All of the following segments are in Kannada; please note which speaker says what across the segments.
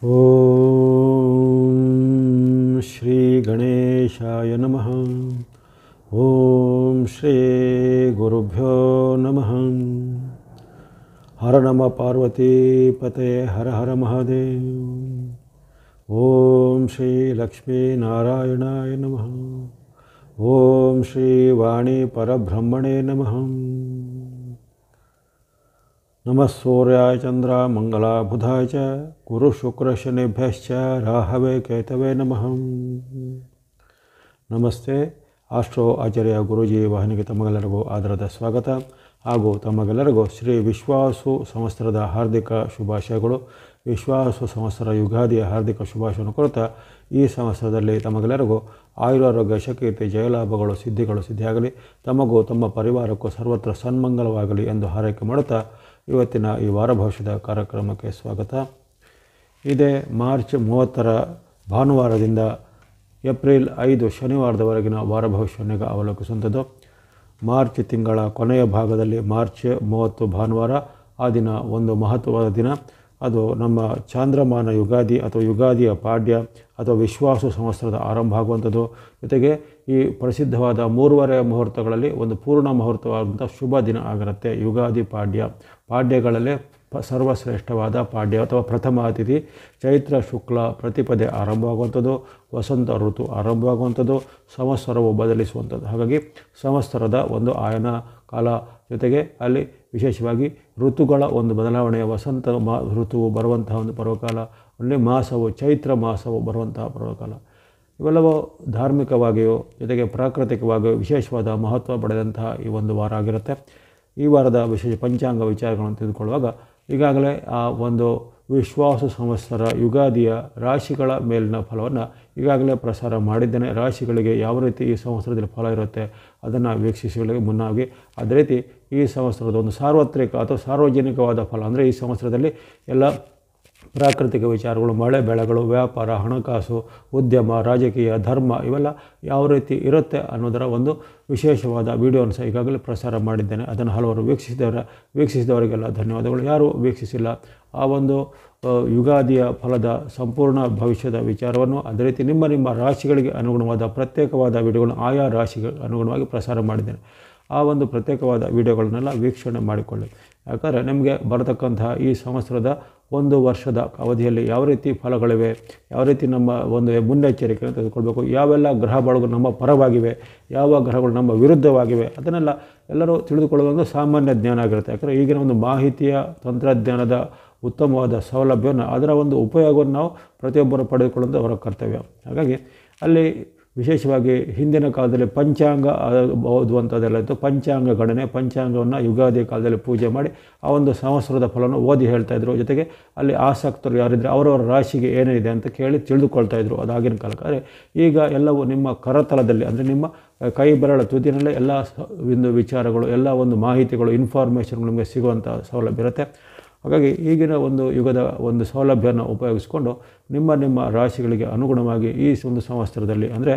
Speaker 1: ಓಂ ಶ್ರೀ ಗಣೇಶಾಯ ನಮಃ. ಓಂ ಶ್ರೀ ಗುರುಭ್ಯೋ ನಮಃ. ಹರ ನಮ ಪಾರ್ವತಿ ಪತೆ ಹರ ಹರ ಮಹಾದೇವ್. ಓಂ ಶ್ರೀ ಲಕ್ಷ್ಮೀ ನಾರಾಯಣಾಯ ನಮಃ. ಓಂ ಶ್ರೀ ವಾಣಿ ಪರಬ್ರಹ್ಮಣೇ ನಮಃ. ನಮಃ ಸೂರ್ಯಾಯ ಚಂದ್ರ ಮಂಗಲ ಬುಧಾಯ ಚ ಗುರು ಶುಕ್ರ ಶನಿಭ್ಯಶ್ಚ ರಾಹವೇ ಕೇತವೇ ನಮಃ. ನಮಸ್ತೆ. ಆಸ್ಟ್ರೋ ಆಚಾರ್ಯ ಗುರೂಜಿ ವಾಹಿನಿಗೆ ತಮಗೆಲ್ಲರಿಗೂ ಆದರದ ಸ್ವಾಗತ ಹಾಗೂ ತಮಗೆಲ್ಲರಿಗೂ ಶ್ರೀ ವಿಶ್ವಾಸು ಸಂವತ್ಸರದ ಹಾರ್ದಿಕ ಶುಭಾಶಯಗಳು. ವಿಶ್ವಾಸು ಸಂವತ್ಸರ ಯುಗಾದಿಯ ಹಾರ್ದಿಕ ಶುಭಾಶಯವನ್ನು ಕೊಡ್ತಾ ಈ ಸಂವತ್ಸರದಲ್ಲಿ ತಮಗೆಲ್ಲರಿಗೂ ಆಯುರಾರೋಗ್ಯ ಶಕೀರ್ತಿ ಜಯಲಾಭಗಳು ಸಿದ್ಧಿಗಳು ಸಿದ್ಧಿಯಾಗಲಿ, ತಮಗೂ ತಮ್ಮ ಪರಿವಾರಕ್ಕೂ ಸರ್ವತ್ರ ಸನ್ಮಂಗಲವಾಗಲಿ ಎಂದು ಹಾರೈಕೆ ಮಾಡುತ್ತಾ ಇವತ್ತಿನ ಈ ವಾರ ಭವಿಷ್ಯದ ಕಾರ್ಯಕ್ರಮಕ್ಕೆ ಸ್ವಾಗತ. ಇದೇ ಮಾರ್ಚ್ 30ರ ಭಾನುವಾರದಿಂದ ಏಪ್ರಿಲ್ 5 ಶನಿವಾರದವರೆಗಿನ ವಾರ ಭವಿಷ್ಯವನ್ನು ಅವಲೋಕಿಸುವಂಥದ್ದು. ಮಾರ್ಚ್ ತಿಂಗಳ ಕೊನೆಯ ಭಾಗದಲ್ಲಿ ಮಾರ್ಚ್ 30 ಭಾನುವಾರ, ಆ ದಿನ ಒಂದು ಮಹತ್ವವಾದ ದಿನ. ಅದು ನಮ್ಮ ಚಾಂದ್ರಮಾನ ಯುಗಾದಿ ಅಥವಾ ಯುಗಾದಿಯ ಪಾಡ್ಯ ಅಥವಾ ವಿಶ್ವಾಸು ಸಂವತ್ಸರದ ಆರಂಭ ಆಗುವಂಥದ್ದು. ಜೊತೆಗೆ ಈ ಪ್ರಸಿದ್ಧವಾದ 3:30 ಮುಹೂರ್ತಗಳಲ್ಲಿ ಒಂದು ಪೂರ್ಣ ಮುಹೂರ್ತವಾದಂಥ ಶುಭ ದಿನ ಆಗಿರುತ್ತೆ ಯುಗಾದಿ ಪಾಡ್ಯ. ಪಾಡ್ಯಗಳಲ್ಲೇ ಸರ್ವಶ್ರೇಷ್ಠವಾದ ಪಾಡ್ಯ ಅಥವಾ ಪ್ರಥಮ ಅತಿಥಿ ಚೈತ್ರ ಶುಕ್ಲ ಪ್ರತಿಪದೆ ಆರಂಭವಾಗುವಂಥದ್ದು, ವಸಂತ ಋತು ಆರಂಭವಾಗುವಂಥದ್ದು, ಸಂವತ್ಸರವು ಬದಲಿಸುವಂಥದ್ದು. ಹಾಗಾಗಿ ಸಂವತ್ಸರದ ಒಂದು ಆಯನ ಕಾಲ, ಜೊತೆಗೆ ಅಲ್ಲಿ ವಿಶೇಷವಾಗಿ ಋತುಗಳ ಒಂದು ಬದಲಾವಣೆಯ ವಸಂತ ಋತುವು ಬರುವಂತಹ ಒಂದು ಪರ್ವಕಾಲ, ಅಲ್ಲಿ ಮಾಸವು ಚೈತ್ರ ಮಾಸವು ಬರುವಂತಹ ಪರ್ವಕಾಲ. ಇವೆಲ್ಲವೂ ಧಾರ್ಮಿಕವಾಗಿಯೂ ಜೊತೆಗೆ ಪ್ರಾಕೃತಿಕವಾಗಿಯೂ ವಿಶೇಷವಾದ ಮಹತ್ವ ಪಡೆದಂತಹ ಈ ಒಂದು ವಾರ ಆಗಿರುತ್ತೆ. ಈ ವಾರದ ವಿಶೇಷ ಪಂಚಾಂಗ ವಿಚಾರಗಳನ್ನು ತಿಳಿದುಕೊಳ್ಳುವಾಗ ಈಗಾಗಲೇ ಆ ಒಂದು ವಿಶ್ವಾಸ ಸಂವತ್ಸರ ಯುಗಾದಿಯ ರಾಶಿಗಳ ಮೇಲಿನ ಫಲವನ್ನು ಈಗಾಗಲೇ ಪ್ರಸಾರ ಮಾಡಿದ್ದೇನೆ. ರಾಶಿಗಳಿಗೆ ಯಾವ ರೀತಿ ಈ ಸಂವತ್ಸರದಲ್ಲಿ ಫಲ ಇರುತ್ತೆ ಅದನ್ನು ವೀಕ್ಷಿಸಲಿಕ್ಕೆ ಮುನ್ನಾಗಿ, ಅದೇ ರೀತಿ ಈ ಸಂವತ್ಸರದ ಒಂದು ಸಾರ್ವತ್ರಿಕ ಅಥವಾ ಸಾರ್ವಜನಿಕವಾದ ಫಲ ಅಂದರೆ ಈ ಸಂವತ್ಸರದಲ್ಲಿ ಎಲ್ಲ ಪ್ರಾಕೃತಿಕ ವಿಚಾರಗಳು, ಮಳೆ ಬೆಳೆಗಳು, ವ್ಯಾಪಾರ, ಹಣಕಾಸು, ಉದ್ಯಮ, ರಾಜಕೀಯ, ಧರ್ಮ ಇವೆಲ್ಲ ಯಾವ ರೀತಿ ಇರುತ್ತೆ ಅನ್ನೋದರ ಒಂದು ವಿಶೇಷವಾದ ವಿಡಿಯೋನ ಸಹ ಈಗಾಗಲೇ ಪ್ರಸಾರ ಮಾಡಿದ್ದೇನೆ. ಅದನ್ನು ಹಲವರು ವೀಕ್ಷಿಸಿದವರಿಗೆಲ್ಲ ಧನ್ಯವಾದಗಳು. ಯಾರು ವೀಕ್ಷಿಸಿಲ್ಲ ಆ ಒಂದು ಯುಗಾದಿಯ ಫಲದ ಸಂಪೂರ್ಣ ಭವಿಷ್ಯದ ವಿಚಾರವನ್ನು, ಅದೇ ರೀತಿ ನಿಮ್ಮ ರಾಶಿಗಳಿಗೆ ಅನುಗುಣವಾದ ಪ್ರತ್ಯೇಕವಾದ ವಿಡಿಯೋಗಳನ್ನು ಆಯಾ ರಾಶಿಗೆ ಅನುಗುಣವಾಗಿ ಪ್ರಸಾರ ಮಾಡಿದ್ದೇನೆ. ಆ ಒಂದು ಪ್ರತ್ಯೇಕವಾದ ವಿಡಿಯೋಗಳನ್ನೆಲ್ಲ ವೀಕ್ಷಣೆ ಮಾಡಿಕೊಳ್ಳಿ. ಯಾಕಂದರೆ ನಿಮಗೆ ಬರತಕ್ಕಂತಹ ಈ ಸಂವತ್ಸರದ ಒಂದು ವರ್ಷದ ಅವಧಿಯಲ್ಲಿ ಯಾವ ರೀತಿ ಫಲಗಳಿವೆ, ಯಾವ ರೀತಿ ನಮ್ಮ ಒಂದು ಮುನ್ನೆಚ್ಚರಿಕೆಯನ್ನು ತೆಗೆದುಕೊಳ್ಬೇಕು, ಯಾವೆಲ್ಲ ಗ್ರಹಗಳು ನಮ್ಮ ಪರವಾಗಿವೆ, ಯಾವ ಗ್ರಹಗಳು ನಮ್ಮ ವಿರುದ್ಧವಾಗಿವೆ, ಅದನ್ನೆಲ್ಲ ಎಲ್ಲರೂ ತಿಳಿದುಕೊಳ್ಳುವ ಒಂದು ಸಾಮಾನ್ಯ ಜ್ಞಾನ ಆಗಿರುತ್ತೆ. ಯಾಕಂದರೆ ಈಗಿನ ಒಂದು ಮಾಹಿತಿಯ ತಂತ್ರಜ್ಞಾನದ ಉತ್ತಮವಾದ ಸೌಲಭ್ಯವನ್ನು, ಅದರ ಒಂದು ಉಪಯೋಗವನ್ನು ನಾವು ಪ್ರತಿಯೊಬ್ಬರು ಪಡೆದುಕೊಳ್ಳುವುದು ಅವರ ಕರ್ತವ್ಯ. ಹಾಗಾಗಿ ಅಲ್ಲಿ ವಿಶೇಷವಾಗಿ ಹಿಂದಿನ ಕಾಲದಲ್ಲಿ ಪಂಚಾಂಗ ಓದುವಂಥದ್ದೆಲ್ಲ ಇತ್ತು. ಪಂಚಾಂಗ ಗಣನೆ, ಪಂಚಾಂಗವನ್ನು ಯುಗಾದಿ ಕಾಲದಲ್ಲಿ ಪೂಜೆ ಮಾಡಿ ಆ ಒಂದು ಸಂವತ್ಸರದ ಫಲವನ್ನು ಓದಿ ಹೇಳ್ತಾಯಿದ್ರು. ಜೊತೆಗೆ ಅಲ್ಲಿ ಆಸಕ್ತರು ಯಾರಿದ್ದರೆ ಅವರವರ ರಾಶಿಗೆ ಏನೇನಿದೆ ಅಂತ ಕೇಳಿ ತಿಳಿದುಕೊಳ್ತಾಯಿದ್ರು ಅದಾಗಿನ ಕಾಲಕ್ಕೆ. ಆದರೆ ಈಗ ಎಲ್ಲವೂ ನಿಮ್ಮ ಕರತಲದಲ್ಲಿ ಅಂದರೆ ನಿಮ್ಮ ಕೈ ಬೆರಳ ತುದಿನಲ್ಲೇ ಎಲ್ಲ ಒಂದು ವಿಚಾರಗಳು, ಎಲ್ಲ ಒಂದು ಮಾಹಿತಿಗಳು, ಇನ್ಫಾರ್ಮೇಷನ್ಗಳು ನಿಮಗೆ ಸಿಗುವಂಥ ಸೌಲಭ್ಯ ಇರುತ್ತೆ. ಹಾಗಾಗಿ ಈಗಿನ ಒಂದು ಯುಗದ ಒಂದು ಸೌಲಭ್ಯವನ್ನು ಉಪಯೋಗಿಸಿಕೊಂಡು ನಿಮ್ಮ ರಾಶಿಗಳಿಗೆ ಅನುಗುಣವಾಗಿ ಈ ಒಂದು ಸಂವತ್ಸರದಲ್ಲಿ ಅಂದರೆ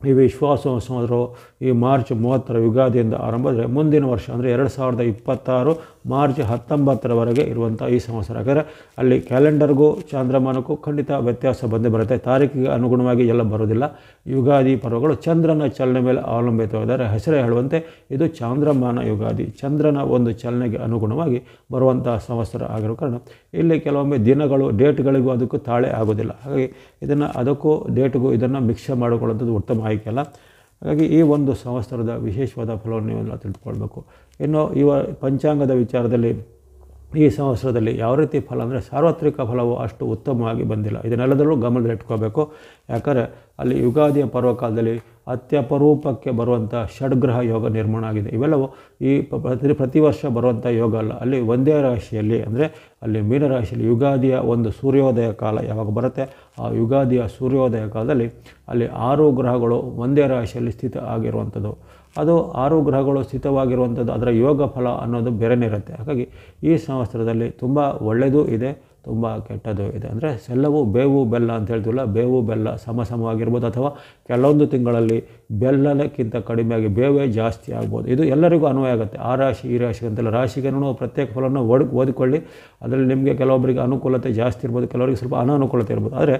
Speaker 1: ಈ ವಿಶ್ವಾಸ ಸಂವತ್ಸರವು ಈ ಮಾರ್ಚ್ 30ರ ಯುಗಾದಿಯಿಂದ ಆರಂಭ ಆದರೆ ಮುಂದಿನ ವರ್ಷ ಅಂದರೆ 2026 ಮಾರ್ಚ್ 19ರವರೆಗೆ ಇರುವಂಥ ಈ ಸಂವತ್ಸರ. ಯಾಕಂದರೆ ಅಲ್ಲಿ ಕ್ಯಾಲೆಂಡರ್ಗೂ ಚಾಂದ್ರಮಾನಕ್ಕೂ ಖಂಡಿತ ವ್ಯತ್ಯಾಸ ಬಂದೇ ಬರುತ್ತೆ. ತಾರೀಕಿಗೆ ಅನುಗುಣವಾಗಿ ಎಲ್ಲ ಬರೋದಿಲ್ಲ. ಯುಗಾದಿ ಪರ್ವಗಳು ಚಂದ್ರನ ಚಲನೆ ಮೇಲೆ ಅವಲಂಬಿತವಾಗಿದ್ದಾರೆ. ಹೆಸರೇ ಹೇಳುವಂತೆ ಇದು ಚಾಂದ್ರಮಾನ ಯುಗಾದಿ, ಚಂದ್ರನ ಒಂದು ಚಲನೆಗೆ ಅನುಗುಣವಾಗಿ ಬರುವಂಥ ಸಂವತ್ಸರ ಆಗಿರೋ ಕಾರಣ ಇಲ್ಲಿ ಕೆಲವೊಮ್ಮೆ ದಿನಗಳು ಡೇಟ್ಗಳಿಗೂ ಅದಕ್ಕೂ ತಾಳೆ ಆಗೋದಿಲ್ಲ. ಹಾಗಾಗಿ ಅದಕ್ಕೂ ಡೇಟ್ಗೂ ಇದನ್ನು ಮಿಕ್ಸ್ ಮಾಡಿಕೊಳ್ಳುವಂಥದ್ದು ಉತ್ತಮ ಆಯ್ಕೆ ಅಲ್ಲ. ಹಾಗಾಗಿ ಈ ಒಂದು ಸಂವತ್ಸರದ ವಿಶೇಷವಾದ ಫಲವನ್ನು ನೀವೆಲ್ಲ ತಿಳಿದುಕೊಳ್ಬೇಕು. ಇನ್ನು ಪಂಚಾಂಗದ ವಿಚಾರದಲ್ಲಿ ಈ ಸಂವತ್ಸರದಲ್ಲಿ ಯಾವ ರೀತಿ ಫಲ ಅಂದರೆ ಸಾರ್ವತ್ರಿಕ ಫಲವು ಅಷ್ಟು ಉತ್ತಮವಾಗಿ ಬಂದಿಲ್ಲ. ಇದನ್ನೆಲ್ಲದರಲ್ಲೂ ಗಮನದಲ್ಲಿಟ್ಕೋಬೇಕು. ಯಾಕಂದರೆ ಅಲ್ಲಿ ಯುಗಾದಿಯ ಪರ್ವಕಾಲದಲ್ಲಿ ಅತ್ಯಪರೂಪಕ್ಕೆ ಬರುವಂಥ ಷಡ್ಗ್ರಹ ಯೋಗ ನಿರ್ಮಾಣ ಆಗಿದೆ. ಇವೆಲ್ಲವೂ ಈ ಪ್ರತಿ ವರ್ಷ ಬರುವಂಥ ಯೋಗ ಅಲ್ಲ. ಅಲ್ಲಿ ಒಂದೇ ರಾಶಿಯಲ್ಲಿ ಅಂದರೆ ಅಲ್ಲಿ ಮೀನರಾಶಿಯಲ್ಲಿ ಯುಗಾದಿಯ ಒಂದು ಸೂರ್ಯೋದಯ ಕಾಲ ಯಾವಾಗ ಬರುತ್ತೆ ಆ ಯುಗಾದಿಯ ಸೂರ್ಯೋದಯ ಕಾಲದಲ್ಲಿ ಅಲ್ಲಿ 6 ಗ್ರಹಗಳು ಒಂದೇ ರಾಶಿಯಲ್ಲಿ ಸ್ಥಿತ ಆಗಿರುವಂಥದ್ದು. ಅದು 6 ಗ್ರಹಗಳು ಸ್ಥಿತವಾಗಿರುವಂಥದ್ದು, ಅದರ ಯೋಗ ಫಲ ಅನ್ನೋದು ಬೇರೆನೇ ಇರುತ್ತೆ. ಹಾಗಾಗಿ ಈ ಸಂವತ್ಸರದಲ್ಲಿ ತುಂಬ ಒಳ್ಳೆಯದೂ ಇದೆ, ತುಂಬ ಕೆಟ್ಟದ್ದು ಇದೆ. ಅಂದರೆ ಎಲ್ಲವೂ ಬೇವು ಬೆಲ್ಲ ಅಂತ ಹೇಳ್ತೀವಲ್ಲ, ಬೇವು ಬೆಲ್ಲ ಸಮವಾಗಿರ್ಬೋದು, ಅಥವಾ ಕೆಲವೊಂದು ತಿಂಗಳಲ್ಲಿ ಬೆಲ್ಲಕ್ಕಿಂತ ಕಡಿಮೆಯಾಗಿ ಬೇವೇ ಜಾಸ್ತಿ ಆಗ್ಬೋದು. ಇದು ಎಲ್ಲರಿಗೂ ಅನ್ವಯ ಆಗುತ್ತೆ. ಆ ರಾಶಿ ಈ ರಾಶಿ ಅಂತೆಲ್ಲ ರಾಶಿಗೂ ಪ್ರತ್ಯೇಕ ಫಲವನ್ನು ಓದಿಕೊಳ್ಳಿ. ಅದರಲ್ಲಿ ನಿಮಗೆ ಕೆಲವೊಬ್ಬರಿಗೆ ಅನುಕೂಲತೆ ಜಾಸ್ತಿ ಇರ್ಬೋದು, ಕೆಲವರಿಗೆ ಸ್ವಲ್ಪ ಅನಾನುಕೂಲತೆ ಇರ್ಬೋದು. ಆದರೆ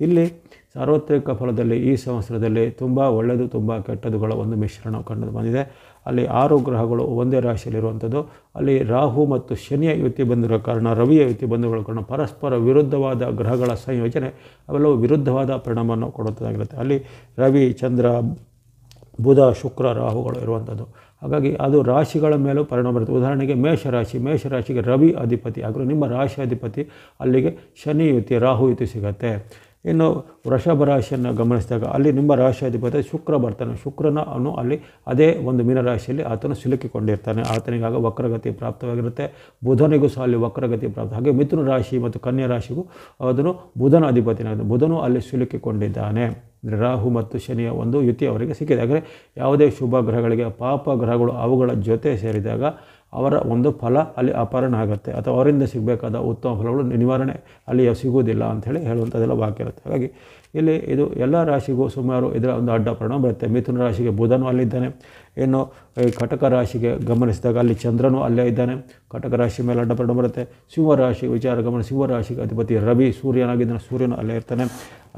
Speaker 1: ಇಲ್ಲಿ ಸಾರ್ವತ್ರಿಕ ಫಲದಲ್ಲಿ ಈ ಸಂವತ್ಸರದಲ್ಲಿ ತುಂಬ ಒಳ್ಳೆಯದು, ತುಂಬ ಕೆಟ್ಟದುಗಳ ಒಂದು ಮಿಶ್ರಣ ಕಂಡು ಬಂದಿದೆ. ಅಲ್ಲಿ 6 ಗ್ರಹಗಳು ಒಂದೇ ರಾಶಿಯಲ್ಲಿರುವಂಥದ್ದು. ಅಲ್ಲಿ ರಾಹು ಮತ್ತು ಶನಿಯ ಯುತಿ ಬಂದಿರೋ ಕಾರಣ, ರವಿಯ ಯುತಿ ಬಂದಿರೋ ಕಾರಣ ಪರಸ್ಪರ ವಿರುದ್ಧವಾದ ಗ್ರಹಗಳ ಸಂಯೋಜನೆ ಅವೆಲ್ಲವೂ ವಿರುದ್ಧವಾದ ಪರಿಣಾಮವನ್ನು ಕೊಡುವಂಥದ್ದಾಗಿರುತ್ತೆ. ಅಲ್ಲಿ ರವಿ, ಚಂದ್ರ, ಬುಧ, ಶುಕ್ರ, ರಾಹುಗಳು ಇರುವಂಥದ್ದು. ಹಾಗಾಗಿ ಅದು ರಾಶಿಗಳ ಮೇಲೂ ಪರಿಣಾಮ ಬರುತ್ತೆ. ಉದಾಹರಣೆಗೆ ಮೇಷರಾಶಿಗೆ ರವಿ ಅಧಿಪತಿ, ಆದರೆ ನಿಮ್ಮ ರಾಶಿ ಅಧಿಪತಿ ಅಲ್ಲಿಗೆ ಶನಿ ಯುತಿ, ರಾಹು ಯುತಿ ಸಿಗುತ್ತೆ. ಇನ್ನು ವೃಷಭ ರಾಶಿಯನ್ನು ಗಮನಿಸಿದಾಗ ಅಲ್ಲಿ ನಿಮ್ಮ ರಾಶಿ ಅಧಿಪತಿ ಶುಕ್ರ ಬರ್ತಾನೆ. ಶುಕ್ರನು ಅಲ್ಲಿ ಅದೇ ಒಂದು ಮೀನರಾಶಿಯಲ್ಲಿ ಆತನು ಸಿಲುಕಿಕೊಂಡಿರ್ತಾನೆ. ಆತನಿಗಾಗ ವಕ್ರಗತಿ ಪ್ರಾಪ್ತವಾಗಿರುತ್ತೆ. ಬುಧನಿಗೂ ಸಹ ಅಲ್ಲಿ ವಕ್ರಗತಿ ಪ್ರಾಪ್ತ. ಹಾಗೆ ಮಿಥುನ ರಾಶಿ ಮತ್ತು ಕನ್ಯಾ ರಾಶಿಗೂ ಅದನ್ನು ಬುಧನ ಅಧಿಪತಿನಾಗಿದೆ. ಬುಧನು ಅಲ್ಲಿ ಸಿಲುಕಿಕೊಂಡಿದ್ದಾನೆ. ಅಂದರೆ ರಾಹು ಮತ್ತು ಶನಿಯ ಒಂದು ಯುತಿ ಅವರಿಗೆ ಸಿಕ್ಕಿದೆ. ಹಾಗೆ ಯಾವುದೇ ಶುಭ ಗ್ರಹಗಳಿಗೆ ಪಾಪ ಗ್ರಹಗಳು ಅವುಗಳ ಜೊತೆ ಸೇರಿದಾಗ ಅವರ ಒಂದು ಫಲ ಅಲ್ಲಿ ಅಪಹರಣ ಆಗುತ್ತೆ, ಅಥವಾ ಅವರಿಂದ ಸಿಗಬೇಕಾದ ಉತ್ತಮ ಫಲಗಳು ನಿವಾರಣೆ ಅಲ್ಲಿ ಸಿಗುವುದಿಲ್ಲ ಅಂಥೇಳಿ ಹೇಳುವಂಥದ್ದೆಲ್ಲ ವಾಕ್ಯ ಇರುತ್ತೆ. ಹಾಗಾಗಿ ಇಲ್ಲಿ ಇದು ಎಲ್ಲ ರಾಶಿಗೂ ಸುಮಾರು ಇದರ ಒಂದು ಅಡ್ಡ ಪರಿಣಾಮ ಬರುತ್ತೆ. ಮಿಥುನ ರಾಶಿಗೆ ಬುಧನು ಅಲ್ಲಿದ್ದಾನೆ. ಇನ್ನು ಈ ಕಟಕ ರಾಶಿಗೆ ಗಮನಿಸಿದಾಗ ಅಲ್ಲಿ ಚಂದ್ರನು ಅಲ್ಲೇ ಇದ್ದಾನೆ. ಕಟಕ ರಾಶಿ ಮೇಲೆ ಅಡ್ಡ ಪರಿಣಾಮ ಬರುತ್ತೆ. ಸಿಂಹರಾಶಿ ವಿಚಾರ ಗಮನ, ಸಿಂಹರಾಶಿಗೆ ಅಧಿಪತಿ ರವಿ, ಸೂರ್ಯನಾಗಿದ್ದಾನೆ, ಸೂರ್ಯನು ಅಲ್ಲೇ ಇರ್ತಾನೆ.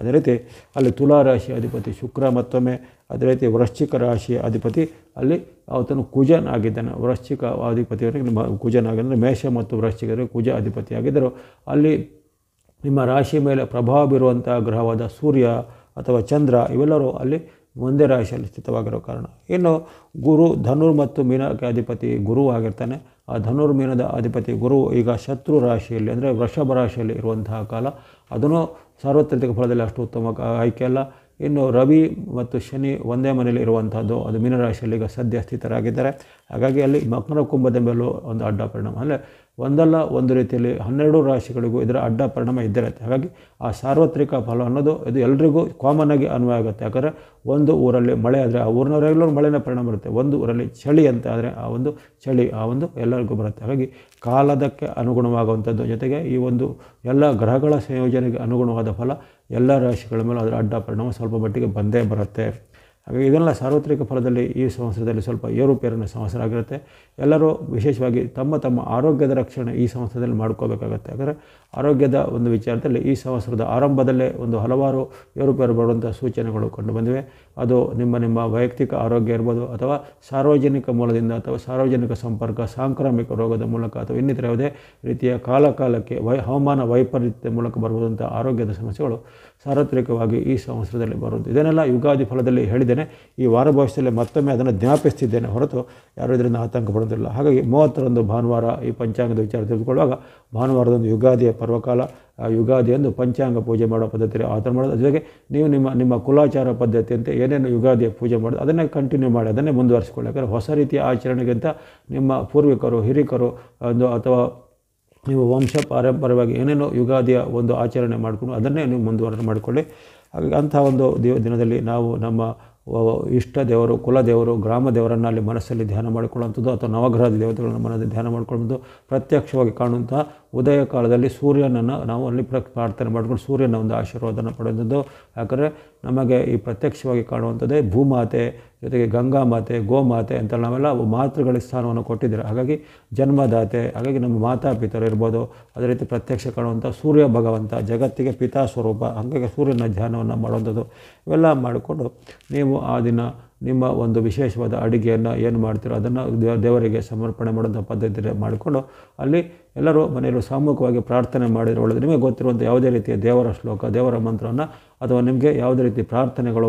Speaker 1: ಅದೇ ರೀತಿ ಅಲ್ಲಿ ತುಲಾ ರಾಶಿ ಅಧಿಪತಿ ಶುಕ್ರ ಮತ್ತೊಮ್ಮೆ. ಅದೇ ರೀತಿ ವೃಶ್ಚಿಕ ರಾಶಿಯ ಅಧಿಪತಿ ಅಲ್ಲಿ ಆತನು ಕುಜನಾಗಿದ್ದಾನೆ. ವೃಶ್ಚಿಕ ಅಧಿಪತಿಯವರಿಗೆ ನಿಮ್ಮ ಕುಜನಾಗಿದ್ದರೆ, ಮೇಷ ಮತ್ತು ವೃಶ್ಚಿಕರಿಗೆ ಕುಜ ಅಧಿಪತಿಯಾಗಿದ್ದರು. ಅಲ್ಲಿ ನಿಮ್ಮ ರಾಶಿ ಮೇಲೆ ಪ್ರಭಾವ ಬೀರುವಂಥ ಗ್ರಹವಾದ ಸೂರ್ಯ ಅಥವಾ ಚಂದ್ರ ಇವೆಲ್ಲರೂ ಅಲ್ಲಿ ಒಂದೇ ರಾಶಿಯಲ್ಲಿ ಸ್ಥಿತವಾಗಿರೋ ಕಾರಣ. ಇನ್ನು ಗುರು ಧನುರ್ ಮತ್ತು ಮೀನಕ್ಕೆ ಅಧಿಪತಿ ಗುರು ಆಗಿರ್ತಾನೆ. ಆ ಧನುರ್ಮೀನದ ಅಧಿಪತಿ ಗುರು ಈಗ ಶತ್ರು ರಾಶಿಯಲ್ಲಿ ಅಂದರೆ ವೃಷಭ ರಾಶಿಯಲ್ಲಿ ಇರುವಂತಹ ಕಾಲ. ಅದನ್ನು ಸಾರ್ವತ್ರಿಕ ಫಲದಲ್ಲಿ ಅಷ್ಟು ಉತ್ತಮ ಆಯ್ಕೆ ಅಲ್ಲ. ಇನ್ನು ರವಿ ಮತ್ತು ಶನಿ ಒಂದೇ ಮನೆಯಲ್ಲಿ ಇರುವಂಥದ್ದು, ಅದು ಮೀನರಾಶಿಯಲ್ಲಿ ಈಗ ಸದ್ಯ ಸ್ಥಿತರಾಗಿದ್ದಾರೆ. ಹಾಗಾಗಿ ಅಲ್ಲಿ ಮಕರ ಕುಂಭದ ಮೇಲೂ ಒಂದು ಅಡ್ಡ ಪರಿಣಾಮ, ಅಂದರೆ ಒಂದಲ್ಲ ಒಂದು ರೀತಿಯಲ್ಲಿ 12 ರಾಶಿಗಳಿಗೂ ಇದರ ಅಡ್ಡ ಪರಿಣಾಮ ಇದ್ದಿರುತ್ತೆ. ಹಾಗಾಗಿ ಆ ಸಾರ್ವತ್ರಿಕ ಫಲ ಅನ್ನೋದು ಇದು ಎಲ್ರಿಗೂ ಕಾಮನ್ ಆಗಿ ಅನ್ವಯ ಆಗುತ್ತೆ. ಯಾಕಂದರೆ ಒಂದು ಊರಲ್ಲಿ ಮಳೆ ಆದರೆ ಆ ಊರಿನವರೆಲ್ಲರೂ ಮಳೆನೇ ಪರಿಣಾಮ ಬರುತ್ತೆ. ಒಂದು ಊರಲ್ಲಿ ಚಳಿ ಅಂತ ಆದರೆ ಆ ಒಂದು ಚಳಿ ಎಲ್ಲರಿಗೂ ಬರುತ್ತೆ. ಹಾಗಾಗಿ ಕಾಲದಕ್ಕೆ ಅನುಗುಣವಾಗುವಂಥದ್ದು, ಜೊತೆಗೆ ಈ ಒಂದು ಎಲ್ಲ ಗ್ರಹಗಳ ಸಂಯೋಜನೆಗೆ ಅನುಗುಣವಾದ ಫಲ ಎಲ್ಲ ರಾಶಿಗಳ ಮೇಲೆ ಅದರ ಅಡ್ಡ ಪರಿಣಾಮ ಸ್ವಲ್ಪ ಮಟ್ಟಿಗೆ ಬಂದೇ ಬರುತ್ತೆ. ಹಾಗಾಗಿ ಇದೆಲ್ಲ ಸಾರ್ವತ್ರಿಕ ಫಲದಲ್ಲಿ ಈ ಸಂವತ್ಸರದಲ್ಲಿ ಸ್ವಲ್ಪ ಏರುಪೇರಿನ ಸಂವತ್ಸರ ಆಗಿರುತ್ತೆ. ಎಲ್ಲರೂ ವಿಶೇಷವಾಗಿ ತಮ್ಮ ತಮ್ಮ ಆರೋಗ್ಯದ ರಕ್ಷಣೆ ಈ ಸಂವತ್ಸರದಲ್ಲಿ ಮಾಡ್ಕೋಬೇಕಾಗತ್ತೆ. ಯಾಕಂದರೆ ಆರೋಗ್ಯದ ಒಂದು ವಿಚಾರದಲ್ಲಿ ಈ ಸಂವತ್ಸರದ ಆರಂಭದಲ್ಲೇ ಒಂದು ಹಲವಾರು ಏರುಪೇರು ಬರುವಂಥ ಸೂಚನೆಗಳು ಕಂಡು ಬಂದಿವೆ. ಅದು ನಿಮ್ಮ ವೈಯಕ್ತಿಕ ಆರೋಗ್ಯ ಇರ್ಬೋದು, ಅಥವಾ ಸಾರ್ವಜನಿಕ ಮೂಲದಿಂದ, ಅಥವಾ ಸಾರ್ವಜನಿಕ ಸಂಪರ್ಕ, ಸಾಂಕ್ರಾಮಿಕ ರೋಗದ ಮೂಲಕ, ಅಥವಾ ಇನ್ನಿತರ ಯಾವುದೇ ರೀತಿಯ ಕಾಲಕ್ಕೆ ಹವಾಮಾನ ವೈಪರೀತ್ಯದ ಮೂಲಕ ಬರುವಂಥ ಆರೋಗ್ಯದ ಸಮಸ್ಯೆಗಳು ಸಾರ್ವತ್ರಿಕವಾಗಿ ಈ ಸಂವತ್ಸರದಲ್ಲಿ ಬರುವುದು. ಇದನ್ನೆಲ್ಲ ಯುಗಾದಿ ಫಲದಲ್ಲಿ ಹೇಳಿದ್ದೇನೆ. ಈ ವಾರ ಭವಿಷ್ಯದಲ್ಲಿ ಮತ್ತೊಮ್ಮೆ ಅದನ್ನು ಜ್ಞಾಪಿಸ್ತಿದ್ದೇನೆ ಹೊರತು ಯಾರು ಇದರಿಂದ ಆತಂಕ ಪಡೋದಿಲ್ಲ. ಹಾಗಾಗಿ 30ರಂದು ಭಾನುವಾರ ಈ ಪಂಚಾಂಗದ ವಿಚಾರ ತಿಳಿದುಕೊಳ್ಳುವಾಗ ಭಾನುವಾರದೊಂದು ಯುಗಾದಿಯ ಪರ್ವಕಾಲ. ಆ ಯುಗಾದಿಯಂದು ಪಂಚಾಂಗ ಪೂಜೆ ಮಾಡೋ ಪದ್ಧತಿ ಆ ಥರ ಮಾಡೋದು. ಜೊತೆಗೆ ನೀವು ನಿಮ್ಮ ಕುಲಾಚಾರ ಪದ್ಧತಿಯಂತೆ ಏನೇನು ಯುಗಾದಿಯ ಪೂಜೆ ಮಾಡೋದು ಅದನ್ನೇ ಕಂಟಿನ್ಯೂ ಮಾಡಿ, ಅದನ್ನೇ ಮುಂದುವರಿಸ್ಕೊಳ್ಳಿ. ಯಾಕಂದರೆ ಹೊಸ ರೀತಿಯ ಆಚರಣೆಗಿಂತ ನಿಮ್ಮ ಪೂರ್ವಿಕರು, ಹಿರಿಕರು ಅಥವಾ ನೀವು ವಂಶ ಪಾರಂಪರ್ಯವಾಗಿ ಏನೇನೋ ಯುಗಾದಿಯ ಒಂದು ಆಚರಣೆ ಮಾಡಿಕೊಂಡು ಅದನ್ನೇ ನೀವು ಮುಂದುವರೆದು ಮಾಡಿಕೊಳ್ಳಿ. ಹಾಗಾಗಿ ಅಂಥ ಒಂದು ದಿನದಲ್ಲಿ ನಾವು ನಮ್ಮ ಇಷ್ಟ ದೇವರು, ಕುಲದೇವರು, ಗ್ರಾಮ ದೇವರನ್ನು ಅಲ್ಲಿ ಮನಸ್ಸಲ್ಲಿ ಧ್ಯಾನ ಮಾಡಿಕೊಳ್ಳುವಂಥದ್ದು, ಅಥವಾ ನವಗ್ರಹ ದೇವತೆಗಳನ್ನು ಮನಸ್ಸಲ್ಲಿ ಧ್ಯಾನ ಮಾಡಿಕೊಳ್ಳುವಂಥದ್ದು, ಪ್ರತ್ಯಕ್ಷವಾಗಿ ಕಾಣುವಂಥ ಉದಯ ಕಾಲದಲ್ಲಿ ಸೂರ್ಯನನ್ನು ನಾವು ಅಲ್ಲಿ ಪ್ರಾರ್ಥನೆ ಮಾಡಿಕೊಂಡು ಸೂರ್ಯನ ಒಂದು ಆಶೀರ್ವಾದನ ಪಡೆಯುವಂಥದ್ದು. ಯಾಕಂದರೆ ನಮಗೆ ಈ ಪ್ರತ್ಯಕ್ಷವಾಗಿ ಕಾಣುವಂಥದ್ದೇ ಭೂಮಾತೆ, ಜೊತೆಗೆ ಗಂಗಾ ಮಾತೆ, ಗೋಮಾತೆ ಅಂತ ನಾವೆಲ್ಲ ಮಾತೃಗಳಿಗೆ ಸ್ಥಾನವನ್ನು ಕೊಟ್ಟಿದ್ದೀರ. ಹಾಗಾಗಿ ಜನ್ಮದಾತೆ, ಹಾಗಾಗಿ ನಮ್ಮ ಮಾತಾಪಿತರು ಇರ್ಬೋದು. ಅದೇ ರೀತಿ ಪ್ರತ್ಯಕ್ಷ ಕಾಣುವಂಥ ಸೂರ್ಯ ಭಗವಂತ, ಜಗತ್ತಿಗೆ ಪಿತಾ ಸ್ವರೂಪ, ಹಾಗಾಗಿ ಸೂರ್ಯನ ಧ್ಯಾನವನ್ನು ಮಾಡುವಂಥದ್ದು. ಇವೆಲ್ಲ ಮಾಡಿಕೊಂಡು ನೀವು ಆ ದಿನ ನಿಮ್ಮ ಒಂದು ವಿಶೇಷವಾದ ಅಡುಗೆಯನ್ನು ಏನು ಮಾಡ್ತೀರೋ ಅದನ್ನು ದೇವರಿಗೆ ಸಮರ್ಪಣೆ ಮಾಡೋಂಥ ಪದ್ಧತಿ ಮಾಡಿಕೊಂಡು ಅಲ್ಲಿ ಎಲ್ಲರೂ ಮನೆಯಲ್ಲೂ ಸಾಮೂಹಿಕವಾಗಿ ಪ್ರಾರ್ಥನೆ ಮಾಡಿದರೆ ಒಳ್ಳೆಯದು. ನಿಮಗೆ ಗೊತ್ತಿರುವಂಥ ಯಾವುದೇ ರೀತಿಯ ದೇವರ ಶ್ಲೋಕ, ದೇವರ ಮಂತ್ರವನ್ನು, ಅಥವಾ ನಿಮಗೆ ಯಾವುದೇ ರೀತಿ ಪ್ರಾರ್ಥನೆಗಳು,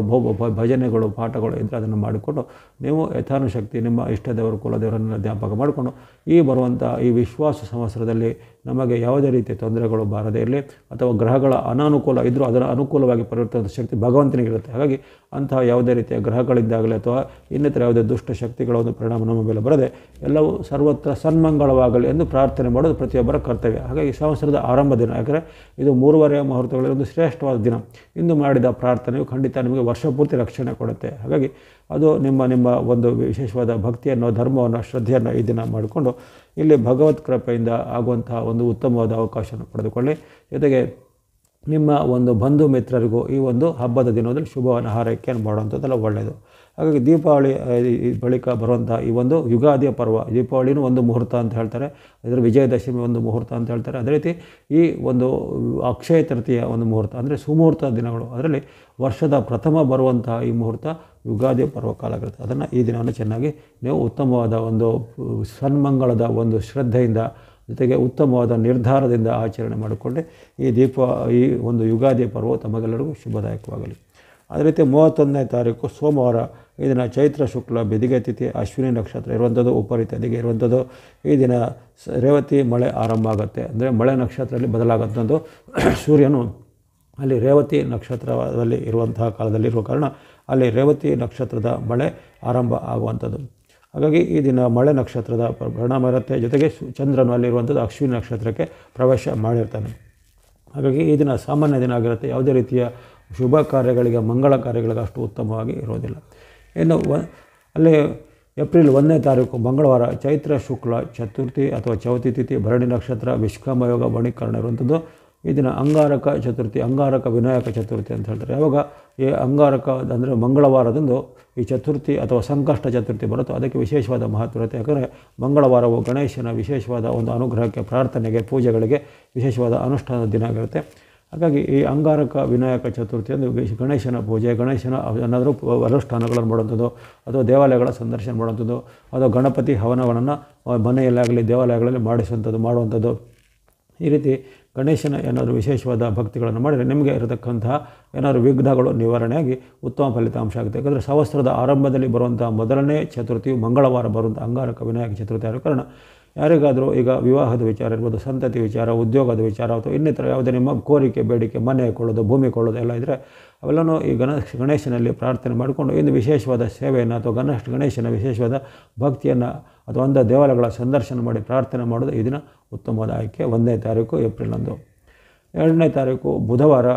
Speaker 1: ಭಜನೆಗಳು, ಪಾಠಗಳು ಇದ್ದರೆ ಅದನ್ನು ಮಾಡಿಕೊಂಡು ನೀವು ಯಥಾನುಶಕ್ತಿ ನಿಮ್ಮ ಇಷ್ಟ ದೇವರು, ಕುಲದೇವರನ್ನು ಜ್ಞಾಪಕ ಮಾಡಿಕೊಂಡು ಈ ಬರುವಂಥ ಈ ವಿಶ್ವಾಸ ಸಂವತ್ಸರದಲ್ಲಿ ನಮಗೆ ಯಾವುದೇ ರೀತಿಯ ತೊಂದರೆಗಳು ಬಾರದೇ ಇರಲಿ, ಅಥವಾ ಗ್ರಹಗಳ ಅನಾನುಕೂಲ ಇದ್ದರೂ ಅದರ ಅನುಕೂಲವಾಗಿ ಪರಿವರ್ತನೆ ಶಕ್ತಿ ಭಗವಂತನಿಗಿರುತ್ತೆ. ಹಾಗಾಗಿ ಅಂತಹ ಯಾವುದೇ ರೀತಿಯ ಗ್ರಹಗಳಿಂದಾಗಲಿ ಅಥವಾ ಇನ್ನಿತರ ಯಾವುದೇ ದುಷ್ಟ ಶಕ್ತಿಗಳ ಒಂದು ಪರಿಣಾಮ ನಮ್ಮ ಮೇಲೆ ಬರದೆ ಎಲ್ಲವೂ ಸರ್ವತ್ರ ಸನ್ಮಂಗಳವಾಗಲಿ ಎಂದು ಪ್ರಾರ್ಥನೆ ಮಾಡೋದು ಪ್ರತಿಯೊಬ್ಬರ ಕರ್ತವ್ಯ. ಹಾಗಾಗಿ ಸಂವತ್ಸರದ ಆರಂಭ ದಿನ, ಯಾಕಂದರೆ ಇದು 3 ಮುಹೂರ್ತಗಳಲ್ಲಿ ಒಂದು ಶ್ರೇಷ್ಠವಾದ ದಿನ. ಇಂದು ಮಾಡಿದ ಪ್ರಾರ್ಥನೆಯು ಖಂಡಿತ ನಿಮಗೆ ವರ್ಷಪೂರ್ತಿ ರಕ್ಷಣೆ ಕೊಡುತ್ತೆ. ಹಾಗಾಗಿ ಅದು ನಿಮ್ಮ ಒಂದು ವಿಶೇಷವಾದ ಭಕ್ತಿಯನ್ನು, ಧರ್ಮವನ್ನು, ಶ್ರದ್ಧೆಯನ್ನು ಈ ದಿನ ಮಾಡಿಕೊಂಡು ಇಲ್ಲಿ ಭಗವತ್ ಕೃಪೆಯಿಂದ ಆಗುವಂತಹ ಒಂದು ಉತ್ತಮವಾದ ಅವಕಾಶವನ್ನು ಪಡೆದುಕೊಳ್ಳಿ. ಜೊತೆಗೆ ನಿಮ್ಮ ಒಂದು ಬಂಧು ಮಿತ್ರರಿಗೂ ಈ ಒಂದು ಹಬ್ಬದ ದಿನದಲ್ಲಿ ಶುಭವನ್ನು ಹಾರೈಕೆಯನ್ನು ಮಾಡುವಂಥದ್ದೆಲ್ಲ ಒಳ್ಳೆಯದು. ಹಾಗಾಗಿ ದೀಪಾವಳಿ ಬಳಿಕ ಬರುವಂಥ ಈ ಒಂದು ಯುಗಾದಿಯ ಪರ್ವ, ದೀಪಾವಳಿನೂ ಒಂದು ಮುಹೂರ್ತ ಅಂತ ಹೇಳ್ತಾರೆ, ಇದರ ವಿಜಯದಶಮಿ ಒಂದು ಮುಹೂರ್ತ ಅಂತ ಹೇಳ್ತಾರೆ. ಅದೇ ರೀತಿ ಈ ಒಂದು ಅಕ್ಷಯ ತೃತೀಯ ಒಂದು ಮುಹೂರ್ತ, ಅಂದರೆ ಸುಮುಹೂರ್ತ ದಿನಗಳು. ಅದರಲ್ಲಿ ವರ್ಷದ ಪ್ರಥಮ ಬರುವಂತಹ ಈ ಮುಹೂರ್ತ ಯುಗಾದಿ ಪರ್ವಕಾಲ ಆಗಿರುತ್ತೆ. ಅದನ್ನು ಈ ದಿನವನ್ನು ಚೆನ್ನಾಗಿ ನೀವು ಉತ್ತಮವಾದ ಒಂದು ಸನ್ಮಂಗಳದ ಒಂದು ಶ್ರದ್ಧೆಯಿಂದ ಜೊತೆಗೆ ಉತ್ತಮವಾದ ನಿರ್ಧಾರದಿಂದ ಆಚರಣೆ ಮಾಡಿಕೊಂಡೆ ಈ ಒಂದು ಯುಗಾದಿ ಪರ್ವ ತಮಗೆಲ್ಲರಿಗೂ ಶುಭದಾಯಕವಾಗಲಿ. ಅದೇ ರೀತಿ 31ನೇ ತಾರೀಕು ಸೋಮವಾರ, ಈ ದಿನ ಚೈತ್ರ ಶುಕ್ಲ ಬೆದಿಗೆ ತಿಥಿ, ಅಶ್ವಿನಿ ನಕ್ಷತ್ರ ಇರುವಂಥದ್ದು, ಉಪರಿತಿಗೆ ಇರುವಂಥದ್ದು. ಈ ದಿನ ರೇವತಿ ಮಳೆ ಆರಂಭ ಆಗುತ್ತೆ, ಅಂದರೆ ಮಳೆ ನಕ್ಷತ್ರದಲ್ಲಿ ಬದಲಾಗುತ್ತಂದು ಸೂರ್ಯನು ಅಲ್ಲಿ ರೇವತಿ ನಕ್ಷತ್ರದಲ್ಲಿ ಇರುವಂತಹ ಕಾಲದಲ್ಲಿರುವ ಕಾರಣ ಅಲ್ಲಿ ರೇವತಿ ನಕ್ಷತ್ರದ ಮಳೆ ಆರಂಭ ಆಗುವಂಥದ್ದು. ಹಾಗಾಗಿ ಈ ದಿನ ಮಳೆ ನಕ್ಷತ್ರದ ಪರಿಣಾಮ ಇರುತ್ತೆ. ಜೊತೆಗೆ ಚಂದ್ರನು ಅಲ್ಲಿರುವಂಥದ್ದು ಅಶ್ವಿನಿ ನಕ್ಷತ್ರಕ್ಕೆ ಪ್ರವೇಶ ಮಾಡಿರ್ತಾನೆ. ಹಾಗಾಗಿ ಈ ದಿನ ಸಾಮಾನ್ಯ ದಿನ ಆಗಿರುತ್ತೆ. ಯಾವುದೇ ರೀತಿಯ ಶುಭ ಕಾರ್ಯಗಳಿಗೆ, ಮಂಗಳ ಕಾರ್ಯಗಳಿಗೆ ಅಷ್ಟು ಉತ್ತಮವಾಗಿ ಇರೋದಿಲ್ಲ. ಇನ್ನು ಅಲ್ಲಿ ಏಪ್ರಿಲ್ 1ನೇ ತಾರೀಕು ಮಂಗಳವಾರ, ಚೈತ್ರ ಶುಕ್ಲ ಚತುರ್ಥಿ ಅಥವಾ ಚೌತಿ ತಿಥಿ, ಭರಣಿ ನಕ್ಷತ್ರ, ವಿಶ್ವಕರ್ಮ ಯೋಗ, ಬಣಿಕರಣ ಇರುವಂಥದ್ದು. ಈ ದಿನ ಅಂಗಾರಕ ಚತುರ್ಥಿ, ಅಂಗಾರಕ ವಿನಾಯಕ ಚತುರ್ಥಿ ಅಂತ ಹೇಳ್ತಾರೆ. ಯಾವಾಗ ಈ ಅಂಗಾರಕ ಅಂದರೆ ಮಂಗಳವಾರದಂದು ಈ ಚತುರ್ಥಿ ಅಥವಾ ಸಂಕಷ್ಟ ಚತುರ್ಥಿ ಬರುತ್ತೋ ಅದಕ್ಕೆ ವಿಶೇಷವಾದ ಮಹತ್ವ ಇರುತ್ತೆ. ಯಾಕಂದರೆ ಮಂಗಳವಾರವು ಗಣೇಶನ ವಿಶೇಷವಾದ ಒಂದು ಅನುಗ್ರಹಕ್ಕೆ, ಪ್ರಾರ್ಥನೆಗೆ, ಪೂಜೆಗಳಿಗೆ ವಿಶೇಷವಾದ ಅನುಷ್ಠಾನದ ದಿನ ಆಗಿರುತ್ತೆ. ಹಾಗಾಗಿ ಈ ಅಂಗಾರಕ ವಿನಾಯಕ ಚತುರ್ಥಿ ಎಂದು ಗಣೇಶನ ಪೂಜೆ, ಗಣೇಶನ ಏನಾದರೂ ಅನುಷ್ಠಾನಗಳನ್ನು ಮಾಡುವಂಥದ್ದು, ಅಥವಾ ದೇವಾಲಯಗಳ ಸಂದರ್ಶನ ಮಾಡುವಂಥದ್ದು, ಅಥವಾ ಗಣಪತಿ ಹವನಗಳನ್ನು ಮನೆಯಲ್ಲಾಗಲಿ ದೇವಾಲಯಗಳಲ್ಲಿ ಮಾಡುವಂಥದ್ದು. ಈ ರೀತಿ ಗಣೇಶನ ಏನಾದರೂ ವಿಶೇಷವಾದ ಭಕ್ತಿಗಳನ್ನು ಮಾಡಿದರೆ ನಿಮಗೆ ಇರತಕ್ಕಂತಹ ಏನಾದರೂ ವಿಘ್ನಗಳು ನಿವಾರಣೆಯಾಗಿ ಉತ್ತಮ ಫಲಿತಾಂಶ ಆಗುತ್ತೆ. ಯಾಕಂದರೆ ಸಂವತ್ಸರದ ಆರಂಭದಲ್ಲಿ ಬರುವಂಥ ಮೊದಲನೇ ಚತುರ್ಥಿಯು ಮಂಗಳವಾರ ಬರುವಂಥ ಅಂಗಾರಕ ವಿನಾಯಕ ಚತುರ್ಥಿ ಆದ ಕಾರಣ ಯಾರಿಗಾದರೂ ಈಗ ವಿವಾಹದ ವಿಚಾರ ಇರ್ಬೋದು, ಸಂತತಿ ವಿಚಾರ, ಉದ್ಯೋಗದ ವಿಚಾರ, ಅಥವಾ ಇನ್ನಿತರ ಯಾವುದೇ ನಿಮ್ಮ ಕೋರಿಕೆ, ಬೇಡಿಕೆ, ಮನೆ ಕೊಳ್ಳೋದು, ಭೂಮಿ ಕೊಳ್ಳೋದು ಎಲ್ಲ ಇದ್ದರೆ ಅವೆಲ್ಲನೂ ಈ ಗಣೇಶನಲ್ಲಿ ಪ್ರಾರ್ಥನೆ ಮಾಡಿಕೊಂಡು ಇಂದು ವಿಶೇಷವಾದ ಸೇವೆಯನ್ನು ಅಥವಾ ಗಣೇಶನ ವಿಶೇಷವಾದ ಭಕ್ತಿಯನ್ನು ಅಥವಾ ಒಂದು ದೇವಾಲಯಗಳ ಸಂದರ್ಶನ ಮಾಡಿ ಪ್ರಾರ್ಥನೆ ಮಾಡೋದು ಈ ದಿನ ಉತ್ತಮವಾದ ಆಯ್ಕೆ. 1ನೇ ತಾರೀಕು ಏಪ್ರಿಲ್ 1. 2ನೇ ತಾರೀಕು ಬುಧವಾರ,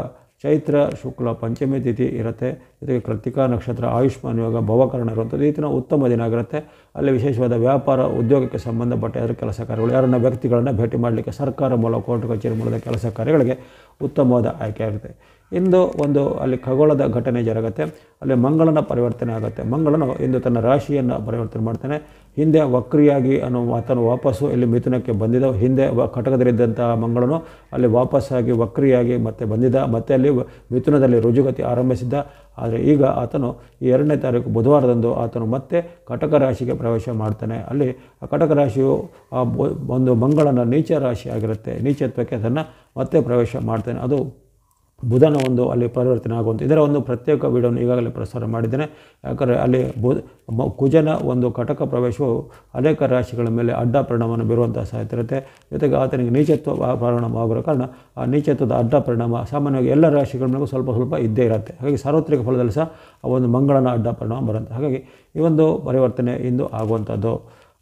Speaker 1: ಚೈತ್ರ ಶುಕ್ಲ ಪಂಚಮಿ ತಿಥಿ ಇರುತ್ತೆ. ಜೊತೆಗೆ ಕೃತಿಕಾ ನಕ್ಷತ್ರ, ಆಯುಷ್ಮಾನ್ ಯೋಗ, ಭವಕರಣ ಇರುವಂಥದ್ದು. ಈ ದಿನ ಉತ್ತಮ ದಿನ ಆಗಿರುತ್ತೆ. ಅಲ್ಲಿ ವಿಶೇಷವಾದ ವ್ಯಾಪಾರ, ಉದ್ಯೋಗಕ್ಕೆ ಸಂಬಂಧಪಟ್ಟ ಅದರ ಕೆಲಸ ಕಾರ್ಯಗಳು, ಯಾರನ್ನ ವ್ಯಕ್ತಿಗಳನ್ನು ಭೇಟಿ ಮಾಡಲಿಕ್ಕೆ ಸರ್ಕಾರ ಮೂಲಕ ಕೋರ್ಟ್ ಕಚೇರಿ ಮೂಲಕ ಕೆಲಸ ಕಾರ್ಯಗಳಿಗೆ ಉತ್ತಮವಾದ ಆಯ್ಕೆ ಆಗುತ್ತೆ. ಇಂದು ಅಲ್ಲಿ ಖಗೋಳದ ಘಟನೆ ಜರುಗುತ್ತೆ. ಅಲ್ಲಿ ಮಂಗಳನ ಪರಿವರ್ತನೆ ಆಗುತ್ತೆ. ಮಂಗಳನು ಇಂದು ತನ್ನ ರಾಶಿಯನ್ನು ಪರಿವರ್ತನೆ ಮಾಡ್ತಾನೆ. ಹಿಂದೆ ವಕ್ರಿಯಾಗಿ ಆತನು ವಾಪಸ್ಸು ಇಲ್ಲಿ ಮಿಥುನಕ್ಕೆ ಬಂದಿದ್ದ, ಹಿಂದೆ ಕಟಕದಲ್ಲಿದ್ದಂಥ ಮಂಗಳನು ಅಲ್ಲಿ ವಾಪಸ್ಸಾಗಿ ವಕ್ರಿಯಾಗಿ ಮತ್ತೆ ಬಂದಿದ್ದ, ಮತ್ತೆ ಅಲ್ಲಿ ಮಿಥುನದಲ್ಲಿ ರುಜುಗತಿ ಆರಂಭಿಸಿದ್ದ. ಆದರೆ ಈಗ ಆತನು ಈ 2ನೇ ತಾರೀಕು ಬುಧವಾರದಂದು ಆತನು ಮತ್ತೆ ಕಟಕ ರಾಶಿಗೆ ಪ್ರವೇಶ ಮಾಡ್ತಾನೆ. ಅಲ್ಲಿ ಆ ಕಟಕ ರಾಶಿಯು ಒಂದು ಮಂಗಳನ ನೀಚ ರಾಶಿ ಆಗಿರುತ್ತೆ. ನೀಚತ್ವಕ್ಕೆ ಅದನ್ನು ಮತ್ತೆ ಪ್ರವೇಶ ಮಾಡ್ತಾನೆ. ಅದು ಬುಧನ ಅಲ್ಲಿ ಪರಿವರ್ತನೆ ಆಗುವಂಥ ಇದರ ಒಂದು ಪ್ರತ್ಯೇಕ ವಿಡಿಯೋನ ಈಗಾಗಲೇ ಪ್ರಸಾರ ಮಾಡಿದ್ದೇನೆ. ಯಾಕಂದರೆ ಅಲ್ಲಿ ಕುಜನ ಕಟಕ ಪ್ರವೇಶವು ಅನೇಕ ರಾಶಿಗಳ ಮೇಲೆ ಅಡ್ಡ ಪರಿಣಾಮವನ್ನು ಬೀರುವಂಥ ಸಾಧ್ಯತೆ ಇರುತ್ತೆ. ಜೊತೆಗೆ ಆತನಿಗೆ ನೀಚತ್ವ ಪರಿಣಾಮ ಆಗಿರೋ ಕಾರಣ ಆ ನೀಚತ್ವದ ಅಡ್ಡ ಪರಿಣಾಮ ಸಾಮಾನ್ಯವಾಗಿ ಎಲ್ಲ ರಾಶಿಗಳ ಮೇಲೂ ಸ್ವಲ್ಪ ಇದ್ದೇ ಇರುತ್ತೆ. ಹಾಗಾಗಿ ಸಾರ್ವತ್ರಿಕ ಫಲದಲ್ಲಿ ಸಹ ಆ ಮಂಗಳನ ಅಡ್ಡ ಪರಿಣಾಮ ಬರುತ್ತೆ. ಹಾಗಾಗಿ ಈ ಪರಿವರ್ತನೆ ಇಂದು ಆಗುವಂಥದ್ದು.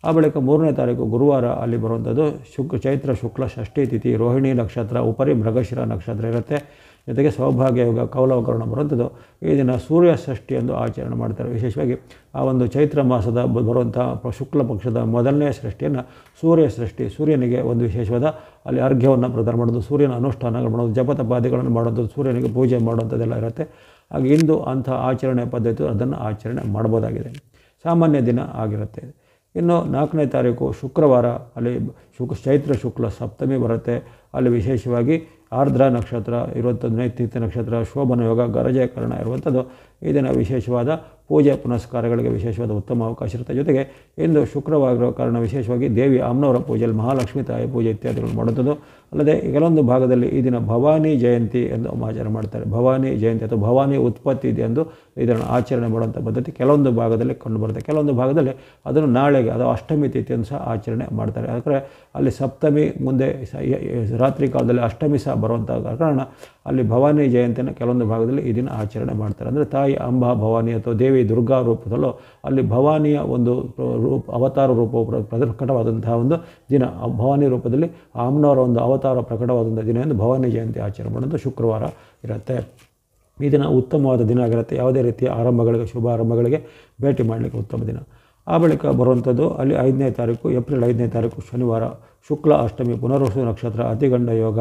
Speaker 1: ಆ ಬಳಿಕ 3ನೇ ತಾರೀಕು ಗುರುವಾರ ಅಲ್ಲಿ ಬರುವಂಥದ್ದು ಚೈತ್ರ ಶುಕ್ಲ ಷಷ್ಠಿ ತಿಥಿ, ರೋಹಿಣಿ ನಕ್ಷತ್ರ, ಉಪರಿ ಮೃಗಶಿರ ನಕ್ಷತ್ರ ಇರುತ್ತೆ. ಜೊತೆಗೆ ಸೌಭಾಗ್ಯ ಯೋಗ, ಕೌಲವಕರಣ ಬರುವಂಥದ್ದು. ಈ ದಿನ ಸೂರ್ಯ ಷಷ್ಠಿ ಎಂದು ಆಚರಣೆ ಮಾಡ್ತಾರೆ. ವಿಶೇಷವಾಗಿ ಆ ಚೈತ್ರ ಮಾಸದ ಬರುವಂಥ ಶುಕ್ಲ ಪಕ್ಷದ ಮೊದಲನೇ ಸೃಷ್ಟಿಯನ್ನು ಸೂರ್ಯ ಸೃಷ್ಟಿ, ಸೂರ್ಯನಿಗೆ ವಿಶೇಷವಾದ ಅಲ್ಲಿ ಅರ್ಘ್ಯವನ್ನು ಪ್ರದಾನ ಮಾಡೋದು, ಸೂರ್ಯನ ಅನುಷ್ಠಾನಗಳು ಮಾಡೋದು, ಜಪತಪಾದಿಗಳನ್ನು ಮಾಡುವಂಥದ್ದು, ಸೂರ್ಯನಿಗೆ ಪೂಜೆ ಮಾಡುವಂಥದ್ದೆಲ್ಲ ಇರುತ್ತೆ. ಹಾಗೆ ಇಂದು ಅಂಥ ಆಚರಣೆ ಪದ್ಧತಿ ಅದನ್ನು ಆಚರಣೆ ಮಾಡ್ಬೋದಾಗಿದೆ. ಸಾಮಾನ್ಯ ದಿನ ಆಗಿರುತ್ತೆ. ಇನ್ನು 4ನೇ ತಾರೀಕು ಶುಕ್ರವಾರ ಅಲ್ಲಿ ಚೈತ್ರ ಶುಕ್ಲ ಸಪ್ತಮಿ ಬರುತ್ತೆ. ಅಲ್ಲಿ ವಿಶೇಷವಾಗಿ ಆರ್ದ್ರ ನಕ್ಷತ್ರ ಇರುವಂಥದ್ದು, ನೈತಿಕ ನಕ್ಷತ್ರ, ಶೋಭನ ಯೋಗ, ಗರಜಕರಣ ಇರುವಂಥದ್ದು. ಈ ದಿನ ವಿಶೇಷವಾದ ಪೂಜೆ ಪುನಸ್ಕಾರಗಳಿಗೆ ವಿಶೇಷವಾದ ಉತ್ತಮ ಅವಕಾಶ ಇರುತ್ತೆ. ಜೊತೆಗೆ ಇಂದು ಶುಕ್ರವಾಗಿರೋ ಕಾರಣ ವಿಶೇಷವಾಗಿ ದೇವಿ ಅಮ್ಮನವರ ಪೂಜೆಯಲ್ಲಿ ಮಹಾಲಕ್ಷ್ಮೀ ತಾಯಿ ಪೂಜೆ ಇತ್ಯಾದಿಗಳು ಮಾಡುವಂಥದ್ದು. ಅಲ್ಲದೆ ಕೆಲವೊಂದು ಭಾಗದಲ್ಲಿ ಈ ದಿನ ಭವಾನಿ ಜಯಂತಿ ಎಂದು ಆಚರಣೆ ಮಾಡ್ತಾರೆ. ಭವಾನಿ ಜಯಂತಿ ಅಥವಾ ಭವಾನಿ ಉತ್ಪತ್ತಿ ಇದೆ ಎಂದು ಇದನ್ನು ಆಚರಣೆ ಮಾಡುವಂಥ ಪದ್ಧತಿ ಕೆಲವೊಂದು ಭಾಗದಲ್ಲಿ ಕಂಡುಬರುತ್ತೆ. ಕೆಲವೊಂದು ಭಾಗದಲ್ಲಿ ಅದನ್ನು ನಾಳೆಗೆ ಅಥವಾ ಅಷ್ಟಮಿ ತಿಥಿಯನ್ನು ಸಹ ಆಚರಣೆ ಮಾಡ್ತಾರೆ. ಯಾಕಂದರೆ ಅಲ್ಲಿ ಸಪ್ತಮಿ ಮುಂದೆ ರಾತ್ರಿ ಕಾಲದಲ್ಲಿ ಅಷ್ಟಮಿ ಸಹ ಬರುವಂಥ ಕಾರಣ ಅಲ್ಲಿ ಭವಾನಿ ಜಯಂತಿಯನ್ನು ಕೆಲವೊಂದು ಭಾಗದಲ್ಲಿ ಈ ದಿನ ಆಚರಣೆ ಮಾಡ್ತಾರೆ. ಅಂದರೆ ತಾಯಿ ಅಂಬಾ ಭವಾನಿ ಅಥವಾ ದೇವಿ ದುರ್ಗಾ ರೂಪದಲ್ಲೂ ಅಲ್ಲಿ ಭವಾನಿಯ ಅವತಾರ ರೂಪವು ಪ್ರಕಟವಾದಂತಹ ದಿನ. ಭವಾನಿ ರೂಪದಲ್ಲಿ ಅಮ್ಮನವರ ಅವತಾರ ಪ್ರಕಟವಾದಂಥ ದಿನ ಎಂದು ಭವಾನಿ ಜಯಂತಿ ಆಚರಣೆ ಮಾಡೋದು ಶುಕ್ರವಾರ ಇರುತ್ತೆ. ಈ ದಿನ ಉತ್ತಮವಾದ ದಿನ ಆಗಿರುತ್ತೆ. ಯಾವುದೇ ರೀತಿಯ ಆರಂಭಗಳಿಗೆ, ಶುಭ ಆರಂಭಗಳಿಗೆ ಭೇಟಿ ಮಾಡಲಿಕ್ಕೆ ಉತ್ತಮ ದಿನ. ಆ ಬಳಿಕ ಬರುವಂಥದ್ದು ಅಲ್ಲಿ 5ನೇ ತಾರೀಕು ಏಪ್ರಿಲ್ 5ನೇ ತಾರೀಕು ಶನಿವಾರ ಶುಕ್ಲ ಅಷ್ಟಮಿ ಪುನರ್ವಸು ನಕ್ಷತ್ರ ಅತಿಗಂಡ ಯೋಗ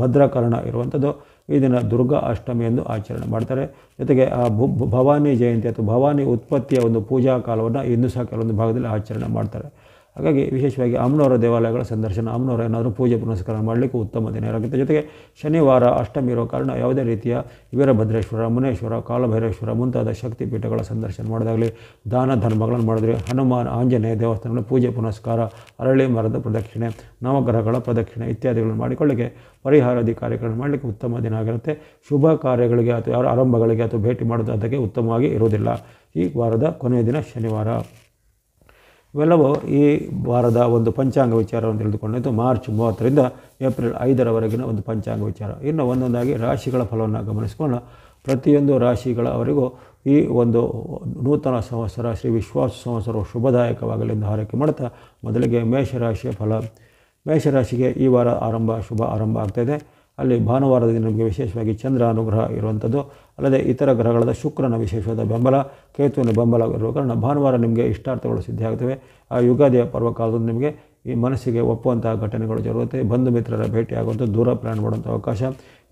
Speaker 1: ಭದ್ರಕರ್ಣ ಇರುವಂಥದ್ದು. ಈ ದಿನ ದುರ್ಗಾ ಅಷ್ಟಮಿ ಎಂದು ಆಚರಣೆ ಮಾಡ್ತಾರೆ. ಜೊತೆಗೆ ಆ ಭವಾನಿ ಜಯಂತಿ ಅಥವಾ ಭವಾನಿ ಉತ್ಪತ್ತಿಯ ಒಂದು ಪೂಜಾ ಕಾಲವನ್ನು ಇನ್ನೂ ಸಹ ಕೆಲವೊಂದು ಭಾಗದಲ್ಲಿ ಆಚರಣೆ ಮಾಡ್ತಾರೆ. ಹಾಗಾಗಿ ವಿಶೇಷವಾಗಿ ಅಮ್ಮನವರ ದೇವಾಲಯಗಳ ಸಂದರ್ಶನ, ಅಮ್ಮನವರ ಏನಾದರೂ ಪೂಜೆ ಪುನಸ್ಕಾರ ಮಾಡಲಿಕ್ಕೆ ಉತ್ತಮ ದಿನ ಇರುತ್ತೆ. ಜೊತೆಗೆ ಶನಿವಾರ ಅಷ್ಟಮಿ ಇರೋ ಕಾರಣ ಯಾವುದೇ ರೀತಿಯ ವೀರಭದ್ರೇಶ್ವರ, ಮುನೇಶ್ವರ, ಕಾಲಭೈರೇಶ್ವರ ಮುಂತಾದ ಶಕ್ತಿ ಪೀಠಗಳ ಸಂದರ್ಶನ ಮಾಡಿದಾಗಲಿ, ದಾನ ಧರ್ಮಗಳನ್ನು ಮಾಡಿದ್ರೆ, ಹನುಮಾನ್ ಆಂಜನೇಯ ದೇವಸ್ಥಾನಗಳ ಪೂಜೆ ಪುನಸ್ಕಾರ, ಅರಳಿ ಮರದ ಪ್ರದಕ್ಷಿಣೆ, ನವಗ್ರಹಗಳ ಪ್ರದಕ್ಷಿಣೆ ಇತ್ಯಾದಿಗಳನ್ನು ಮಾಡಿಕೊಳ್ಳಿಕ್ಕೆ ಪರಿಹಾರಾದಿ ಕಾರ್ಯಗಳನ್ನು ಮಾಡಲಿಕ್ಕೆ ಉತ್ತಮ ದಿನ ಆಗಿರುತ್ತೆ. ಶುಭ ಕಾರ್ಯಗಳಿಗೆ ಅಥವಾ ಯಾರ ಆರಂಭಗಳಿಗೆ ಅಥವಾ ಭೇಟಿ ಮಾಡೋದು ಅದಕ್ಕೆ ಉತ್ತಮವಾಗಿ ಇರುವುದಿಲ್ಲ. ಈ ವಾರದ ಕೊನೆಯ ದಿನ ಶನಿವಾರ. ಇವೆಲ್ಲವೂ ಈ ವಾರದ ಒಂದು ಪಂಚಾಂಗ ವಿಚಾರವನ್ನು ತಿಳಿದುಕೊಂಡಿದ್ದು ಮಾರ್ಚ್ 30ರಿಂದ ಏಪ್ರಿಲ್ 5ರವರೆಗಿನ ಒಂದು ಪಂಚಾಂಗ ವಿಚಾರ. ಇನ್ನು ಒಂದೊಂದಾಗಿ ರಾಶಿಗಳ ಫಲವನ್ನು ಗಮನಿಸಿಕೊಂಡು ಪ್ರತಿಯೊಂದು ರಾಶಿಗಳವರೆಗೂ ಈ ಒಂದು ನೂತನ ಸಂವತ್ಸರ ಶ್ರೀ ವಿಶ್ವಾಸ ಸಂವತ್ಸರವು ಶುಭದಾಯಕವಾಗಲಿ ಎಂದು ಹಾರೈಕೆ ಮಾಡುತ್ತಾ ಮೊದಲಿಗೆ ಮೇಷರಾಶಿಯ ಫಲ. ಮೇಷರಾಶಿಗೆ ಈ ವಾರ ಶುಭ ಆರಂಭ ಆಗ್ತಾಯಿದೆ. ಅಲ್ಲಿ ಭಾನುವಾರದ ದಿನ ನಮಗೆ ವಿಶೇಷವಾಗಿ ಚಂದ್ರ ಅನುಗ್ರಹ ಇರುವಂಥದ್ದು, ಅಲ್ಲದೆ ಇತರ ಗ್ರಹಗಳಾದ ಶುಕ್ರನ ವಿಶೇಷವಾದ ಬೆಂಬಲ, ಕೇತುವಿನ ಬೆಂಬಲ ಇರುವ ಕಾರಣ ಭಾನುವಾರ ನಿಮಗೆ ಇಷ್ಟಾರ್ಥಗಳು ಸಿದ್ಧಿಯಾಗ್ತವೆ. ಆ ಯುಗಾದಿಯ ಪರ್ವಕಾಲದಲ್ಲಿ ನಿಮಗೆ ಈ ಮನಸ್ಸಿಗೆ ಒಪ್ಪುವಂತಹ ಘಟನೆಗಳು ಜರುಗುತ್ತೆ. ಬಂಧು ಮಿತ್ರರ ಭೇಟಿಯಾಗುವಂಥ, ದೂರ ಪ್ರಯಾಣ ಮಾಡುವಂಥ ಅವಕಾಶ.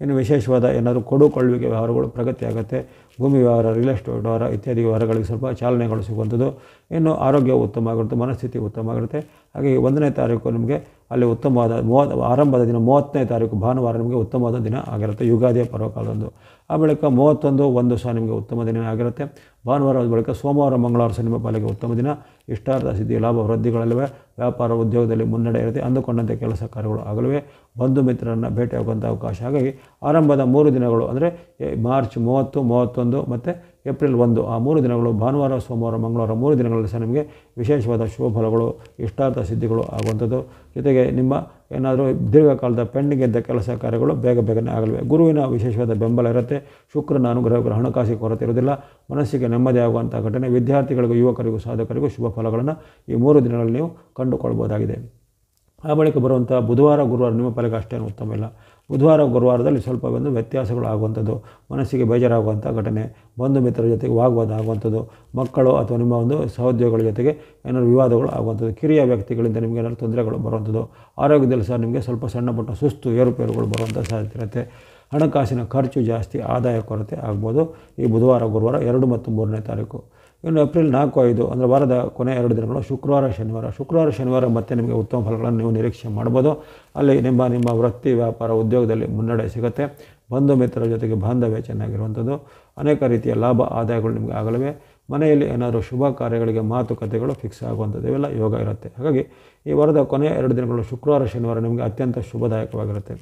Speaker 1: ಇನ್ನು ವಿಶೇಷವಾದ ಏನಾದರೂ ಕೊಡುಕೊಳ್ಳುವಿಕೆ ವ್ಯವಹಾರಗಳು ಪ್ರಗತಿ ಆಗುತ್ತೆ. ಭೂಮಿ ವ್ಯವಹಾರ, ರಿಯಲ್ ಎಸ್ಟೇಟ್ ವ್ಯವಹಾರ ಇತ್ಯಾದಿ ವ್ಯವಹಾರಗಳಿಗೆ ಸ್ವಲ್ಪ ಚಾಲನೆಗಳು ಸಿಗುವಂಥದ್ದು. ಇನ್ನು ಆರೋಗ್ಯ ಉತ್ತಮ ಆಗಿರುತ್ತೆ, ಮನಸ್ಥಿತಿ ಉತ್ತಮ ಆಗಿರುತ್ತೆ. ಹಾಗೆ 1ನೇ ತಾರೀಕು ನಿಮಗೆ ಅಲ್ಲಿ ಉತ್ತಮವಾದ ಆರಂಭದ ದಿನ 30ನೇ ತಾರೀಕು ಭಾನುವಾರ ನಿಮಗೆ ಉತ್ತಮವಾದ ದಿನ ಆಗಿರುತ್ತೆ, ಯುಗಾದಿಯ ಪರ್ವಕಾಲದಂದು. ಆ ಬಳಿಕ 31 ಸಹ ನಿಮಗೆ ಉತ್ತಮ ದಿನ ಆಗಿರುತ್ತೆ. ಭಾನುವಾರದ ಬಳಿಕ ಸೋಮವಾರ, ಮಂಗಳವಾರ ಸಹ ನಿಮ್ಮ ಪಾಲಿಗೆ ಉತ್ತಮ ದಿನ. ಇಷ್ಟಾರ್ಥ ಸಿದ್ಧಿ, ಲಾಭ ವೃದ್ಧಿಗಳಲ್ಲಿವೆ. ವ್ಯಾಪಾರ ಉದ್ಯೋಗದಲ್ಲಿ ಮುನ್ನಡೆ ಇರುತ್ತೆ. ಅಂದುಕೊಂಡಂತೆ ಕೆಲಸ ಕಾರ್ಯಗಳು ಆಗಲಿವೆ. ಬಂಧು ಮಿತ್ರರನ್ನು ಭೇಟಿಯಾಗುವಂಥ ಅವಕಾಶ. ಹಾಗಾಗಿ ಆರಂಭದ 3 ದಿನಗಳು ಅಂದರೆ ಮಾರ್ಚ್ 30, 31 ಮತ್ತು ಏಪ್ರಿಲ್ 1 ಆ 3 ದಿನಗಳು ಭಾನುವಾರ, ಸೋಮವಾರ, ಮಂಗಳವಾರ 3 ದಿನಗಳಲ್ಲಿ ಸಹ ನಿಮಗೆ ವಿಶೇಷವಾದ ಶುಭ ಫಲಗಳು, ಇಷ್ಟಾರ್ಥ ಸಿದ್ಧಿಗಳು ಆಗುವಂಥದ್ದು. ಜೊತೆಗೆ ನಿಮ್ಮ ಏನಾದರೂ ದೀರ್ಘಕಾಲದ ಪೆಂಡಿಂಗ್ ಇದ್ದ ಕೆಲಸ ಕಾರ್ಯಗಳು ಬೇಗನೆ ಆಗಲಿವೆ. ಗುರುವಿನ ವಿಶೇಷವಾದ ಬೆಂಬಲ ಇರುತ್ತೆ. ಶುಕ್ರನ ಅನುಗ್ರಹ, ಹಣಕಾಸಿಗೆ ಕೊರತೆ ಇರುವುದಿಲ್ಲ. ಮನಸ್ಸಿಗೆ ನೆಮ್ಮದಿ ಆಗುವಂಥ ಘಟನೆ. ವಿದ್ಯಾರ್ಥಿಗಳಿಗೂ, ಯುವಕರಿಗೂ, ಸಾಧಕರಿಗೂ ಶುಭ ಫಲಗಳನ್ನು ಈ 3 ದಿನಗಳಲ್ಲಿ ನೀವು ಕಂಡುಕೊಳ್ಬೋದಾಗಿದೆ. ಆ ಬಳಿಕ ಬರುವಂಥ ಬುಧವಾರ, ಗುರುವಾರ ನಿಮ್ಮ ಪಾಲಿಗೆ ಅಷ್ಟೇನು ಉತ್ತಮ ಇಲ್ಲ. ಬುಧವಾರ, ಗುರುವಾರದಲ್ಲಿ ಸ್ವಲ್ಪ ಒಂದು ವ್ಯತ್ಯಾಸಗಳು ಆಗುವಂಥದ್ದು, ಮನಸ್ಸಿಗೆ ಬೇಜಾರಾಗುವಂಥ ಘಟನೆ, ಬಂಧು ಮಿತ್ರರ ಜೊತೆಗೆ ವಾಗ್ವಾದ ಆಗುವಂಥದ್ದು, ಮಕ್ಕಳು ಅಥವಾ ನಿಮ್ಮ ಒಂದು ಸಹೋದ್ಯೋಗಿಗಳ ಜೊತೆಗೆ ಏನಾದರೂ ವಿವಾದಗಳು ಆಗುವಂಥದ್ದು, ಕಿರಿಯ ವ್ಯಕ್ತಿಗಳಿಂದ ನಿಮಗೆ ಏನಾದರೂ ತೊಂದರೆಗಳು ಬರುವಂಥದ್ದು, ಆರೋಗ್ಯದಲ್ಲಿ ಸಹ ನಿಮಗೆ ಸ್ವಲ್ಪ ಸಣ್ಣ ಪುಟ್ಟ ಸುಸ್ತು, ಏರುಪೇರುಗಳು ಬರುವಂಥ ಸಾಧ್ಯತೆ ಇರುತ್ತೆ. ಹಣಕಾಸಿನ ಖರ್ಚು ಜಾಸ್ತಿ, ಆದಾಯ ಕೊರತೆ ಆಗ್ಬೋದು ಈ ಬುಧವಾರ, ಗುರುವಾರ 2 ಮತ್ತು 3ನೇ ತಾರೀಕು. ಇನ್ನು ಏಪ್ರಿಲ್ 4, 5 ಅಂದರೆ ವಾರದ ಕೊನೆ 2 ದಿನಗಳು ಶುಕ್ರವಾರ, ಶನಿವಾರ ಮತ್ತೆ ನಿಮಗೆ ಉತ್ತಮ ಫಲಗಳನ್ನು ನೀವು ನಿರೀಕ್ಷೆ ಮಾಡ್ಬೋದು. ಅಲ್ಲಿ ನಿಮ್ಮ ವೃತ್ತಿ, ವ್ಯಾಪಾರ, ಉದ್ಯೋಗದಲ್ಲಿ ಮುನ್ನಡೆ ಸಿಗುತ್ತೆ. ಬಂಧು ಮಿತ್ರರ ಜೊತೆಗೆ ಬಾಂಧವ್ಯ ಚೆನ್ನಾಗಿರುವಂಥದ್ದು. ಅನೇಕ ರೀತಿಯ ಲಾಭ, ಆದಾಯಗಳು ನಿಮಗೆ ಆಗಲಿವೆ. ಮನೆಯಲ್ಲಿ ಏನಾದರೂ ಶುಭ ಕಾರ್ಯಗಳಿಗೆ ಮಾತುಕತೆಗಳು ಫಿಕ್ಸ್ ಆಗುವಂಥದ್ದು ಇವೆಲ್ಲ ಯೋಗ ಇರುತ್ತೆ. ಹಾಗಾಗಿ ಈ ವಾರದ ಕೊನೆಯ 2 ದಿನಗಳು ಶುಕ್ರವಾರ, ಶನಿವಾರ ನಿಮಗೆ ಅತ್ಯಂತ ಶುಭದಾಯಕವಾಗಿರುತ್ತೆ.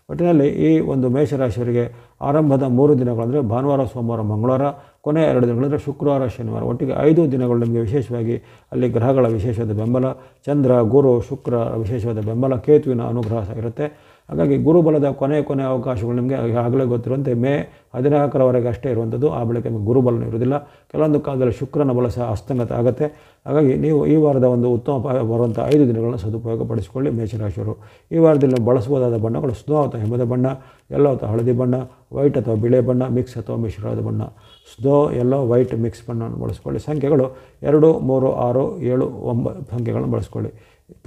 Speaker 1: ಒಟ್ಟಿನಲ್ಲಿ ಈ ಒಂದು ಮೇಷರಾಶಿಯವರಿಗೆ ಆರಂಭದ 3 ದಿನಗಳು ಅಂದರೆ ಭಾನುವಾರ, ಸೋಮವಾರ, ಮಂಗಳವಾರ, ಕೊನೆಯ 2 ದಿನಗಳಂದರೆ ಶುಕ್ರವಾರ, ಶನಿವಾರ, ಒಟ್ಟಿಗೆ 5 ದಿನಗಳು ನಿಮಗೆ ವಿಶೇಷವಾಗಿ ಅಲ್ಲಿ ಗ್ರಹಗಳ ವಿಶೇಷವಾದ ಬೆಂಬಲ, ಚಂದ್ರ, ಗುರು, ಶುಕ್ರ ವಿಶೇಷವಾದ ಬೆಂಬಲ, ಕೇತುವಿನ ಅನುಗ್ರಹ ಇರುತ್ತೆ. ಹಾಗಾಗಿ ಗುರುಬಲದ ಕೊನೆ ಅವಕಾಶಗಳು ನಿಮಗೆ ಆಗಲೇ ಗೊತ್ತಿರುವಂತೆ ಮೇ 14ರವರೆಗೆ ಅಷ್ಟೇ ಇರುವಂಥದ್ದು. ಆ ಬಳಿಕ ನಿಮಗೆ ಗುರುಬಲನೂ ಇರುವುದಿಲ್ಲ. ಕೆಲವೊಂದು ಕಾಲದಲ್ಲಿ ಶುಕ್ರನ ಬಲ ಸಹ ಹಸ್ತಂಗತ ಆಗುತ್ತೆ. ಹಾಗಾಗಿ ನೀವು ಈ ವಾರದ ಒಂದು ಉತ್ತಮ ಬರುವಂಥ 5 ದಿನಗಳನ್ನು ಸದುಪಯೋಗಪಡಿಸಿಕೊಳ್ಳಿ ಮೇಷರಾಶಿಯವರು. ಈ ವಾರದಲ್ಲಿ ಬಳಸಬಹುದಾದ ಬಣ್ಣಗಳು ಸ್ನೋ ಅಥವಾ ಹಿಮದ ಬಣ್ಣ, ಯೆಲ್ಲೋ ಅಥವಾ ಹಳದಿ ಬಣ್ಣ, ವೈಟ್ ಅಥವಾ ಬಿಳೆ ಬಣ್ಣ, ಮಿಕ್ಸ್ ಅಥವಾ ಮಿಶ್ರವಾದ ಬಣ್ಣ. ಸ್ನೋ, ಯೆಲ್ಲೋ, ವೈಟ್ ಮಿಕ್ಸ್ ಬಣ್ಣವನ್ನು ಬಳಸ್ಕೊಳ್ಳಿ. ಸಂಖ್ಯೆಗಳು 2, 3, 6, 7, 9 ಸಂಖ್ಯೆಗಳನ್ನು ಬಳಸ್ಕೊಳ್ಳಿ.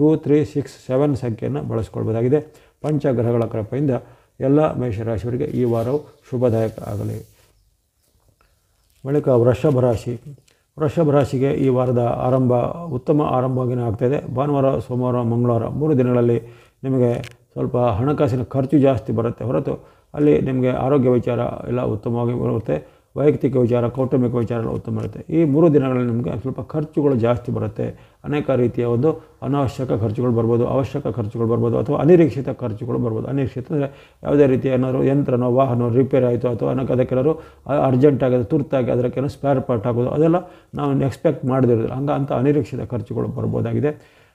Speaker 1: 2, 3, 6, 7 ಸಂಖ್ಯೆಯನ್ನು ಬಳಸ್ಕೊಳ್ಬೋದಾಗಿದೆ. ಪಂಚಗ್ರಹಗಳ ಕೃಪೆಯಿಂದ ಎಲ್ಲ ಮೇಷರಾಶಿಯವರಿಗೆ ಈ ವಾರವು ಶುಭದಾಯಕ ಆಗಲಿ. ಬಳಿಕ ವೃಷಭ ರಾಶಿಗೆ ಈ ವಾರದ ಉತ್ತಮ ಆರಂಭವಾಗಿಯೇ ಆಗ್ತಾಯಿದೆ. ಭಾನುವಾರ, ಸೋಮವಾರ, ಮಂಗಳವಾರ 3 ದಿನಗಳಲ್ಲಿ ನಿಮಗೆ ಸ್ವಲ್ಪ ಹಣಕಾಸಿನ ಖರ್ಚು ಜಾಸ್ತಿ ಬರುತ್ತೆ ಹೊರತು ಅಲ್ಲಿ ನಿಮಗೆ ಆರೋಗ್ಯ ವಿಚಾರ ಎಲ್ಲ ಉತ್ತಮವಾಗಿ ಬರುತ್ತೆ. ವೈಯಕ್ತಿಕ ವಿಚಾರ, ಕೌಟುಂಬಿಕ ವಿಚಾರ ಎಲ್ಲ ಉತ್ತಮ ಇರುತ್ತೆ. ಈ 3 ದಿನಗಳಲ್ಲಿ ನಿಮಗೆ ಸ್ವಲ್ಪ ಖರ್ಚುಗಳು ಜಾಸ್ತಿ ಬರುತ್ತೆ. ಅನೇಕ ರೀತಿಯ ಒಂದು ಅನಾವಶ್ಯಕ ಖರ್ಚುಗಳು ಬರ್ಬೋದು, ಅವಶ್ಯಕ ಖರ್ಚುಗಳು ಬರ್ಬೋದು, ಅಥವಾ ಅನಿರೀಕ್ಷಿತ ಖರ್ಚುಗಳು ಬರ್ಬೋದು. ಅನಿರೀಕ್ಷಿತ ಅಂದರೆ ಯಾವುದೇ ರೀತಿಯ ಏನಾದರೂ ಯಂತ್ರನೋ, ವಾಹನ ರಿಪೇರಿ ಆಯಿತು ಅಥವಾ ಅದಕ್ಕೆಲ್ಲರೂ ಅರ್ಜೆಂಟಾಗಿ ತುರ್ತಾಗಿ ಅದಕ್ಕೇನೋ ಸ್ಪೇರ್ ಪಾರ್ಟ್ ಆಗೋದು, ಅದೆಲ್ಲ ನಾವು ಎಕ್ಸ್ಪೆಕ್ಟ್ ಮಾಡದಿರೋದಿಲ್ಲ. ಅಂಥ ಅನಿರೀಕ್ಷಿತ ಖರ್ಚುಗಳು ಬರ್ಬೋದಾಗಿದೆ.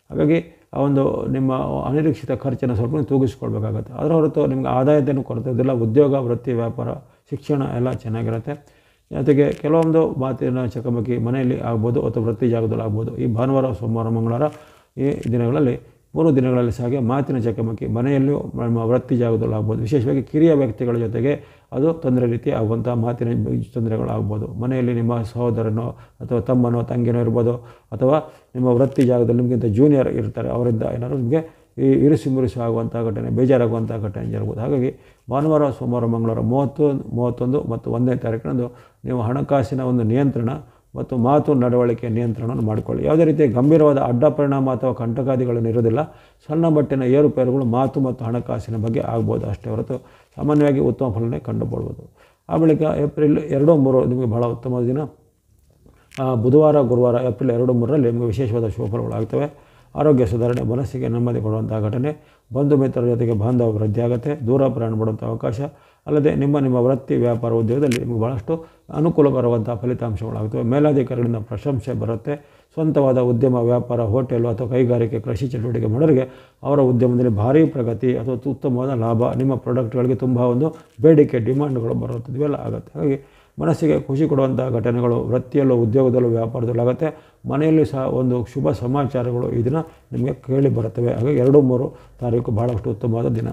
Speaker 1: ಹಾಗಾಗಿ ಆ ಒಂದು ನಿಮ್ಮ ಅನಿರೀಕ್ಷಿತ ಖರ್ಚನ್ನು ಸ್ವಲ್ಪ ತೂಗಿಸ್ಕೊಳ್ಬೇಕಾಗತ್ತೆ. ಅದರ ಹೊರತು ನಿಮಗೆ ಆದಾಯದೇನು ಕೊರತೆ ಇರೋದಿಲ್ಲ. ಉದ್ಯೋಗ, ವೃತ್ತಿ, ವ್ಯಾಪಾರ, ಶಿಕ್ಷಣ ಎಲ್ಲ ಚೆನ್ನಾಗಿರುತ್ತೆ. ಜೊತೆಗೆ ಕೆಲವೊಂದು ಮಾತಿನ ಚಕಮಕಿ ಮನೆಯಲ್ಲಿ ಆಗ್ಬೋದು ಅಥವಾ ವೃತ್ತಿ ಜಾಗದಲ್ಲಿ ಆಗ್ಬೋದು. ಈ ಭಾನುವಾರ, ಸೋಮವಾರ, ಮಂಗಳವಾರ ಈ ದಿನಗಳಲ್ಲಿ 3 ದಿನಗಳಲ್ಲಿ ಸಹ ಹಾಗೆ ಮಾತಿನ ಚಕಮಕಿ ಮನೆಯಲ್ಲಿಯೂ ನಮ್ಮ ವೃತ್ತಿ ಜಾಗದಲ್ಲೂ ಆಗ್ಬೋದು. ವಿಶೇಷವಾಗಿ ಕಿರಿಯ ವ್ಯಕ್ತಿಗಳ ಜೊತೆಗೆ ಅದು ತೊಂದರೆ ರೀತಿ ಆಗುವಂಥ ಮಾತಿನ ತೊಂದರೆಗಳಾಗ್ಬೋದು. ಮನೆಯಲ್ಲಿ ನಿಮ್ಮ ಸಹೋದರನೋ ಅಥವಾ ತಮ್ಮನೋ ತಂಗಿನೋ ಇರ್ಬೋದು, ಅಥವಾ ನಿಮ್ಮ ವೃತ್ತಿ ಜಾಗದಲ್ಲಿ ನಿಮಗಿಂತ ಜೂನಿಯರ್ ಇರ್ತಾರೆ, ಅವರಿಂದ ಏನಾದರೂ ನಿಮಗೆ ಈ ಇರಿಸು ಮುರಿಸು ಆಗುವಂಥ ಘಟನೆ, ಬೇಜಾರಾಗುವಂಥ ಘಟನೆ ಜರುಗ್ಬೋದು. ಹಾಗಾಗಿ ಭಾನುವಾರ, ಸೋಮವಾರ, ಮಂಗಳವಾರ 30, 31 ಮತ್ತು 1ನೇ ತಾರೀಕಿನಂದು ನೀವು ಹಣಕಾಸಿನ ಒಂದು ನಿಯಂತ್ರಣ ಮತ್ತು ಮಾತು ನಡವಳಿಕೆ ನಿಯಂತ್ರಣವನ್ನು ಮಾಡಿಕೊಳ್ಳಿ. ಯಾವುದೇ ರೀತಿಯ ಗಂಭೀರವಾದ ಅಡ್ಡ ಪರಿಣಾಮ ಅಥವಾ ಕಂಟಕಾದಿಗಳನ್ನು ಇರೋದಿಲ್ಲ. ಸಣ್ಣ ಮಟ್ಟಿನ ಏರುಪೇರುಗಳು ಮಾತು ಮತ್ತು ಹಣಕಾಸಿನ ಬಗ್ಗೆ ಆಗ್ಬೋದು ಅಷ್ಟೇ ಹೊರತು ಸಾಮಾನ್ಯವಾಗಿ ಉತ್ತಮ ಫಲನೆ ಕಂಡುಕೊಳ್ಬೋದು. ಆ ಬಳಿಕ ಏಪ್ರಿಲ್ 2, 3 ನಿಮಗೆ ಬಹಳ ಉತ್ತಮವಾದ ದಿನ. ಬುಧವಾರ, ಗುರುವಾರ ಏಪ್ರಿಲ್ 2, 3ರಲ್ಲಿ ನಿಮಗೆ ವಿಶೇಷವಾದ ಶುಭಫಲಗಳಾಗ್ತವೆ. ಆರೋಗ್ಯ ಸುಧಾರಣೆ, ಮನಸ್ಸಿಗೆ ನೆಮ್ಮದಿ ಕೊಡುವಂಥ ಘಟನೆ, ಬಂಧು ಮಿತ್ರರ ಜೊತೆಗೆ ಬಾಂಧವ್ಯ ವೃದ್ಧಿ ಆಗುತ್ತೆ, ದೂರ ಪ್ರಯಾಣ ಮಾಡುವಂಥ ಅವಕಾಶ, ಅಲ್ಲದೆ ನಿಮ್ಮ ವೃತ್ತಿ, ವ್ಯಾಪಾರ, ಉದ್ಯೋಗದಲ್ಲಿ ನಿಮಗೆ ಭಾಳಷ್ಟು ಅನುಕೂಲಕರವಂಥ ಫಲಿತಾಂಶಗಳಾಗುತ್ತವೆ. ಮೇಲಾಧಿಕಾರಿಗಳಿಂದ ಪ್ರಶಂಸೆ ಬರುತ್ತೆ. ಸ್ವಂತವಾದ ಉದ್ಯಮ, ವ್ಯಾಪಾರ, ಹೋಟೆಲು ಅಥವಾ ಕೈಗಾರಿಕೆ, ಕೃಷಿ ಚಟುವಟಿಕೆ ಮಾಡೋರಿಗೆ ಅವರ ಉದ್ಯಮದಲ್ಲಿ ಭಾರೀ ಪ್ರಗತಿ ಅಥವಾ ಉತ್ತಮವಾದ ಲಾಭ, ನಿಮ್ಮ ಪ್ರಾಡಕ್ಟ್ಗಳಿಗೆ ತುಂಬ ಒಂದು ಬೇಡಿಕೆ, ಡಿಮಾಂಡ್ಗಳು ಬರುತ್ತದೆ, ಇವೆಲ್ಲ ಆಗುತ್ತೆ. ಹಾಗಾಗಿ ಮನಸ್ಸಿಗೆ ಖುಷಿ ಕೊಡುವಂಥ ಘಟನೆಗಳು ವೃತ್ತಿಯಲ್ಲೂ, ಉದ್ಯೋಗದಲ್ಲೂ, ವ್ಯಾಪಾರದಲ್ಲೂ ಆಗುತ್ತೆ. ಮನೆಯಲ್ಲಿ ಸಹ ಒಂದು ಶುಭ ಸಮಾಚಾರಗಳು ಈ ದಿನ ನಿಮಗೆ ಕೇಳಿ ಬರುತ್ತವೆ. ಹಾಗಾಗಿ 2, 3 ತಾರೀಕು ಭಾಳಷ್ಟು ಉತ್ತಮವಾದ ದಿನ.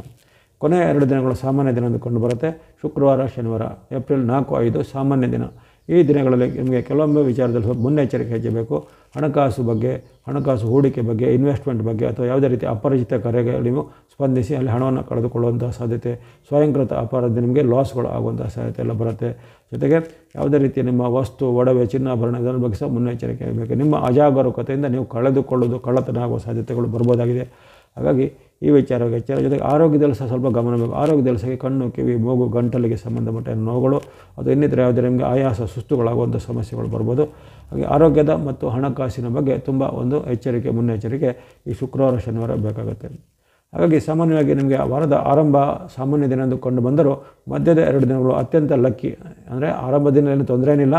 Speaker 1: ಕೊನೆಯ 2 ದಿನಗಳು ಸಾಮಾನ್ಯ ದಿನ ಅಂದುಕೊಂಡು ಬರುತ್ತೆ. ಶುಕ್ರವಾರ, ಶನಿವಾರ ಏಪ್ರಿಲ್ 4, 5 ಸಾಮಾನ್ಯ ದಿನ. ಈ ದಿನಗಳಲ್ಲಿ ನಿಮಗೆ ಕೆಲವೊಮ್ಮೆ ವಿಚಾರದಲ್ಲಿ ಸ್ವಲ್ಪ ಮುನ್ನೆಚ್ಚರಿಕೆ ಹೆಚ್ಚಬೇಕು. ಹಣಕಾಸು ಬಗ್ಗೆ, ಹಣಕಾಸು ಹೂಡಿಕೆ ಬಗ್ಗೆ, ಇನ್ವೆಸ್ಟ್ಮೆಂಟ್ ಬಗ್ಗೆ ಅಥವಾ ಯಾವುದೇ ರೀತಿ ಅಪರಿಚಿತ ಕರೆಗೆ ನೀವು ಸ್ಪಂದಿಸಿ ಅಲ್ಲಿ ಹಣವನ್ನು ಕಳೆದುಕೊಳ್ಳುವಂಥ ಸಾಧ್ಯತೆ, ಸ್ವಯಂಕೃತ ಅಪರಾಧ ನಿಮಗೆ ಲಾಸ್ಗಳು ಆಗುವಂಥ ಸಾಧ್ಯತೆ ಎಲ್ಲ ಬರುತ್ತೆ. ಜೊತೆಗೆ ಯಾವುದೇ ರೀತಿಯ ನಿಮ್ಮ ವಸ್ತು, ಒಡವೆ, ಚಿನ್ನಾಭರಣ ಇದರ ಬಗ್ಗೆ ಸಹ ಮುನ್ನೆಚ್ಚರಿಕೆ ಆಗಬೇಕು. ನಿಮ್ಮ ಅಜಾಗರೂಕತೆಯಿಂದ ನೀವು ಕಳೆದುಕೊಳ್ಳೋದು, ಕಳ್ಳತನ ಆಗುವ ಸಾಧ್ಯತೆಗಳು ಬರ್ಬೋದಾಗಿದೆ. ಹಾಗಾಗಿ ಈ ವಿಚಾರವಾಗಿ ಎಚ್ಚರ. ಜೊತೆಗೆ ಆರೋಗ್ಯದಲ್ಲಿ ಸಹ ಸ್ವಲ್ಪ ಗಮನ ಬೇಕು. ಆರೋಗ್ಯದಲ್ಲಿ ಸಹ ಕಣ್ಣು, ಕಿವಿ, ಮೂಗು, ಗಂಟಲಿಗೆ ಸಂಬಂಧಪಟ್ಟ ನೋವುಗಳು ಅಥವಾ ಇನ್ನಿತರ ಯಾವುದೇ ನಿಮಗೆ ಆಯಾಸ, ಸುಸ್ತುಗಳಾಗುವಂಥ ಸಮಸ್ಯೆಗಳು ಬರ್ಬೋದು. ಹಾಗೆ ಆರೋಗ್ಯದ ಮತ್ತು ಹಣಕಾಸಿನ ಬಗ್ಗೆ ತುಂಬ ಒಂದು ಎಚ್ಚರಿಕೆ, ಮುನ್ನೆಚ್ಚರಿಕೆ ಈ ಶುಕ್ರವಾರ, ಶನಿವಾರ ಬೇಕಾಗುತ್ತೆ. ಹಾಗಾಗಿ ಸಾಮಾನ್ಯವಾಗಿ ನಿಮಗೆ ವಾರದ ಆರಂಭ ಸಾಮಾನ್ಯ ದಿನ ಎಂದು ಕಂಡು ಬಂದರೂ ಮಧ್ಯದ 2 ದಿನಗಳು ಅತ್ಯಂತ ಲಕ್ಕಿ. ಅಂದರೆ ಆರಂಭ ದಿನದಲ್ಲಿ ತೊಂದರೆ ಏನಿಲ್ಲ.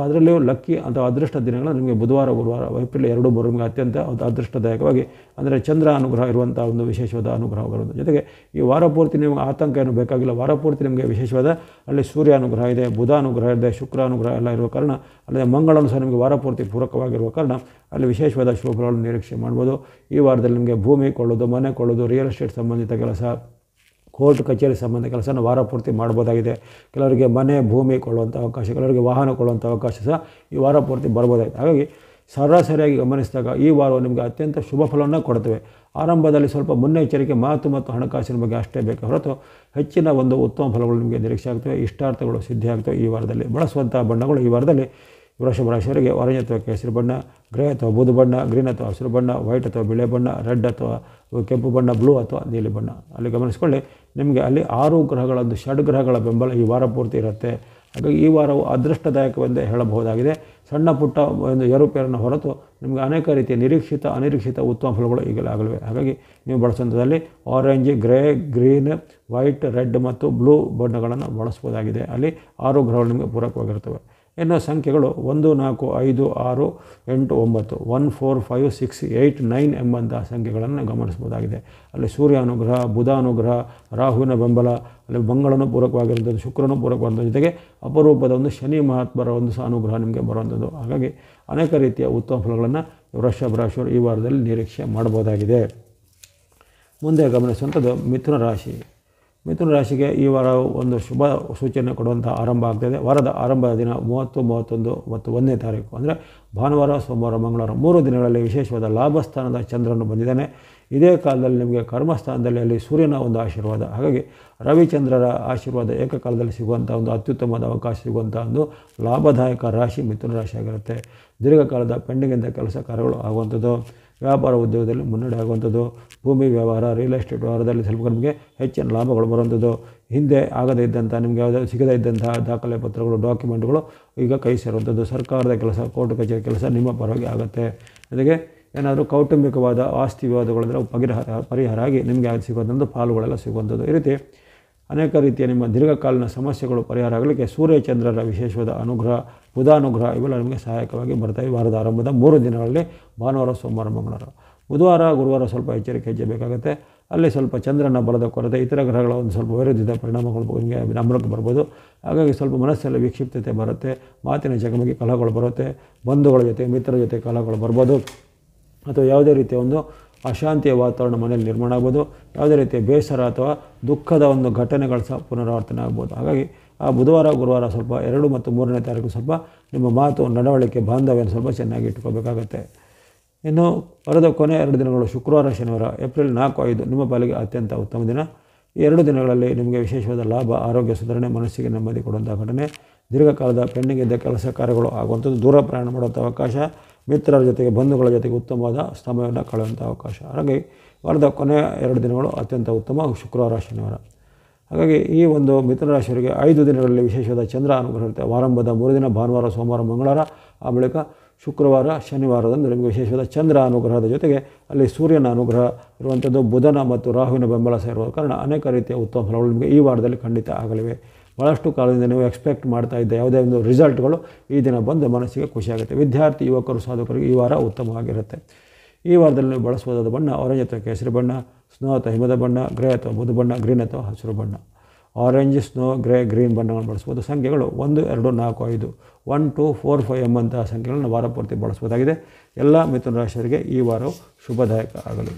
Speaker 1: ಅದರಲ್ಲಿಯೂ ಲಕ್ಕಿ ಅಥವಾ ಅದೃಷ್ಟ ದಿನಗಳು ನಿಮಗೆ ಬುಧವಾರ, ಗುರುವಾರ ಏಪ್ರಿಲ್ 2, 3 ನಿಮಗೆ ಅತ್ಯಂತ ಅದೃಷ್ಟದಾಯಕವಾಗಿ, ಅಂದರೆ ಚಂದ್ರ ಅನುಗ್ರಹ ಇರುವಂಥ ಒಂದು ವಿಶೇಷವಾದ ಅನುಗ್ರಹ ಬರುವುದು. ಜೊತೆಗೆ ಈ ವಾರ ಪೂರ್ತಿ ನಿಮಗೆ ಆತಂಕ ಏನು ಬೇಕಾಗಿಲ್ಲ. ವಾರ ಪೂರ್ತಿ ನಿಮಗೆ ವಿಶೇಷವಾದ ಅಲ್ಲಿ ಸೂರ್ಯ ಅನುಗ್ರಹ ಇದೆ, ಬುಧ ಅನುಗ್ರಹ ಇದೆ, ಶುಕ್ರ ಅನುಗ್ರಹ ಎಲ್ಲ ಇರುವ ಕಾರಣ, ಅಲ್ಲದೆ ಮಂಗಳನು ಸಹ ನಿಮಗೆ ವಾರ ಪೂರ್ತಿ ಪೂರಕವಾಗಿರುವ ಕಾರಣ ಅಲ್ಲಿ ವಿಶೇಷವಾದ ಶುಭಗಳನ್ನು ನಿರೀಕ್ಷೆ ಮಾಡ್ಬೋದು. ಈ ವಾರದಲ್ಲಿ ನಿಮಗೆ ಭೂಮಿ ಕೊಳ್ಳೋದು, ಮನೆ ಕೊಳ್ಳೋದು, ರಿಯಲ್ ಎಸ್ಟೇಟ್ ಸಂಬಂಧಿತ ಕೆಲಸ, ಕೋರ್ಟ್ ಕಚೇರಿ ಸಂಬಂಧ ಕೆಲಸನ ವಾರ ಪೂರ್ತಿ ಮಾಡ್ಬೋದಾಗಿದೆ. ಕೆಲವರಿಗೆ ಮನೆ, ಭೂಮಿ ಕೊಳ್ಳುವಂಥ ಅವಕಾಶ, ಕೆಲವರಿಗೆ ವಾಹನ ಕೊಳ್ಳುವಂಥ ಅವಕಾಶ ಸಹ ಈ ವಾರ ಪೂರ್ತಿ ಬರ್ಬೋದಾಗಿದೆ. ಹಾಗಾಗಿ ಸರಾಸರಿಯಾಗಿ ಗಮನಿಸಿದಾಗ ಈ ವಾರವು ನಿಮಗೆ ಅತ್ಯಂತ ಶುಭ ಫಲವನ್ನು ಕೊಡ್ತವೆ. ಆರಂಭದಲ್ಲಿ ಸ್ವಲ್ಪ ಮುನ್ನೆಚ್ಚರಿಕೆ, ಮಾತು ಮತ್ತು ಹಣಕಾಸಿನ ಬಗ್ಗೆ ಅಷ್ಟೇ ಬೇಕು ಹೊರತು ಹೆಚ್ಚಿನ ಒಂದು ಉತ್ತಮ ಫಲಗಳು ನಿಮಗೆ ನಿರೀಕ್ಷೆ ಆಗ್ತವೆ. ಇಷ್ಟಾರ್ಥಗಳು ಸಿದ್ಧಿ ಆಗ್ತವೆ. ಈ ವಾರದಲ್ಲಿ ಬಳಸುವಂಥ ಬಣ್ಣಗಳು ಈ ವಾರದಲ್ಲಿ ವೃಷಭ ರಾಶಿಯವರಿಗೆ ಆರೆಂಜ್ ಅಥವಾ ಕೇಸರಿ ಬಣ್ಣ, ಗ್ರೇ ಅಥವಾ ಬೂದು ಬಣ್ಣ, ಗ್ರೀನ್ ಅಥವಾ ಹಸಿರು ಬಣ್ಣ, ವೈಟ್ ಅಥವಾ ಬಿಳೆ ಬಣ್ಣ, ರೆಡ್ ಅಥವಾ ಕೆಂಪು ಬಣ್ಣ, ಬ್ಲೂ ಅಥವಾ ನೀಲಿ ಬಣ್ಣ. ಅಲ್ಲಿ ಗಮನಿಸ್ಕೊಳ್ಳಿ, ನಿಮಗೆ ಅಲ್ಲಿ 6 ಗ್ರಹಗಳದ್ದು ಷಡ್ಗ್ರಹಗಳ ಬೆಂಬಲ ಈ ವಾರ ಪೂರ್ತಿ ಇರುತ್ತೆ. ಹಾಗಾಗಿ ಈ ವಾರವು ಅದೃಷ್ಟದಾಯಕವೆಂದೇ ಹೇಳಬಹುದಾಗಿದೆ. ಸಣ್ಣ ಪುಟ್ಟ ಒಂದು ಏರುಪೇರನ್ನು ಹೊರತು ನಿಮಗೆ ಅನೇಕ ರೀತಿಯ ನಿರೀಕ್ಷಿತ, ಅನಿರೀಕ್ಷಿತ ಉತ್ತಮ ಫಲಗಳು ಈಗಲಾಗಲಿವೆ. ಹಾಗಾಗಿ ನೀವು ಬಳಸುವಂಥದ್ದಲ್ಲಿ orange, grey, green, white, red ಮತ್ತು ಬ್ಲೂ ಬಣ್ಣಗಳನ್ನು ಬಳಸ್ಬೋದಾಗಿದೆ. ಅಲ್ಲಿ 6 ಗ್ರಹಗಳು ನಿಮಗೆ ಪೂರಕವಾಗಿರ್ತವೆ. ಇನ್ನು ಸಂಖ್ಯೆಗಳು 1, 4, 5, 6, 8, 9, 1, 4, 5, 6, 8, 9 ಎಂಬಂತಹ ಸಂಖ್ಯೆಗಳನ್ನು ಗಮನಿಸ್ಬೋದಾಗಿದೆ. ಅಲ್ಲಿ ಸೂರ್ಯ ಅನುಗ್ರಹ, ಬುಧ ಅನುಗ್ರಹ, ರಾಹುವಿನ ಬೆಂಬಲ, ಅಲ್ಲಿ ಮಂಗಳನು ಪೂರಕವಾಗಿರುವಂಥದ್ದು, ಶುಕ್ರನು ಪೂರಕವಾಗಿರುವಂಥದ್ದು, ಜೊತೆಗೆ ಅಪರೂಪದ ಒಂದು ಶನಿ ಮಹಾತ್ಮರ ಒಂದು ಸಹ ಅನುಗ್ರಹ ನಿಮಗೆ ಬರುವಂಥದ್ದು. ಹಾಗಾಗಿ ಅನೇಕ ರೀತಿಯ ಉತ್ತಮ ಫಲಗಳನ್ನು ವೃಷಭ ರಾಶಿಯವರು ಈ ವಾರದಲ್ಲಿ ನಿರೀಕ್ಷೆ ಮಾಡಬಹುದಾಗಿದೆ. ಮುಂದೆ ಗಮನಿಸುವಂಥದ್ದು ಮಿಥುನ ರಾಶಿ. ಮಿಥುನ ರಾಶಿಗೆ ಈ ವಾರ ಒಂದು ಶುಭ ಸೂಚನೆ ಕೊಡುವಂಥ ಆರಂಭ ಆಗ್ತಾಯಿದೆ. ವಾರದ ಆರಂಭದ ದಿನ 30, 31 ಮತ್ತು 1ನೇ ತಾರೀಕು, ಅಂದರೆ ಭಾನುವಾರ, ಸೋಮವಾರ, ಮಂಗಳವಾರ 3 ದಿನಗಳಲ್ಲಿ ವಿಶೇಷವಾದ ಲಾಭಸ್ಥಾನದ ಚಂದ್ರನು ಬಂದಿದ್ದಾನೆ. ಇದೇ ಕಾಲದಲ್ಲಿ ನಿಮಗೆ ಕರ್ಮಸ್ಥಾನದಲ್ಲಿ ಅಲ್ಲಿ ಸೂರ್ಯನ ಒಂದು ಆಶೀರ್ವಾದ. ಹಾಗಾಗಿ ರವಿಚಂದ್ರರ ಆಶೀರ್ವಾದ ಏಕಕಾಲದಲ್ಲಿ ಸಿಗುವಂಥ ಒಂದು ಅತ್ಯುತ್ತಮವಾದ ಅವಕಾಶ ಸಿಗುವಂಥ ಒಂದು ಲಾಭದಾಯಕ ರಾಶಿ ಮಿಥುನ ರಾಶಿ ಆಗಿರುತ್ತೆ. ದೀರ್ಘಕಾಲದ ಪೆಂಡಿಂಗಿಂದ ಕೆಲಸ ಕಾರ್ಯಗಳು ಆಗುವಂಥದ್ದು, ವ್ಯಾಪಾರ ಉದ್ಯೋಗದಲ್ಲಿ ಮುನ್ನಡೆ ಆಗುವಂಥದ್ದು, ಭೂಮಿ ವ್ಯವಹಾರ, ರಿಯಲ್ ಎಸ್ಟೇಟ್ ವ್ಯವಹಾರದಲ್ಲಿ ಸ್ವಲ್ಪ ನಿಮಗೆ ಹೆಚ್ಚಿನ ಲಾಭಗಳು ಬರುವಂಥದ್ದು, ಹಿಂದೆ ಆಗದೇ ಇದ್ದಂಥ ನಿಮಗೆ ಯಾವುದೇ ಸಿಗದೇ ಇದ್ದಂತಹ ದಾಖಲೆ ಪತ್ರಗಳು, ಡಾಕ್ಯುಮೆಂಟ್ಗಳು ಈಗ ಕೈ ಸೇರುವಂಥದ್ದು, ಸರ್ಕಾರದ ಕೆಲಸ, ಕೋರ್ಟ್ ಕಚೇರಿ ಕೆಲಸ ನಿಮ್ಮ ಪರವಾಗಿ ಆಗುತ್ತೆ. ಜೊತೆಗೆ ಏನಾದರೂ ಕೌಟುಂಬಿಕವಾದ ಆಸ್ತಿ ವಿವಾದಗಳಿದ್ರೆ ಪರಿಹಾರ ಆಗಿ ನಿಮಗೆ ಸಿಗುವಂಥದ್ದು ಪಾಲುಗಳೆಲ್ಲ ಸಿಗುವಂಥದ್ದು. ಈ ರೀತಿ ಅನೇಕ ರೀತಿಯ ನಿಮ್ಮ ದೀರ್ಘಕಾಲೀನ ಸಮಸ್ಯೆಗಳು ಪರಿಹಾರ ಆಗಲಿಕ್ಕೆ ಸೂರ್ಯಚಂದ್ರರ ವಿಶೇಷವಾದ ಅನುಗ್ರಹ, ಬುಧ ಅನುಗ್ರಹ ಇವೆಲ್ಲ ನಿಮಗೆ ಸಹಾಯಕವಾಗಿ ಬರ್ತವೆ. ವಾರದ ಆರಂಭದ 3 ದಿನಗಳಲ್ಲಿ ಭಾನುವಾರ, ಸೋಮವಾರ, ಮಂಗಳವಾರ. ಬುಧವಾರ, ಗುರುವಾರ ಸ್ವಲ್ಪ ಎಚ್ಚರಿಕೆ ಹೆಜ್ಜೆ ಬೇಕಾಗುತ್ತೆ. ಅಲ್ಲಿ ಸ್ವಲ್ಪ ಚಂದ್ರನ ಬಲದ ಕೊರತೆ, ಇತರ ಗ್ರಹಗಳ ಒಂದು ಸ್ವಲ್ಪ ವೈರುಧ್ಯದ ಪರಿಣಾಮಗಳು ನಿಮಗೆ ಗಮನಕ್ಕೆ ಬರ್ಬೋದು. ಹಾಗಾಗಿ ಸ್ವಲ್ಪ ಮನಸ್ಸಲ್ಲಿ ವಿಕ್ಷಿಪ್ತತೆ ಬರುತ್ತೆ, ಮಾತಿನ ಚಕಮಕಿ ಕಲಹಗಳು ಬರುತ್ತೆ, ಬಂಧುಗಳ ಜೊತೆ, ಮಿತ್ರರ ಜೊತೆ ಕಲಹಗಳು ಬರ್ಬೋದು, ಅಥವಾ ಯಾವುದೇ ರೀತಿಯ ಒಂದು ಅಶಾಂತಿಯ ವಾತಾವರಣ ಮನೆಯಲ್ಲಿ ನಿರ್ಮಾಣ ಆಗ್ಬೋದು. ಯಾವುದೇ ರೀತಿಯ ಬೇಸರ ಅಥವಾ ದುಃಖದ ಒಂದು ಘಟನೆಗಳು ಸಹ ಪುನರಾವರ್ತನೆ ಆಗ್ಬೋದು. ಹಾಗಾಗಿ ಆ ಬುಧವಾರ ಗುರುವಾರ ಸ್ವಲ್ಪ 2 ಮತ್ತು 3ನೇ ತಾರೀಕು ಸ್ವಲ್ಪ ನಿಮ್ಮ ಮಾತು ನಡವಳಿಕೆ ಬಾಂಧವ್ಯನ ಸ್ವಲ್ಪ ಚೆನ್ನಾಗಿ ಇಟ್ಕೋಬೇಕಾಗತ್ತೆ. ಇನ್ನು ಬರದ ಕೊನೆ 2 ದಿನಗಳು ಶುಕ್ರವಾರ ಶನಿವಾರ ಏಪ್ರಿಲ್ 4-5 ನಿಮ್ಮ ಪಾಲಿಗೆ ಅತ್ಯಂತ ಉತ್ತಮ ದಿನ. ಈ 2 ದಿನಗಳಲ್ಲಿ ನಿಮಗೆ ವಿಶೇಷವಾದ ಲಾಭ, ಆರೋಗ್ಯ ಸುಧಾರಣೆ, ಮನಸ್ಸಿಗೆ ನೆಮ್ಮದಿ ಕೊಡುವಂಥ ಘಟನೆ, ದೀರ್ಘಕಾಲದ ಪೆಂಡಿಂಗ್ ಇದ್ದ ಕೆಲಸ ಕಾರ್ಯಗಳು ಆಗುವಂಥದ್ದು, ದೂರ ಪ್ರಯಾಣ ಮಾಡುವಂಥ ಅವಕಾಶ, ಮಿತ್ರರ ಜೊತೆಗೆ ಬಂಧುಗಳ ಜೊತೆಗೆ ಉತ್ತಮವಾದ ಸಮಯವನ್ನು ಕಳೆಯುವಂಥ ಅವಕಾಶ. ಹಾಗಾಗಿ ವಾರದ ಕೊನೆಯ 2 ದಿನಗಳು ಅತ್ಯಂತ ಉತ್ತಮ ಶುಕ್ರವಾರ ಶನಿವಾರ. ಹಾಗಾಗಿ ಈ ಒಂದು ಮಿಥುನ ರಾಶಿಯವರಿಗೆ 5 ದಿನಗಳಲ್ಲಿ ವಿಶೇಷವಾದ ಚಂದ್ರ ಅನುಗ್ರಹ ಇರುತ್ತೆ. ಆರಂಭದ 3 ದಿನ ಭಾನುವಾರ, ಸೋಮವಾರ, ಮಂಗಳವಾರ, ಆ ಬಳಿಕ ಶುಕ್ರವಾರ ಶನಿವಾರದಂದು ನಿಮಗೆ ವಿಶೇಷವಾದ ಚಂದ್ರ ಅನುಗ್ರಹದ ಜೊತೆಗೆ ಅಲ್ಲಿ ಸೂರ್ಯನ ಅನುಗ್ರಹ ಇರುವಂಥದ್ದು, ಬುಧನ ಮತ್ತು ರಾಹುವಿನ ಬೆಂಬಲ ಸೇರುವ ಕಾರಣ ಅನೇಕ ರೀತಿಯ ಉತ್ತಮ ಫಲಗಳು ನಿಮಗೆ ಈ ವಾರದಲ್ಲಿ ಖಂಡಿತ ಆಗಲಿವೆ. ಭಾಳಷ್ಟು ಕಾಲದಿಂದ ನೀವು ಎಕ್ಸ್ಪೆಕ್ಟ್ ಮಾಡ್ತಾ ಇದ್ದ ಯಾವುದೇ ಒಂದು ರಿಸಲ್ಟ್ಗಳು ಈ ದಿನ ಬಂದು ಮನಸ್ಸಿಗೆ ಖುಷಿಯಾಗುತ್ತೆ. ವಿದ್ಯಾರ್ಥಿ, ಯುವಕರು, ಸಾಧಕರಿಗೆ ಈ ವಾರ ಉತ್ತಮವಾಗಿರುತ್ತೆ. ಈ ವಾರದಲ್ಲಿ ನೀವು ಬಳಸಬಹುದಾದ ಬಣ್ಣ ಆರೆಂಜ್ ಅಥವಾ ಕೇಸರಿ ಬಣ್ಣ, ಸ್ನೋ ಅಥವಾ ಹಿಮದ ಬಣ್ಣ, ಗ್ರೇ ಅಥವಾ ಬೂದು ಬಣ್ಣ, ಗ್ರೀನ್ ಅಥವಾ ಹಸಿರು ಬಣ್ಣ. ಆರೆಂಜ್, ಸ್ನೋ, ಗ್ರೇ, ಗ್ರೀನ್ ಬಣ್ಣಗಳನ್ನು ಬಳಸ್ಬೋದು. ಸಂಖ್ಯೆಗಳು 1, 2, 4, 5, 1, 2, 4, 5 ಎಂಬಂತಹ ಸಂಖ್ಯೆಗಳನ್ನು ವಾರ ಪೂರ್ತಿ ಬಳಸಬಹುದಾಗಿದೆ. ಎಲ್ಲ ಮಿಥುನ ರಾಶಿಯವರಿಗೆ ಈ ವಾರವು ಶುಭದಾಯಕ ಆಗಲಿ.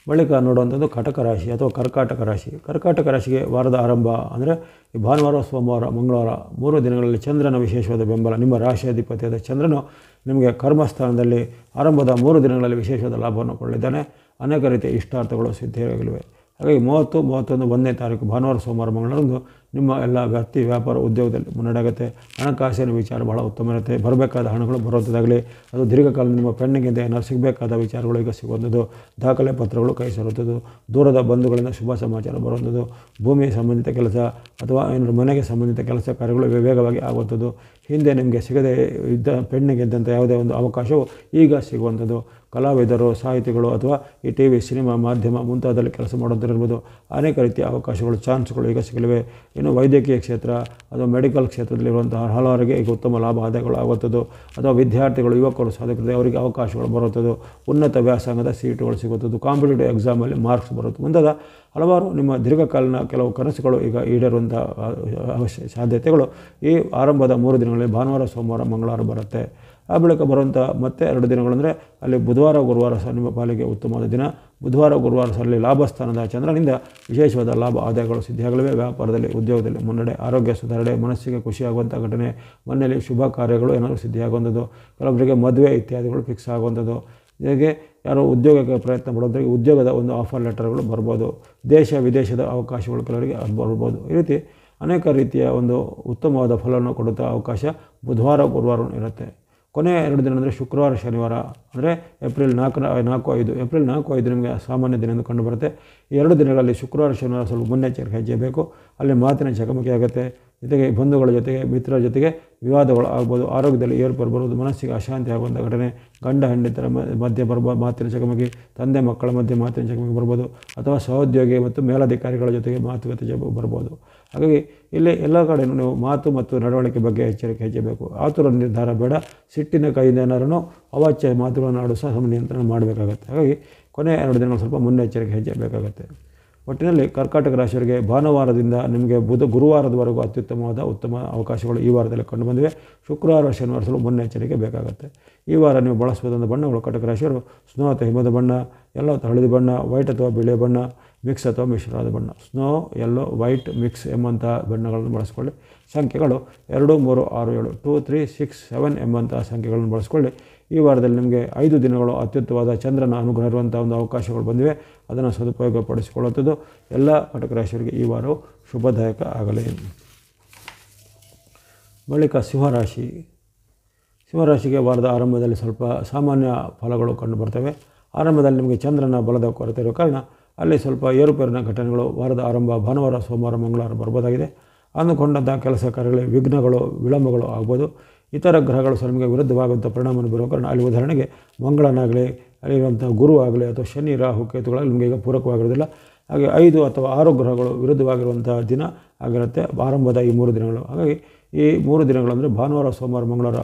Speaker 1: ಬಳಿಕ ನೋಡುವಂಥದ್ದು ಕಟಕ ರಾಶಿ ಅಥವಾ ಕರ್ಕಾಟಕ ರಾಶಿ. ಕರ್ಕಾಟಕ ರಾಶಿಗೆ ವಾರದ ಆರಂಭ ಅಂದರೆ ಈ ಭಾನುವಾರ, ಸೋಮವಾರ, ಮಂಗಳವಾರ 3 ದಿನಗಳಲ್ಲಿ ಚಂದ್ರನ ವಿಶೇಷವಾದ ಬೆಂಬಲ. ನಿಮ್ಮ ರಾಶಿಯಾಧಿಪತಿಯಾದ ಚಂದ್ರನು ನಿಮಗೆ ಕರ್ಮಸ್ಥಾನದಲ್ಲಿ ಆರಂಭದ 3 ದಿನಗಳಲ್ಲಿ ವಿಶೇಷವಾದ ಲಾಭವನ್ನು ಕೊಡಲಿದ್ದಾನೆ. ಅನೇಕ ರೀತಿಯ ಇಷ್ಟಾರ್ಥಗಳು ಸಿದ್ಧಿಯಾಗಲಿವೆ. ಹಾಗಾಗಿ 30, 31, 1ನೇ ತಾರೀಕು ಭಾನುವಾರ, ಸೋಮವಾರ, ಮಂಗಳವಾರದಂದು ನಿಮ್ಮ ಎಲ್ಲ ವ್ಯಕ್ತಿ, ವ್ಯಾಪಾರ, ಉದ್ಯೋಗದಲ್ಲಿ ಮುನ್ನಡೆಯಾಗುತ್ತೆ. ಹಣಕಾಸಿನ ವಿಚಾರ ಬಹಳ ಉತ್ತಮ ಇರುತ್ತೆ. ಬರಬೇಕಾದ ಹಣಗಳು ಬರುವಂಥದ್ದಾಗಲಿ, ಅದು ದೀರ್ಘಕಾಲ ನಿಮ್ಮ ಪೆಂಡಿಂಗಿಂದ ಏನಾದ್ರು ಸಿಗಬೇಕಾದ ವಿಚಾರಗಳು ಈಗ ಸಿಗುವಂಥದ್ದು, ದಾಖಲೆ ಪತ್ರಗಳು ಕೈ ಸೇರುವಂಥದ್ದು, ದೂರದ ಬಂಧುಗಳಿಂದ ಶುಭ ಸಮಾಚಾರ ಬರುವಂಥದ್ದು, ಭೂಮಿ ಸಂಬಂಧಿತ ಕೆಲಸ ಅಥವಾ ಏನಾದರೂ ಮನೆಗೆ ಸಂಬಂಧಿತ ಕೆಲಸ ಕಾರ್ಯಗಳು ವೇಗವಾಗಿ ಆಗುವಂಥದ್ದು, ಹಿಂದೆ ನಿಮಗೆ ಸಿಗದೇ ಇದ್ದ ಪೆಂಡಿಂಗ್ ಇದ್ದಂಥ ಯಾವುದೇ ಒಂದು ಅವಕಾಶವು ಈಗ ಸಿಗುವಂಥದ್ದು, ಕಲಾವಿದರು, ಸಾಹಿತಿಗಳು ಅಥವಾ ಈ TV, ಸಿನಿಮಾ, ಮಾಧ್ಯಮ ಮುಂತಾದಲ್ಲಿ ಕೆಲಸ ಮಾಡೋದಿರ್ಬೋದು, ಅನೇಕ ರೀತಿಯ ಅವಕಾಶಗಳು, ಚಾನ್ಸ್ಗಳು ಈಗ ಸಿಗಲಿವೆ. ಇನ್ನು ವೈದ್ಯಕೀಯ ಕ್ಷೇತ್ರ ಅಥವಾ ಮೆಡಿಕಲ್ ಕ್ಷೇತ್ರದಲ್ಲಿರುವಂತಹ ಹಲವರಿಗೆ ಈಗ ಉತ್ತಮ ಲಾಭ ಆದಾಯಗಳು ಆಗುವಂಥದ್ದು, ಅಥವಾ ವಿದ್ಯಾರ್ಥಿಗಳು, ಯುವಕರು, ಸಾಧಕರು ಅವರಿಗೆ ಅವಕಾಶಗಳು ಬರುವಂಥದ್ದು, ಉನ್ನತ ವ್ಯಾಸಂಗದ ಸೀಟುಗಳು ಸಿಗುವಂಥದ್ದು, ಕಾಂಪಿಟೇಟಿವ್ ಎಕ್ಸಾಮಲ್ಲಿ ಮಾರ್ಕ್ಸ್ ಬರುತ್ತದೆ ಮುಂತಾದ ಹಲವಾರು ನಿಮ್ಮ ದೀರ್ಘಕಾಲೀನ ಕೆಲವು ಕನಸುಗಳು ಈಗ ಈಡೇರುವಂಥ ಸಾಧ್ಯತೆಗಳು ಈ ಆರಂಭದ 3 ದಿನಗಳಲ್ಲಿ ಭಾನುವಾರ, ಸೋಮವಾರ, ಮಂಗಳವಾರ ಬರುತ್ತೆ. ಆ ಬಳಿಕ ಬರುವಂಥ ಮತ್ತೆ 2 ದಿನಗಳಂದರೆ ಅಲ್ಲಿ ಬುಧವಾರ, ಗುರುವಾರ ಸಹ ನಿಮ್ಮ ಪಾಲಿಗೆ ಉತ್ತಮವಾದ ದಿನ. ಬುಧವಾರ, ಗುರುವಾರ ಸಹ ಅಲ್ಲಿ ಲಾಭಸ್ಥಾನದ ಚಂದ್ರನಿಂದ ವಿಶೇಷವಾದ ಲಾಭ ಆದಾಯಗಳು ಸಿದ್ಧಿಯಾಗಲಿವೆ. ವ್ಯಾಪಾರದಲ್ಲಿ, ಉದ್ಯೋಗದಲ್ಲಿ ಮುನ್ನಡೆ, ಆರೋಗ್ಯ ಸುಧಾರಣೆ, ಮನಸ್ಸಿಗೆ ಖುಷಿಯಾಗುವಂಥ ಘಟನೆ, ಮನೆಯಲ್ಲಿ ಶುಭ ಕಾರ್ಯಗಳು ಏನಾದರೂ ಸಿದ್ಧಿಯಾಗುವಂಥದ್ದು, ಕೆಲವೊಬ್ಬರಿಗೆ ಮದುವೆ ಇತ್ಯಾದಿಗಳು ಫಿಕ್ಸ್ ಆಗುವಂಥದ್ದು, ಹೀಗೆ ಯಾರೋ ಉದ್ಯೋಗಕ್ಕೆ ಪ್ರಯತ್ನ ಮಾಡೋದ್ರಿಗೆ ಉದ್ಯೋಗದ ಒಂದು ಆಫರ್ ಲೆಟರ್ಗಳು ಬರ್ಬೋದು. ದೇಶ ವಿದೇಶದ ಅವಕಾಶಗಳು ಕೆಲವರಿಗೆ ಬರ್ಬೋದು. ಈ ರೀತಿ ಅನೇಕ ರೀತಿಯ ಒಂದು ಉತ್ತಮವಾದ ಫಲವನ್ನು ಕೊಡುವಂಥ ಅವಕಾಶ ಬುಧವಾರ, ಗುರುವಾರ ಇರುತ್ತೆ. ಕೊನೆಯ 2 ದಿನ ಅಂದರೆ ಶುಕ್ರವಾರ, ಶನಿವಾರ ಅಂದರೆ ಏಪ್ರಿಲ್ 4-5. ಏಪ್ರಿಲ್ 4-5 ನಿಮಗೆ ಸಾಮಾನ್ಯ ದಿನ ಎಂದು ಕಂಡುಬರುತ್ತೆ. ಈ 2 ದಿನಗಳಲ್ಲಿ ಶುಕ್ರವಾರ, ಶನಿವಾರ ಸ್ವಲ್ಪ ಮುನ್ನೆಚ್ಚರಿಕೆ ಹೆಜ್ಜೆ ಬೇಕು. ಅಲ್ಲಿ ಮಾತಿನ ಚಕಮಕಿ ಆಗುತ್ತೆ. ಜೊತೆಗೆ ಬಂಧುಗಳ ಜೊತೆಗೆ, ಮಿತ್ರರ ಜೊತೆಗೆ ವಿವಾದಗಳು ಆಗ್ಬೋದು. ಆರೋಗ್ಯದಲ್ಲಿ ಏರ್ಪೇರು ಬರುವುದು, ಮನಸ್ಸಿಗೆ ಅಶಾಂತಿ ಆಗುವಂಥ ಘಟನೆ, ಗಂಡ ಹೆಂಡತಿಯರ ಮಧ್ಯೆ ಬರ್ಬೋದು ಮಾತಿನ ಚಕಮಕಿ, ತಂದೆ ಮಕ್ಕಳ ಮಧ್ಯೆ ಮಾತಿನ ಚಕಮಕಿ ಬರ್ಬೋದು, ಅಥವಾ ಸಹೋದ್ಯೋಗಿ ಮತ್ತು ಮೇಲಧಿಕಾರಿಗಳ ಜೊತೆಗೆ ಮಾತುಕತೆ ಬರ್ಬೋದು. ಹಾಗಾಗಿ ಇಲ್ಲಿ ಎಲ್ಲ ಕಡೆಯೂ ನೀವು ಮಾತು ಮತ್ತು ನಡವಳಿಕೆ ಬಗ್ಗೆ ಎಚ್ಚರಿಕೆ ಹೆಚ್ಚಬೇಕು. ಆತುರ ನಿರ್ಧಾರ ಬೇಡ. ಸಿಟ್ಟಿನ ಕೈಯಿಂದ ಏನಾರೂ ಅವಾಚ್ಯ ಮಾತುಗಳನ್ನು ಆಡೋ ಸಹ ನಿಯಂತ್ರಣ ಮಾಡಬೇಕಾಗತ್ತೆ. ಹಾಗಾಗಿ ಕೊನೆಯ 2 ದಿನಗಳು ಸ್ವಲ್ಪ ಮುನ್ನೆಚ್ಚರಿಕೆ ಹೆಜ್ಜೆ ಬೇಕಾಗುತ್ತೆ. ಒಟ್ಟಿನಲ್ಲಿ ಕರ್ಕಾಟಕ ರಾಶಿಯವರಿಗೆ ಭಾನುವಾರದಿಂದ ನಿಮಗೆ ಗುರುವಾರದವರೆಗೂ ಉತ್ತಮ ಅವಕಾಶಗಳು ಈ ವಾರದಲ್ಲಿ ಕಂಡುಬಂದಿವೆ. ಶುಕ್ರವಾರ, ಶನಿವಾರ ಸ್ವಲ್ಪ ಮುನ್ನೆಚ್ಚರಿಕೆ ಬೇಕಾಗುತ್ತೆ. ಈ ವಾರ ನೀವು ಬಳಸಬಹುದಾದ ಬಣ್ಣಗಳು ಕಟಕ ರಾಶಿಯವರು ಸ್ನೋ ಅಥವಾ ಹಿಮದ ಬಣ್ಣ, ಯೆಲ್ಲೋ ಅಥವಾ ಹಳದಿ ಬಣ್ಣ, ವೈಟ್ ಅಥವಾ ಬಿಳಿಯ ಬಣ್ಣ, ಮಿಕ್ಸ್ ಅಥವಾ ಮಿಶ್ರವಾದ ಬಣ್ಣ. ಸ್ನೋ, ಯೆಲ್ಲೋ, ವೈಟ್, ಮಿಕ್ಸ್ ಎಂಬಂತಹ ಬಣ್ಣಗಳನ್ನು ಬಳಸ್ಕೊಳ್ಳಿ. ಸಂಖ್ಯೆಗಳು 2, 3, 6, 7, 2, 3, 6, 7 ಎಂಬಂತಹ ಸಂಖ್ಯೆಗಳನ್ನು ಬಳಸ್ಕೊಳ್ಳಿ. ಈ ವಾರದಲ್ಲಿ ನಿಮಗೆ 5 ದಿನಗಳು ಅತ್ಯುತ್ತಮವಾದ ಚಂದ್ರನ ಅನುಗ್ರಹ ಇರುವಂಥ ಒಂದು ಅವಕಾಶಗಳು ಬಂದಿವೆ. ಅದನ್ನು ಸದುಪಯೋಗಪಡಿಸಿಕೊಳ್ಳುವಂಥದ್ದು ಎಲ್ಲ ಕಟಕ ರಾಶಿಯವರಿಗೆ ಈ ವಾರವು ಶುಭದಾಯಕ ಆಗಲಿ. ಬಳಿಕ ಸಿಂಹರಾಶಿ. ಸಿಂಹರಾಶಿಗೆ ವಾರದ ಆರಂಭದಲ್ಲಿ ಸ್ವಲ್ಪ ಸಾಮಾನ್ಯ ಫಲಗಳು ಕಂಡುಬರ್ತವೆ. ಆರಂಭದಲ್ಲಿ ನಿಮಗೆ ಚಂದ್ರನ ಬಲದ ಕೊರತೆ ಇರುವ ಕಾರಣ ಅಲ್ಲಿ ಸ್ವಲ್ಪ ಏರುಪೇರಿನ ಘಟನೆಗಳು ವಾರದ ಆರಂಭ ಭಾನುವಾರ, ಸೋಮವಾರ, ಮಂಗಳವಾರ ಬರ್ಬೋದಾಗಿದೆ. ಅಂದುಕೊಂಡಂಥ ಕೆಲಸ ಕಾರ್ಯಗಳಿಗೆ ವಿಘ್ನಗಳು, ವಿಳಂಬಗಳು ಆಗ್ಬೋದು. ಇತರ ಗ್ರಹಗಳು ಸಹ ನಿಮಗೆ ವಿರುದ್ಧವಾಗುವಂಥ ಪರಿಣಾಮವನ್ನು ಬರುವ ಕಾರಣ ಅಲ್ಲಿ ಉದಾಹರಣೆಗೆ ಮಂಗಳನಾಗಲಿ, ಅಲ್ಲಿರುವಂಥ ಗುರು ಆಗಲಿ ಅಥವಾ ಶನಿ, ರಾಹು, ಕೇತುಗಳಲ್ಲಿ ನಿಮಗೆ ಈಗ ಪೂರಕವಾಗಿರೋದಿಲ್ಲ. ಹಾಗೆ 5 ಅಥವಾ 6 ಗ್ರಹಗಳು ವಿರುದ್ಧವಾಗಿರುವಂಥ ದಿನ ಆಗಿರುತ್ತೆ ಆರಂಭದ ಈ 3 ದಿನಗಳು. ಹಾಗಾಗಿ ಈ 3 ದಿನಗಳು ಅಂದರೆ ಭಾನುವಾರ, ಸೋಮವಾರ, ಮಂಗಳವಾರ,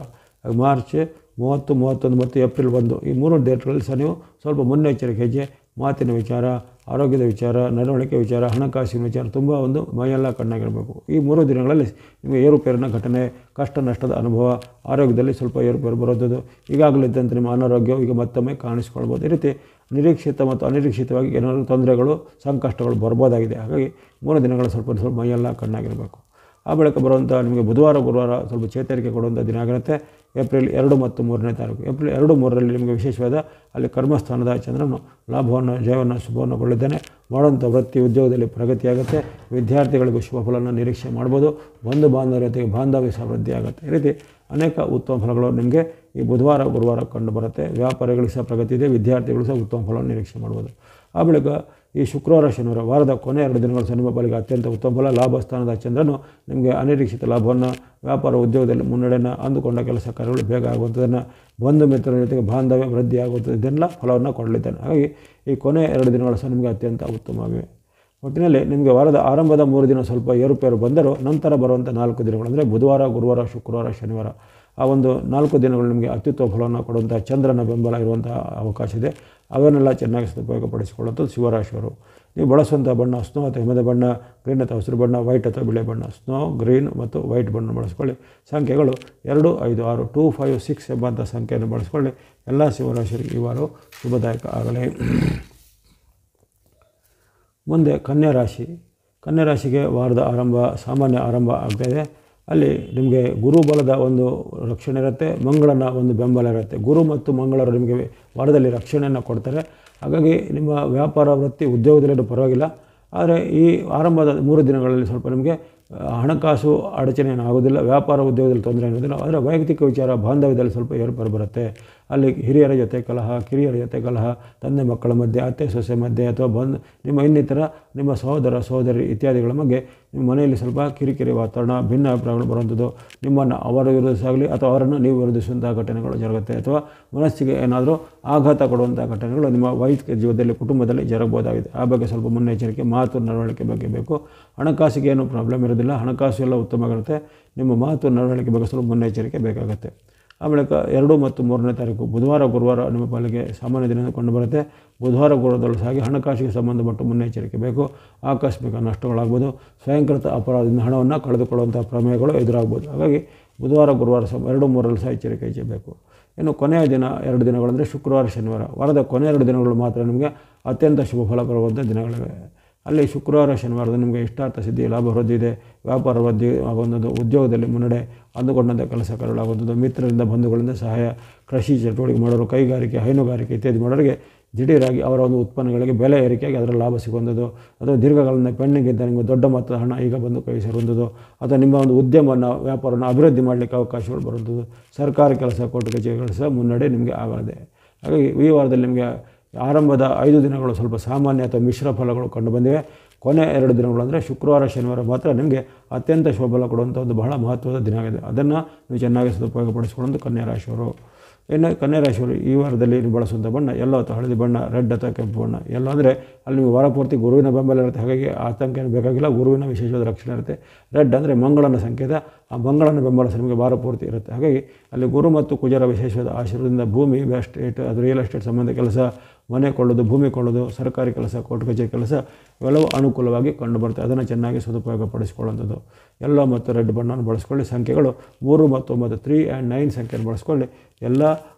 Speaker 1: ಮಾರ್ಚ್ 30, 31 ಮತ್ತು ಏಪ್ರಿಲ್ 1 ಈ 3 ಡೇಟ್ಗಳಲ್ಲಿ ಸಹ ನೀವು ಸ್ವಲ್ಪ ಮುನ್ನೆಚ್ಚರಿಕೆ ಹೆಜ್ಜೆ, ಮಾತಿನ ವಿಚಾರ, ಆರೋಗ್ಯದ ವಿಚಾರ, ನಡವಳಿಕೆ ವಿಚಾರ, ಹಣಕಾಸಿನ ವಿಚಾರ ತುಂಬ ಒಂದು ಮೈಯೆಲ್ಲ ಕಣ್ಣಾಗಿರಬೇಕು. ಈ 3 ದಿನಗಳಲ್ಲಿ ನಿಮಗೆ ಏರುಪೇರಿನ ಘಟನೆ, ಕಷ್ಟ ನಷ್ಟದ ಅನುಭವ, ಆರೋಗ್ಯದಲ್ಲಿ ಸ್ವಲ್ಪ ಏರುಪೇರು ಬರೋದು, ಈಗಾಗಲಿದ್ದಂತೆ ನಿಮ್ಮ ಅನಾರೋಗ್ಯವು ಈಗ ಮತ್ತೊಮ್ಮೆ ಕಾಣಿಸ್ಕೊಳ್ಬೋದು. ಈ ರೀತಿ ನಿರೀಕ್ಷಿತ ಮತ್ತು ಅನಿರೀಕ್ಷಿತವಾಗಿ ಏನಾದರೂ ತೊಂದರೆಗಳು, ಸಂಕಷ್ಟಗಳು ಬರ್ಬೋದಾಗಿದೆ. ಹಾಗಾಗಿ 3 ದಿನಗಳು ಸ್ವಲ್ಪ ಮೈಯೆಲ್ಲ ಕಣ್ಣಾಗಿರಬೇಕು. ಆ ಬಳಿಕ ಬರುವಂಥ ನಿಮಗೆ ಬುಧವಾರ, ಗುರುವಾರ ಸ್ವಲ್ಪ ಚೇತರಿಕೆ ಕೊಡುವಂಥ ದಿನ ಆಗಿರುತ್ತೆ. ಏಪ್ರಿಲ್ 2 ಮತ್ತು 3ನೇ ತಾರೀಕು. ಏಪ್ರಿಲ್ 2, 3ರಲ್ಲಿ ನಿಮಗೆ ವಿಶೇಷವಾದ ಅಲ್ಲಿ ಕರ್ಮಸ್ಥಾನದ ಚಂದ್ರನು ಲಾಭವನ್ನು, ಜಯವನ್ನು, ಶುಭವನ್ನು ಕೊಳ್ಳಿದ್ದಾನೆ. ಮಾಡುವಂಥ ವೃತ್ತಿ ಉದ್ಯೋಗದಲ್ಲಿ ಪ್ರಗತಿಯಾಗುತ್ತೆ. ವಿದ್ಯಾರ್ಥಿಗಳಿಗೂ ಶುಭ ಫಲವನ್ನು ನಿರೀಕ್ಷೆ ಮಾಡ್ಬೋದು. ಬಂಧು ಬಾಂಧವರ ಜೊತೆಗೆ ಬಾಂಧವ್ಯ ಸಮೃದ್ಧಿ ಆಗುತ್ತೆ. ಈ ರೀತಿ ಅನೇಕ ಉತ್ತಮ ಫಲಗಳು ನಿಮಗೆ ಈ ಬುಧವಾರ, ಗುರುವಾರ ಕಂಡು ಬರುತ್ತೆ. ವ್ಯಾಪಾರಿಗಳಿಗೆ ಸಹ ಪ್ರಗತಿ ಇದೆ, ವಿದ್ಯಾರ್ಥಿಗಳು ಸಹ ಉತ್ತಮ ಫಲವನ್ನು ನಿರೀಕ್ಷೆ ಮಾಡ್ಬೋದು. ಆ ಬಳಿಕ ಈ ಶುಕ್ರವಾರ, ಶನಿವಾರ ವಾರದ ಕೊನೆ 2 ದಿನಗಳು ಸಹ ನಿಮ್ಮ ಪಾಲಿಗೆ ಅತ್ಯಂತ ಉತ್ತಮ ಫಲ. ಲಾಭ ಸ್ಥಾನದ ಚಂದ್ರನು ನಿಮಗೆ ಅನಿರೀಕ್ಷಿತ ಲಾಭವನ್ನು, ವ್ಯಾಪಾರ ಉದ್ಯೋಗದಲ್ಲಿ ಮುನ್ನಡೆಯನ್ನು, ಅಂದುಕೊಂಡ ಕೆಲಸ ಕಾರ್ಯಗಳು ಬೇಗ ಆಗುವಂಥದ್ದನ್ನು, ಬಂಧು ಮಿತ್ರರ ಜೊತೆಗೆ ಬಾಂಧವ್ಯ ವೃದ್ಧಿ ಆಗುವಂಥದ್ದು, ಇದನ್ನೆಲ್ಲ ಫಲವನ್ನು ಕೊಡಲಿದ್ದಾನೆ. ಹಾಗಾಗಿ ಈ ಕೊನೆ 2 ದಿನಗಳು ಸಹ ನಿಮಗೆ ಅತ್ಯಂತ ಉತ್ತಮವಾಗಿವೆ. ಒಟ್ಟಿನಲ್ಲಿ ನಿಮಗೆ ವಾರದ ಆರಂಭದ 3 ದಿನ ಸ್ವಲ್ಪ ಏರುಪೇರು ಬಂದರೂ ನಂತರ ಬರುವಂಥ 4 ದಿನಗಳು ಅಂದರೆ ಬುಧವಾರ, ಗುರುವಾರ, ಶುಕ್ರವಾರ, ಶನಿವಾರ ಆ ಒಂದು 4 ದಿನಗಳು ನಿಮಗೆ ಅತ್ಯುತ್ತಮ ಫಲವನ್ನು ಕೊಡುವಂಥ ಚಂದ್ರನ ಬೆಂಬಲ ಇರುವಂಥ ಅವಕಾಶ ಇದೆ. ಅವನ್ನೆಲ್ಲ ಚೆನ್ನಾಗಿ ಸದುಪಯೋಗಪಡಿಸಿಕೊಳ್ಳುವಂಥದ್ದು ಶಿವರಾಶಿಯವರು. ನೀವು ಬಳಸುವಂಥ ಬಣ್ಣ ಸ್ನೋ ಅಥವಾ ಹಿಮದ ಬಣ್ಣ, ಗ್ರೀನ್ ಅಥವಾ ಹಸಿರು ಬಣ್ಣ, ವೈಟ್ ಅಥವಾ ಬಿಳಿ ಬಣ್ಣ. ಸ್ನೋ, ಗ್ರೀನ್ ಮತ್ತು ವೈಟ್ ಬಣ್ಣ ಬಳಸ್ಕೊಳ್ಳಿ. ಸಂಖ್ಯೆಗಳು 2, 5, 6, 2, 5, 6 ಎಂಬಂಥ ಸಂಖ್ಯೆಯನ್ನು ಬಳಸ್ಕೊಳ್ಳಿ. ಎಲ್ಲ ಶಿವರಾಶಿಯವರಿಗೆ ಈ ವಾರ ಶುಭದಾಯಕ ಆಗಲಿ. ಮುಂದೆ ಕನ್ಯಾ ರಾಶಿ. ಕನ್ಯಾ ರಾಶಿಗೆ ವಾರದ ಆರಂಭ ಸಾಮಾನ್ಯ ಆರಂಭ ಆಗ್ತಾಯಿದೆ. ಅಲ್ಲಿ ನಿಮಗೆ ಗುರುಬಲದ ಒಂದು ರಕ್ಷಣೆ ಇರುತ್ತೆ, ಮಂಗಳನ ಒಂದು ಬೆಂಬಲ ಇರುತ್ತೆ. ಗುರು ಮತ್ತು ಮಂಗಳರು ನಿಮಗೆ ವಾರದಲ್ಲಿ ರಕ್ಷಣೆಯನ್ನು ಕೊಡ್ತಾರೆ. ಹಾಗಾಗಿ ನಿಮ್ಮ ವ್ಯಾಪಾರ, ವೃತ್ತಿ, ಉದ್ಯೋಗದಲ್ಲೇನು ಪರವಾಗಿಲ್ಲ. ಆದರೆ ಈ ಆರಂಭದ 3 ದಿನಗಳಲ್ಲಿ ಸ್ವಲ್ಪ ನಿಮಗೆ ಹಣಕಾಸು ಅಡಚಣೆ ಏನು ಆಗೋದಿಲ್ಲ, ವ್ಯಾಪಾರ ಉದ್ಯೋಗದಲ್ಲಿ ತೊಂದರೆ ಆಗೋದಿಲ್ಲ. ಆದರೆ ವೈಯಕ್ತಿಕ ವಿಚಾರ, ಬಾಂಧವ್ಯದಲ್ಲಿ ಸ್ವಲ್ಪ ಏರ್ಪೇರು ಬರುತ್ತೆ. ಅಲ್ಲಿ ಹಿರಿಯರ ಜೊತೆ ಕಲಹ, ಕಿರಿಯರ ಜೊತೆ ಕಲಹ, ತಂದೆ ಮಕ್ಕಳ ಮಧ್ಯೆ, ಅತ್ತೆ ಸೊಸೆ ಮಧ್ಯೆ ಅಥವಾ ನಿಮ್ಮ ಇನ್ನಿತರ ನಿಮ್ಮ ಸಹೋದರ ಸಹೋದರಿ ಇತ್ಯಾದಿಗಳ ಬಗ್ಗೆ ನಿಮ್ಮ ಮನೆಯಲ್ಲಿ ಸ್ವಲ್ಪ ಕಿರಿಕಿರಿ ವಾತಾವರಣ, ಭಿನ್ನ ಅಭಿಪ್ರಾಯಗಳು ಬರುವಂಥದ್ದು, ನಿಮ್ಮನ್ನು ಅವರು ವಿರೋಧಿಸಾಗಲಿ ಅಥವಾ ಅವರನ್ನು ನೀವು ವಿರೋಧಿಸುವಂಥ ಘಟನೆಗಳು ಜರುಗುತ್ತೆ. ಅಥವಾ ಮನಸ್ಸಿಗೆ ಏನಾದರೂ ಆಘಾತ ಕೊಡುವಂಥ ಘಟನೆಗಳು ನಿಮ್ಮ ವೈಯಕ್ತಿಕ ಜೀವನದಲ್ಲಿ, ಕುಟುಂಬದಲ್ಲಿ ಜರಗಬಹುದಾಗಿದೆ. ಆ ಬಗ್ಗೆ ಸ್ವಲ್ಪ ಮುನ್ನೆಚ್ಚರಿಕೆ, ಮಾತು ನಡವಳಿಕೆ ಬಗ್ಗೆ ಬೇಕು. ಹಣಕಾಸಿಗೆ ಏನು ಪ್ರಾಬ್ಲಮ್ ಇರೋದಿಲ್ಲ, ಹಣಕಾಸು ಎಲ್ಲ ಉತ್ತಮವಾಗಿರುತ್ತೆ. ನಿಮ್ಮ ಮಾತು ನಡವಳಿಕೆ ಬಗ್ಗೆ ಸ್ವಲ್ಪ ಮುನ್ನೆಚ್ಚರಿಕೆ ಬೇಕಾಗುತ್ತೆ. ಆ ಬಳಿಕ 2 ಮತ್ತು 3ನೇ ತಾರೀಕು ಬುಧವಾರ, ಗುರುವಾರ ನಿಮ್ಮ ಪಾಲಿಗೆ ಸಾಮಾನ್ಯ ದಿನ ಕಂಡು ಬರುತ್ತೆ. ಬುಧವಾರ, ಗುರುವಾರದಲ್ಲೂ ಸಹ ಹಾಗೆ ಸಂಬಂಧಪಟ್ಟ ಮುನ್ನೆಚ್ಚರಿಕೆ ಬೇಕು. ಆಕಸ್ಮಿಕ ನಷ್ಟಗಳಾಗ್ಬೋದು, ಸ್ವಯಂಕೃತ ಅಪರಾಧದಿಂದ ಹಣವನ್ನು ಕಳೆದುಕೊಳ್ಳುವಂಥ ಪ್ರಮೇಯಗಳು ಎದುರಾಗ್ಬೋದು. ಹಾಗಾಗಿ ಬುಧವಾರ, ಗುರುವಾರ 2, 3ರಲ್ಲಿ ಸಹ ಎಚ್ಚರಿಕೆ ಹೆಚ್ಚಬೇಕು. ಇನ್ನು ಕೊನೆಯ ದಿನ 2 ದಿನಗಳಂದರೆ ಶುಕ್ರವಾರ, ಶನಿವಾರ ವಾರದ ಕೊನೆಯ 2 ದಿನಗಳು ಮಾತ್ರ ನಿಮಗೆ ಅತ್ಯಂತ ಶುಭ ಫಲ ಬರುವಂಥ ದಿನಗಳಿವೆ. ಅಲ್ಲಿ ಶುಕ್ರವಾರ, ಶನಿವಾರದ ನಿಮಗೆ ಇಷ್ಟಾರ್ಥ ಸಿದ್ಧಿ, ಲಾಭ ವೃದ್ಧಿ ಇದೆ, ವ್ಯಾಪಾರ ವೃದ್ಧಿ ಆಗುವಂಥದ್ದು, ಉದ್ಯೋಗದಲ್ಲಿ ಮುನ್ನಡೆ, ಅಂದುಕೊಂಡಂಥ ಕೆಲಸ ಕಾರ್ಯಗಳಾಗುವಂಥದ್ದು, ಮಿತ್ರರಿಂದ ಬಂಧುಗಳಿಂದ ಸಹಾಯ, ಕೃಷಿ ಚಟುವಟಿಕೆ ಮಾಡೋರು, ಕೈಗಾರಿಕೆ, ಹೈನುಗಾರಿಕೆ ಇತ್ಯಾದಿ ಮಾಡೋರಿಗೆ ದಿಢೀರಾಗಿ ಅವರ ಒಂದು ಉತ್ಪನ್ನಗಳಿಗೆ ಬೆಲೆ ಏರಿಕೆಯಾಗಿ ಅದರ ಲಾಭ ಸಿಗುವಂಥದ್ದು, ಅಥವಾ ದೀರ್ಘಕಾಲದಿಂದ ಪೆಂಡಿಂಗ್ ಇದ್ದ ನಿಮಗೆ ದೊಡ್ಡ ಮೊತ್ತದ ಹಣ ಈಗ ಬಂದು ಕೈ ಸೇರುವಂಥದ್ದು, ಅಥವಾ ನಿಮ್ಮ ಒಂದು ಉದ್ಯಮವನ್ನು, ವ್ಯಾಪಾರವನ್ನು ಅಭಿವೃದ್ಧಿ ಮಾಡಲಿಕ್ಕೆ ಅವಕಾಶಗಳು ಬರುವಂಥದ್ದು, ಸರ್ಕಾರಿ ಕೆಲಸ, ಕೋರ್ಟ್ ಕಚೇರಿಗಳು ಸಹ ಮುನ್ನಡೆ ನಿಮಗೆ ಆಗಲಿದೆ. ಹಾಗಾಗಿ ಈ ವಾರದಲ್ಲಿ ನಿಮಗೆ ಆರಂಭದ 5 ದಿನಗಳು ಸ್ವಲ್ಪ ಸಾಮಾನ್ಯ ಅಥವಾ ಮಿಶ್ರ ಫಲಗಳು ಕಂಡು ಬಂದಿವೆ. ಕೊನೆ 2 ದಿನಗಳು ಅಂದರೆ ಶುಕ್ರವಾರ, ಶನಿವಾರ ಮಾತ್ರ ನಿಮಗೆ ಅತ್ಯಂತ ಶುಭ ಫಲ ಕೊಡುವಂಥ ಒಂದು ಬಹಳ ಮಹತ್ವದ ದಿನ ಆಗಿದೆ. ಅದನ್ನು ನೀವು ಚೆನ್ನಾಗಿ ಸದುಪಯೋಗಪಡಿಸಿಕೊಳ್ಳುವಂಥ ಕನ್ಯಾ ರಾಶಿಯವರು. ಇನ್ನು ಕನ್ಯಾ ರಾಶಿಯವರು ಈ ವಾರದಲ್ಲಿ ನೀವು ಬಳಸುವಂಥ ಬಣ್ಣ ಎಲ್ಲೋ ಅಥವಾ ಹಳದಿ ಬಣ್ಣ, ರೆಡ್ ಅಥವಾ ಕೆಂಪು ಬಣ್ಣ. ಎಲ್ಲ ಅಂದರೆ ಅಲ್ಲಿ ನೀವು ವಾರ ಪೂರ್ತಿ ಗುರುವಿನ ಬೆಂಬಲ ಇರುತ್ತೆ. ಹಾಗಾಗಿ ಆತಂಕ ಏನು ಬೇಕಾಗಿಲ್ಲ, ಗುರುವಿನ ವಿಶೇಷವಾದ ರಕ್ಷಣೆ ಇರುತ್ತೆ. ರೆಡ್ ಅಂದರೆ ಮಂಗಳನ ಸಂಕೇತ, ಆ ಮಂಗಳನ ಬೆಂಬಲ ನಿಮಗೆ ವಾರ ಪೂರ್ತಿ ಇರುತ್ತೆ. ಹಾಗಾಗಿ ಅಲ್ಲಿ ಗುರು ಮತ್ತು ಕುಜರ ವಿಶೇಷವಾದ ಆಶೀರ್ವಾದದಿಂದ ಭೂಮಿ, ಎಸ್ಟೇಟ್, ಅದು ರಿಯಲ್ ಎಸ್ಟೇಟ್ ಸಂಬಂಧ ಕೆಲಸ, ಮನೆ ಕೊಳ್ಳೋದು, ಭೂಮಿ ಕೊಳ್ಳೋದು, ಸರ್ಕಾರಿ ಕೆಲಸ, ಕೋರ್ಟ್ ಕಚೇರಿ ಕೆಲಸ ಇವೆಲ್ಲವೂ ಅನುಕೂಲವಾಗಿ ಕಂಡುಬರುತ್ತೆ. ಅದನ್ನು ಚೆನ್ನಾಗಿ ಸದುಪಯೋಗಪಡಿಸಿಕೊಳ್ಳುವಂಥದ್ದು. ಎಲ್ಲೋ ಮತ್ತು ರೆಡ್ ಬಣ್ಣವನ್ನು ಬಳಸ್ಕೊಳ್ಳಿ. ಸಂಖ್ಯೆಗಳು 3 ಮತ್ತು 9, 3 and 9 ಸಂಖ್ಯೆಯನ್ನು ಬಳಸ್ಕೊಳ್ಳಿ. ಎಲ್ಲ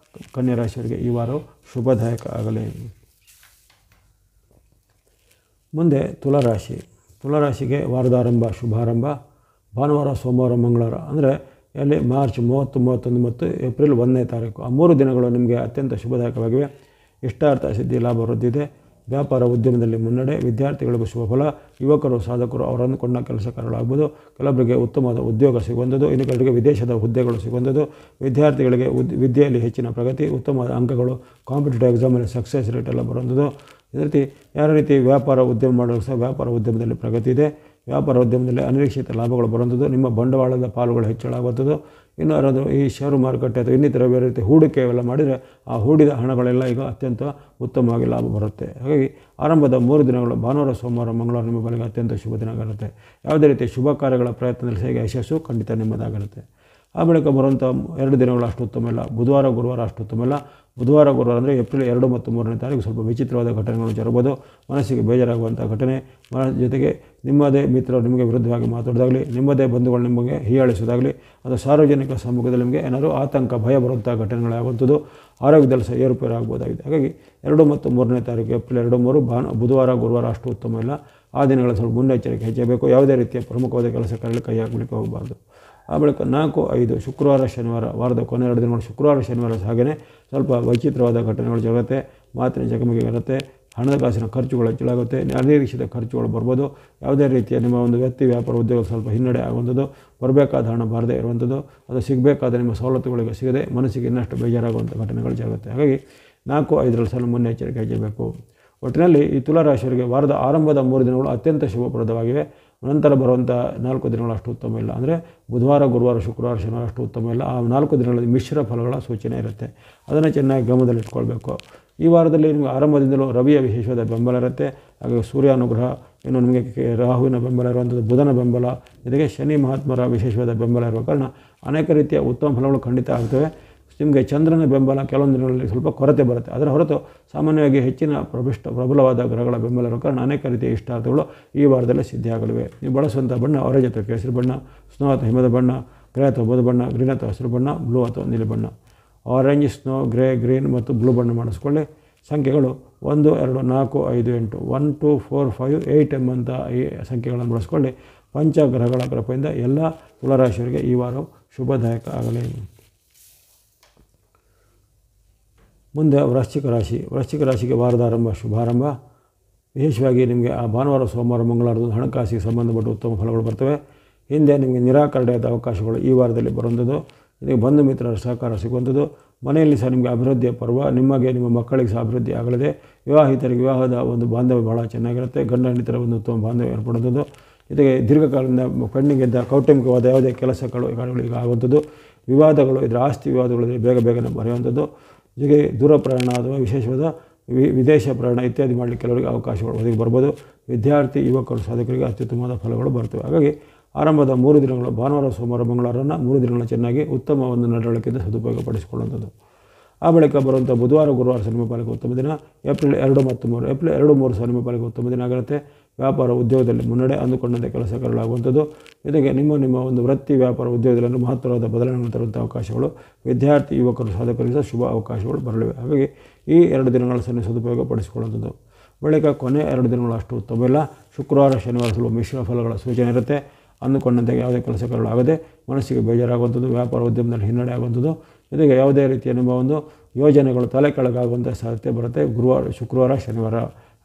Speaker 1: ಕನ್ಯಾ ರಾಶಿಯವರಿಗೆ ಈ ವಾರ ಶುಭದಾಯಕ ಆಗಲಿ. ಮುಂದೆ ತುಲಾರಾಶಿ. ತುಲಾರಾಶಿಗೆ ವಾರದ ಆರಂಭ ಶುಭಾರಂಭ. ಭಾನುವಾರ, ಸೋಮವಾರ, ಮಂಗಳವಾರ ಅಂದರೆ ಅಲ್ಲಿ ಮಾರ್ಚ್ 30, 31 ಮತ್ತು ಏಪ್ರಿಲ್ 1ನೇ ತಾರೀಕು ಆ 3 ದಿನಗಳು ನಿಮಗೆ ಅತ್ಯಂತ ಶುಭದಾಯಕವಾಗಿವೆ. ಇಷ್ಟಾರ್ಥ ಸಿದ್ಧಿ, ಲಾಭ ವೃದ್ಧಿದೆ. ವ್ಯಾಪಾರ ಉದ್ಯಮದಲ್ಲಿ ಮುನ್ನಡೆ, ವಿದ್ಯಾರ್ಥಿಗಳಿಗೂ ಶುಭ ಫಲ. ಯುವಕರು, ಸಾಧಕರು ಅವರು ಅಂದುಕೊಂಡ ಕೆಲಸ ಕಾರ್ಯಗಳಾಗ್ಬೋದು. ಕೆಲವರಿಗೆ ಉತ್ತಮವಾದ ಉದ್ಯೋಗ ಸಿಗುವಂಥದ್ದು, ಇನ್ನು ಕೆಲವರಿಗೆ ವಿದೇಶದ ಹುದ್ದೆಗಳು ಸಿಗುವಂಥದ್ದು. ವಿದ್ಯಾರ್ಥಿಗಳಿಗೆ ವಿದ್ಯೆಯಲ್ಲಿ ಹೆಚ್ಚಿನ ಪ್ರಗತಿ, ಉತ್ತಮವಾದ ಅಂಕಗಳು, ಕಾಂಪಿಟೇಟಿವ್ ಎಕ್ಸಾಮಲ್ಲಿ ಸಕ್ಸಸ್ ರೇಟ್ ಎಲ್ಲ ಬರುವಂಥದ್ದು. ಇದೇ ರೀತಿ ಯಾವ ರೀತಿ ವ್ಯಾಪಾರ ಉದ್ಯಮ ಮಾಡೋದು ಸಹ ವ್ಯಾಪಾರ ಉದ್ಯಮದಲ್ಲಿ ಪ್ರಗತಿ ಇದೆ. ವ್ಯಾಪಾರ ಉದ್ಯಮದಲ್ಲಿ ಅನಿರೀಕ್ಷಿತ ಲಾಭಗಳು ಬರುವಂಥದ್ದು, ನಿಮ್ಮ ಬಂಡವಾಳದ ಪಾಲುಗಳು ಹೆಚ್ಚಳ ಆಗುವಂಥದ್ದು. ಇನ್ನು ಯಾರಾದರೂ ಈ ಷೇರು ಮಾರುಕಟ್ಟೆ ಅಥವಾ ಇನ್ನಿತರ ಬೇರೆ ರೀತಿ ಹೂಡಿಕೆ ಇವೆಲ್ಲ ಮಾಡಿದರೆ ಆ ಹೂಡಿದ ಹಣಗಳೆಲ್ಲ ಈಗ ಅತ್ಯಂತ ಉತ್ತಮವಾಗಿ ಲಾಭ ಬರುತ್ತೆ. ಹಾಗಾಗಿ ಆರಂಭದ 3 ದಿನಗಳು ಭಾನುವಾರ, ಸೋಮವಾರ, ಮಂಗಳವಾರ ನಿಮ್ಮ ಬಳಿಗೆ ಅತ್ಯಂತ ಶುಭ ದಿನ ಆಗಿರುತ್ತೆ. ಯಾವುದೇ ರೀತಿ ಶುಭ ಕಾರ್ಯಗಳ ಪ್ರಯತ್ನದಲ್ಲಿ ಹೇಗೆ ಯಶಸ್ಸು ಖಂಡಿತ ನಿಮ್ಮದಾಗಿರುತ್ತೆ. ಆ ಬಳಿಕ ಬರುವಂಥ 2 ದಿನಗಳು ಅಷ್ಟು ಉತ್ತಮ ಇಲ್ಲ. ಬುಧವಾರ ಗುರುವಾರ ಅಷ್ಟು ಉತ್ತಮ ಇಲ್ಲ. ಬುಧವಾರ ಗುರುವಾರ ಅಂದರೆ ಏಪ್ರಿಲ್ 2 ಮತ್ತು 3ನೇ ತಾರೀಕು ಸ್ವಲ್ಪ ವಿಚಿತ್ರವಾದ ಘಟನೆಗಳು ಜರುಗಬಹುದು. ಮನಸ್ಸಿಗೆ ಬೇಜಾರಾಗುವಂಥ ಘಟನೆ, ಜೊತೆಗೆ ನಿಮ್ಮದೇ ಮಿತ್ರರು ನಿಮಗೆ ವಿರುದ್ಧವಾಗಿ ಮಾತಾಡೋದಾಗಲಿ, ನಿಮ್ಮದೇ ಬಂಧುಗಳು ನಿಮಗೆ ಹೀಯಾಳಿಸೋದಾಗಲಿ, ಅಥವಾ ಸಾರ್ವಜನಿಕ ಸಮ್ಮುಖದಲ್ಲಿ ನಿಮಗೆ ಏನಾದರೂ ಆತಂಕ ಭಯ ಬರುವಂಥ ಘಟನೆಗಳಾಗುವಂಥದ್ದು, ಆರೋಗ್ಯದಲ್ಲಿ ಸಹ ಏರುಪೇರು ಆಗ್ಬೋದಾಗಿದೆ. ಹಾಗಾಗಿ 2 ಮತ್ತು 3ನೇ ತಾರೀಕು ಏಪ್ರಿಲ್ 2, 3 ಬುಧವಾರ ಗುರುವಾರ ಅಷ್ಟು ಉತ್ತಮ ಇಲ್ಲ. ಆ ದಿನಗಳ ಸ್ವಲ್ಪ ಮುನ್ನೆಚ್ಚರಿಕೆ ಹೆಚ್ಚಬೇಕು. ಯಾವುದೇ ರೀತಿಯ ಪ್ರಮುಖವಾದ ಕೆಲಸ ಕಾರ್ಯಗಳಿಗೆ ಕೈ ಹಾಕಲಿಕ್ಕೆ ಹೋಗಬಾರ್ದು. ಆ ಬಳಿಕ 4, 5 ಶುಕ್ರವಾರ ಶನಿವಾರ, ವಾರದ ಕೊನೆ 2 ದಿನಗಳು ಶುಕ್ರವಾರ ಶನಿವಾರ ಹಾಗೆಯೇ ಸ್ವಲ್ಪ ವೈಚಿತ್ರವಾದ ಘಟನೆಗಳು ಜರುಗುತ್ತೆ. ಮಾತಿನ ಚಕಮಕಿ ಇರುತ್ತೆ. ಹಣದ ಕಾಸಿನ ಖರ್ಚುಗಳು ಹೆಚ್ಚಳಾಗುತ್ತೆ. ಅನಿರೀಕ್ಷಿತ ಖರ್ಚುಗಳು ಬರ್ಬೋದು. ಯಾವುದೇ ರೀತಿಯ ನಿಮ್ಮ ಒಂದು ವ್ಯಕ್ತಿ ವ್ಯಾಪಾರ ಉದ್ಯೋಗ ಸ್ವಲ್ಪ ಹಿನ್ನಡೆ ಆಗುವಂಥದ್ದು, ಬರಬೇಕಾದ ಹಣ ಬಾರದೇ ಇರುವಂಥದ್ದು, ಅದು ಸಿಗಬೇಕಾದ ನಿಮ್ಮ ಸವಲತ್ತುಗಳಿಗೆ ಸಿಗದೆ ಮನಸ್ಸಿಗೆ ಇನ್ನಷ್ಟು ಬೇಜಾರಾಗುವಂಥ ಘಟನೆಗಳು ಜರುಗುತ್ತೆ. ಹಾಗಾಗಿ 4, 5ರಲ್ಲಿ ಸಲ ಮುನ್ನೆಚ್ಚರಿಕೆ ಹೆಚ್ಚಬೇಕು. ಒಟ್ಟಿನಲ್ಲಿ ಈ ತುಲಾರಾಶಿಯವರಿಗೆ ವಾರದ ಆರಂಭದ 3 ದಿನಗಳು ಅತ್ಯಂತ ಶುಭಪ್ರದವಾಗಿವೆ. ನಂತರ ಬರುವಂಥ 4 ದಿನಗಳು ಅಷ್ಟು ಉತ್ತಮ ಇಲ್ಲ. ಅಂದರೆ ಬುಧವಾರ ಗುರುವಾರ ಶುಕ್ರವಾರ ಶನಿವಾರ ಅಷ್ಟು ಉತ್ತಮ ಇಲ್ಲ. ಆ 4 ದಿನಗಳಲ್ಲಿ ಮಿಶ್ರ ಫಲಗಳ ಸೂಚನೆ ಇರುತ್ತೆ. ಅದನ್ನು ಚೆನ್ನಾಗಿ ಗಮನದಲ್ಲಿಟ್ಕೊಳ್ಬೇಕು. ಈ ವಾರದಲ್ಲಿ ನಿಮಗೆ ಆರಂಭದಿಂದಲೂ ರವಿಯ ವಿಶೇಷವಾದ ಬೆಂಬಲ ಇರುತ್ತೆ. ಹಾಗಾಗಿ ಸೂರ್ಯ ಅನುಗ್ರಹ, ಇನ್ನು ನಿಮಗೆ ರಾಹುವಿನ ಬೆಂಬಲ ಇರುವಂಥದ್ದು, ಬುಧನ ಬೆಂಬಲ, ಜೊತೆಗೆ ಶನಿ ಮಹಾತ್ಮರ ವಿಶೇಷವಾದ ಬೆಂಬಲ ಇರುವ ಕಾರಣ ಅನೇಕ ರೀತಿಯ ಉತ್ತಮ ಫಲಗಳು ಖಂಡಿತ ಆಗ್ತವೆ. ನಿಮಗೆ ಚಂದ್ರನ ಬೆಂಬಲ ಕೆಲವೊಂದು ದಿನಗಳಲ್ಲಿ ಸ್ವಲ್ಪ ಕೊರತೆ ಬರುತ್ತೆ. ಅದರ ಹೊರತು ಸಾಮಾನ್ಯವಾಗಿ ಹೆಚ್ಚಿನ ಪ್ರಬಲವಾದ ಗ್ರಹಗಳ ಬೆಂಬಲ ಇರೋ ಕಾರಣ ಅನೇಕ ರೀತಿಯ ಇಷ್ಟಾರ್ಥಗಳು ಈ ವಾರದಲ್ಲಿ ಸಿದ್ಧಿಯಾಗಲಿವೆ. ನೀವು ಬಳಸುವಂಥ ಬಣ್ಣ ಆರೆಂಜ್ ಅಥವಾ ಕೇಸರಿ ಬಣ್ಣ, ಸ್ನೋ ಅಥವಾ ಹಿಮದ ಬಣ್ಣ, ಗ್ರೇ ಅಥವಾ ಬೂದು ಬಣ್ಣ, ಗ್ರೀನ್ ಅಥವಾ ಹಸಿರು ಬಣ್ಣ, ಬ್ಲೂ ಅಥವಾ ನೀಲಿ ಬಣ್ಣ. ಆರೆಂಜ್, ಸ್ನೋ, ಗ್ರೇ, ಗ್ರೀನ್ ಮತ್ತು ಬ್ಲೂ ಬಣ್ಣ ಮಾಡಿಸ್ಕೊಳ್ಳಿ. ಸಂಖ್ಯೆಗಳು 1, 2, 4, 5, 8 1, 2, 4, 5, 8 ಎಂಬಂಥ ಈ ಸಂಖ್ಯೆಗಳನ್ನು ಬಳಸ್ಕೊಳ್ಳಿ. ಪಂಚಗ್ರಹಗಳ ಕೃಪೆಯಿಂದ ಎಲ್ಲ ತುಲಾರಾಶಿಯವರಿಗೆ ಈ ವಾರವು ಶುಭದಾಯಕ ಆಗಲಿ. ಮುಂದೆ ವೃಶ್ಚಿಕ ರಾಶಿ. ವೃಶ್ಚಿಕ ರಾಶಿಗೆ ವಾರದ ಆರಂಭ ಶುಭಾರಂಭ. ವಿಶೇಷವಾಗಿ ನಿಮಗೆ ಆ ಭಾನುವಾರ ಸೋಮವಾರ ಮಂಗಳವಾರದ ಹಣಕಾಸಿಗೆ ಸಂಬಂಧಪಟ್ಟ ಉತ್ತಮ ಫಲಗಳು ಬರ್ತವೆ. ಹಿಂದೆ ನಿಮಗೆ ನಿರಾಕರಣೆಯಾದ ಅವಕಾಶಗಳು ಈ ವಾರದಲ್ಲಿ ಬರುವಂಥದ್ದು, ಇದಕ್ಕೆ ಬಂಧು ಮಿತ್ರರ ಸಹಕಾರ ಸಿಗುವಂಥದ್ದು. ಮನೆಯಲ್ಲಿ ಸಹ ನಿಮಗೆ ಅಭಿವೃದ್ಧಿಯ ಪರ್ವ, ನಿಮಗೆ ನಿಮ್ಮ ಮಕ್ಕಳಿಗೆ ಸಹ ಅಭಿವೃದ್ಧಿ ಆಗಲಿದೆ. ವಿವಾಹಿತರಿಗೆ ವಿವಾಹದ ಒಂದು ಬಾಂಧವ್ಯ ಬಹಳ ಚೆನ್ನಾಗಿರುತ್ತೆ. ಗಂಡ ಹೆಂಡತಿಯರ ಒಂದು ಉತ್ತಮ ಬಾಂಧವ್ಯ ಏರ್ಪಡುವಂಥದ್ದು. ಜೊತೆಗೆ ದೀರ್ಘಕಾಲದಿಂದ ಪೆಂಡಿಂಗ್ ಇದ್ದ ಕೌಟುಂಬಿಕವಾದ ಯಾವುದೇ ಕೆಲಸಗಳು ಈಗ ಆಗುವಂಥದ್ದು. ವಿವಾದಗಳು ಇದರ ಆಸ್ತಿ ವಿವಾದಗಳು ಬೇಗನೆ ಬರೆಯುವಂಥದ್ದು. ಜೊತೆಗೆ ದೂರ ಪ್ರಯಾಣ ಅಥವಾ ವಿಶೇಷವಾದ ವಿದೇಶ ಪ್ರಯಾಣ ಇತ್ಯಾದಿ ಮಾಡಲಿಕ್ಕೆ ಕೆಲವರಿಗೆ ಅವಕಾಶಗಳು ಒದಗಿ ಬರ್ಬೋದು. ವಿದ್ಯಾರ್ಥಿ ಯುವಕರು ಸಾಧಕರಿಗೆ ಅತ್ಯುತ್ತಮವಾದ ಫಲಗಳು ಬರ್ತವೆ. ಹಾಗಾಗಿ ಆರಂಭದ 3 ದಿನಗಳು ಭಾನುವಾರ ಸೋಮವಾರ ಮಂಗಳವಾರನ 3 ದಿನಗಳ ಚೆನ್ನಾಗಿ ಉತ್ತಮ ಒಂದು ನಡವಳಿಕೆಯಿಂದ ಸದುಪಯೋಗಪಡಿಸಿಕೊಳ್ಳುವಂಥದ್ದು. ಆ ಬಳಿಕ ಬರುವಂಥ ಬುಧವಾರ ಗುರುವಾರ ಸಹ ನಿಮ್ಮ ಪಾಲಿಗೆ ಉತ್ತಮ ದಿನ. ಏಪ್ರಿಲ್ 2 ಮತ್ತು 3 ಏಪ್ರಿಲ್ 2, 3 ಸಹ ನಿಮ್ಮ ಪಾಲಿಗೆ ಉತ್ತಮ ದಿನ ಆಗಿರುತ್ತೆ. ವ್ಯಾಪಾರ ಉದ್ಯೋಗದಲ್ಲಿ ಮುನ್ನಡೆ, ಅಂದುಕೊಂಡಂತೆ ಕೆಲಸ ಕಾರ್ಯಗಳಾಗುವಂಥದ್ದು. ಜೊತೆಗೆ ನಿಮ್ಮ ಒಂದು ವೃತ್ತಿ ವ್ಯಾಪಾರ ಉದ್ಯೋಗದಲ್ಲಿ ಮಹತ್ತರವಾದ ಬದಲಾವಣೆಗಳನ್ನು ತರುವಂಥ ಅವಕಾಶಗಳು, ವಿದ್ಯಾರ್ಥಿ ಯುವಕರು ಸಾಧಕರಿಗೆ ಸಹ ಶುಭ ಅವಕಾಶಗಳು ಬರಲಿವೆ. ಹಾಗಾಗಿ ಈ 2 ದಿನಗಳ ಸಹ ಸದುಪಯೋಗಪಡಿಸಿಕೊಳ್ಳುವಂಥದ್ದು. ಬಳಿಕ ಕೊನೆ 2 ದಿನಗಳು ಅಷ್ಟು ಉತ್ತಮ ಇಲ್ಲ. ಶುಕ್ರವಾರ ಶನಿವಾರ ಸ್ವಲ್ಪ ಮಿಶ್ರ ಫಲಗಳ ಸೂಚನೆ ಇರುತ್ತೆ. ಅಂದುಕೊಂಡಂತೆ ಯಾವುದೇ ಕೆಲಸ ಕಾರ್ಯಗಳಾಗದೆ ಮನಸ್ಸಿಗೆ ಬೇಜಾರಾಗುವಂಥದ್ದು, ವ್ಯಾಪಾರ ಉದ್ಯಮದಲ್ಲಿ ಹಿನ್ನಡೆ ಆಗುವಂಥದ್ದು. ಜೊತೆಗೆ ಯಾವುದೇ ರೀತಿಯ ನಿಮ್ಮ ಒಂದು ಯೋಜನೆಗಳು ತಲೆ ಕೆಳಗಾಗುವಂಥ ಸಾಧ್ಯತೆ ಬರುತ್ತೆ ಶುಕ್ರವಾರ ಶನಿವಾರ.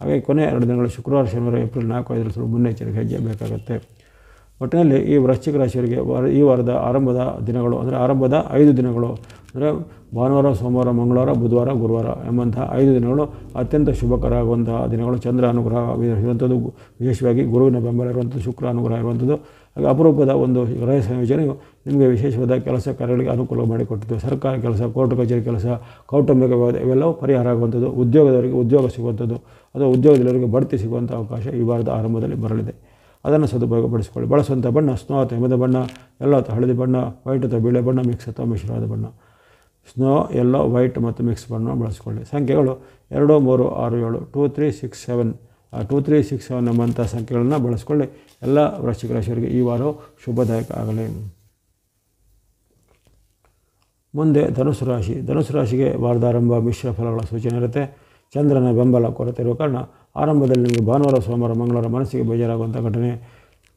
Speaker 1: ಹಾಗೆ ಕೊನೆ 2 ದಿನಗಳು ಶುಕ್ರವಾರ ಶನಿವಾರ ಏಪ್ರಿಲ್ 4, 5 ಸ್ವಲ್ಪ ಮುನ್ನೆಚ್ಚರಿಕೆ ಹೆಜ್ಜೆ ಬೇಕಾಗುತ್ತೆ. ಒಟ್ಟಿನಲ್ಲಿ ಈ ವೃಶ್ಚಿಕ ರಾಶಿಯವರಿಗೆ ಈ ವಾರದ ಆರಂಭದ ದಿನಗಳು ಅಂದರೆ ಆರಂಭದ 5 ದಿನಗಳು ಅಂದರೆ ಭಾನುವಾರ ಸೋಮವಾರ ಮಂಗಳವಾರ ಬುಧವಾರ ಗುರುವಾರ ಎಂಬಂತಹ 5 ದಿನಗಳು ಅತ್ಯಂತ ಶುಭಕರ ಆಗುವಂತಹ ದಿನಗಳು. ಚಂದ್ರ ಅನುಗ್ರಹ ಇರುವಂಥದ್ದು, ವಿಶೇಷವಾಗಿ ಗುರುವಿನ ಬೆಂಬಲ ಇರುವಂಥದ್ದು, ಶುಕ್ರ ಅನುಗ್ರಹ ಇರುವಂಥದ್ದು. ಹಾಗೆ ಅಪರೂಪದ ಒಂದು ಗ್ರಹ ಸಂಯೋಜನೆಯು ನಿಮಗೆ ವಿಶೇಷವಾದ ಕೆಲಸ ಕಾರ್ಯಗಳಿಗೆ ಅನುಕೂಲ ಮಾಡಿಕೊಟ್ಟಿದ್ದು. ಸರ್ಕಾರಿ ಕೆಲಸ, ಕೋರ್ಟ್ ಕಚೇರಿ ಕೆಲಸ, ಕೌಟುಂಬಿಕ ವ್ಯವಹಾರ ಇವೆಲ್ಲವೂ ಪರಿಹಾರ ಆಗುವಂಥದ್ದು. ಉದ್ಯೋಗದವರಿಗೆ ಉದ್ಯೋಗ ಸಿಗುವಂಥದ್ದು ಅಥವಾ ಉದ್ಯೋಗದವರಿಗೆ ಬಡ್ತಿ ಸಿಗುವಂಥ ಅವಕಾಶ ಈ ವಾರದ ಆರಂಭದಲ್ಲಿ ಬರಲಿದೆ. ಅದನ್ನು ಸದುಪಯೋಗಪಡಿಸಿಕೊಳ್ಳಿ. ಬಳಸುವಂಥ ಬಣ್ಣ ಸ್ನೋ ಅಥವಾ ಹಿಮದ ಬಣ್ಣ, ಎಲ್ಲೋ ಅಥವಾ ಹಳದಿ ಬಣ್ಣ, ವೈಟ್ ಅಥವಾ ಬಿಳಿ ಬಣ್ಣ, ಮಿಕ್ಸ್ ಅಥವಾ ಮಿಶ್ರವಾದ ಬಣ್ಣ. ಸ್ನೋ, ಎಲ್ಲೋ, ವೈಟ್ ಮತ್ತು ಮಿಕ್ಸ್ ಬಣ್ಣ ಬಳಸಿಕೊಳ್ಳಿ. ಸಂಖ್ಯೆಗಳು 2, 3, 6, 7 2, 3, 6, 7 2, 3, 6, 7 ಎಂಬಂಥ ಸಂಖ್ಯೆಗಳನ್ನು ಬಳಸಿಕೊಳ್ಳಿ. ಎಲ್ಲ ವೃಶ್ಚಿಕ ರಾಶಿಯವರಿಗೆ ಈ ವಾರವು ಶುಭದಾಯಕ ಆಗಲಿ. ಮುಂದೆ ಧನುಸು ರಾಶಿ. ಧನುಸು ರಾಶಿಗೆ ವಾರದ ಆರಂಭ ಮಿಶ್ರ ಫಲಗಳ ಸೂಚನೆ ಇರುತ್ತೆ. ಚಂದ್ರನ ಬೆಂಬಲ ಕೊರತೆ ಇರುವ ಕಾರಣ ಆರಂಭದಲ್ಲಿ ನಿಮಗೆ ಭಾನುವಾರ ಸೋಮವಾರ ಮಂಗಳವಾರ ಮನಸ್ಸಿಗೆ ಬೇಜಾರಾಗುವಂಥ ಘಟನೆ,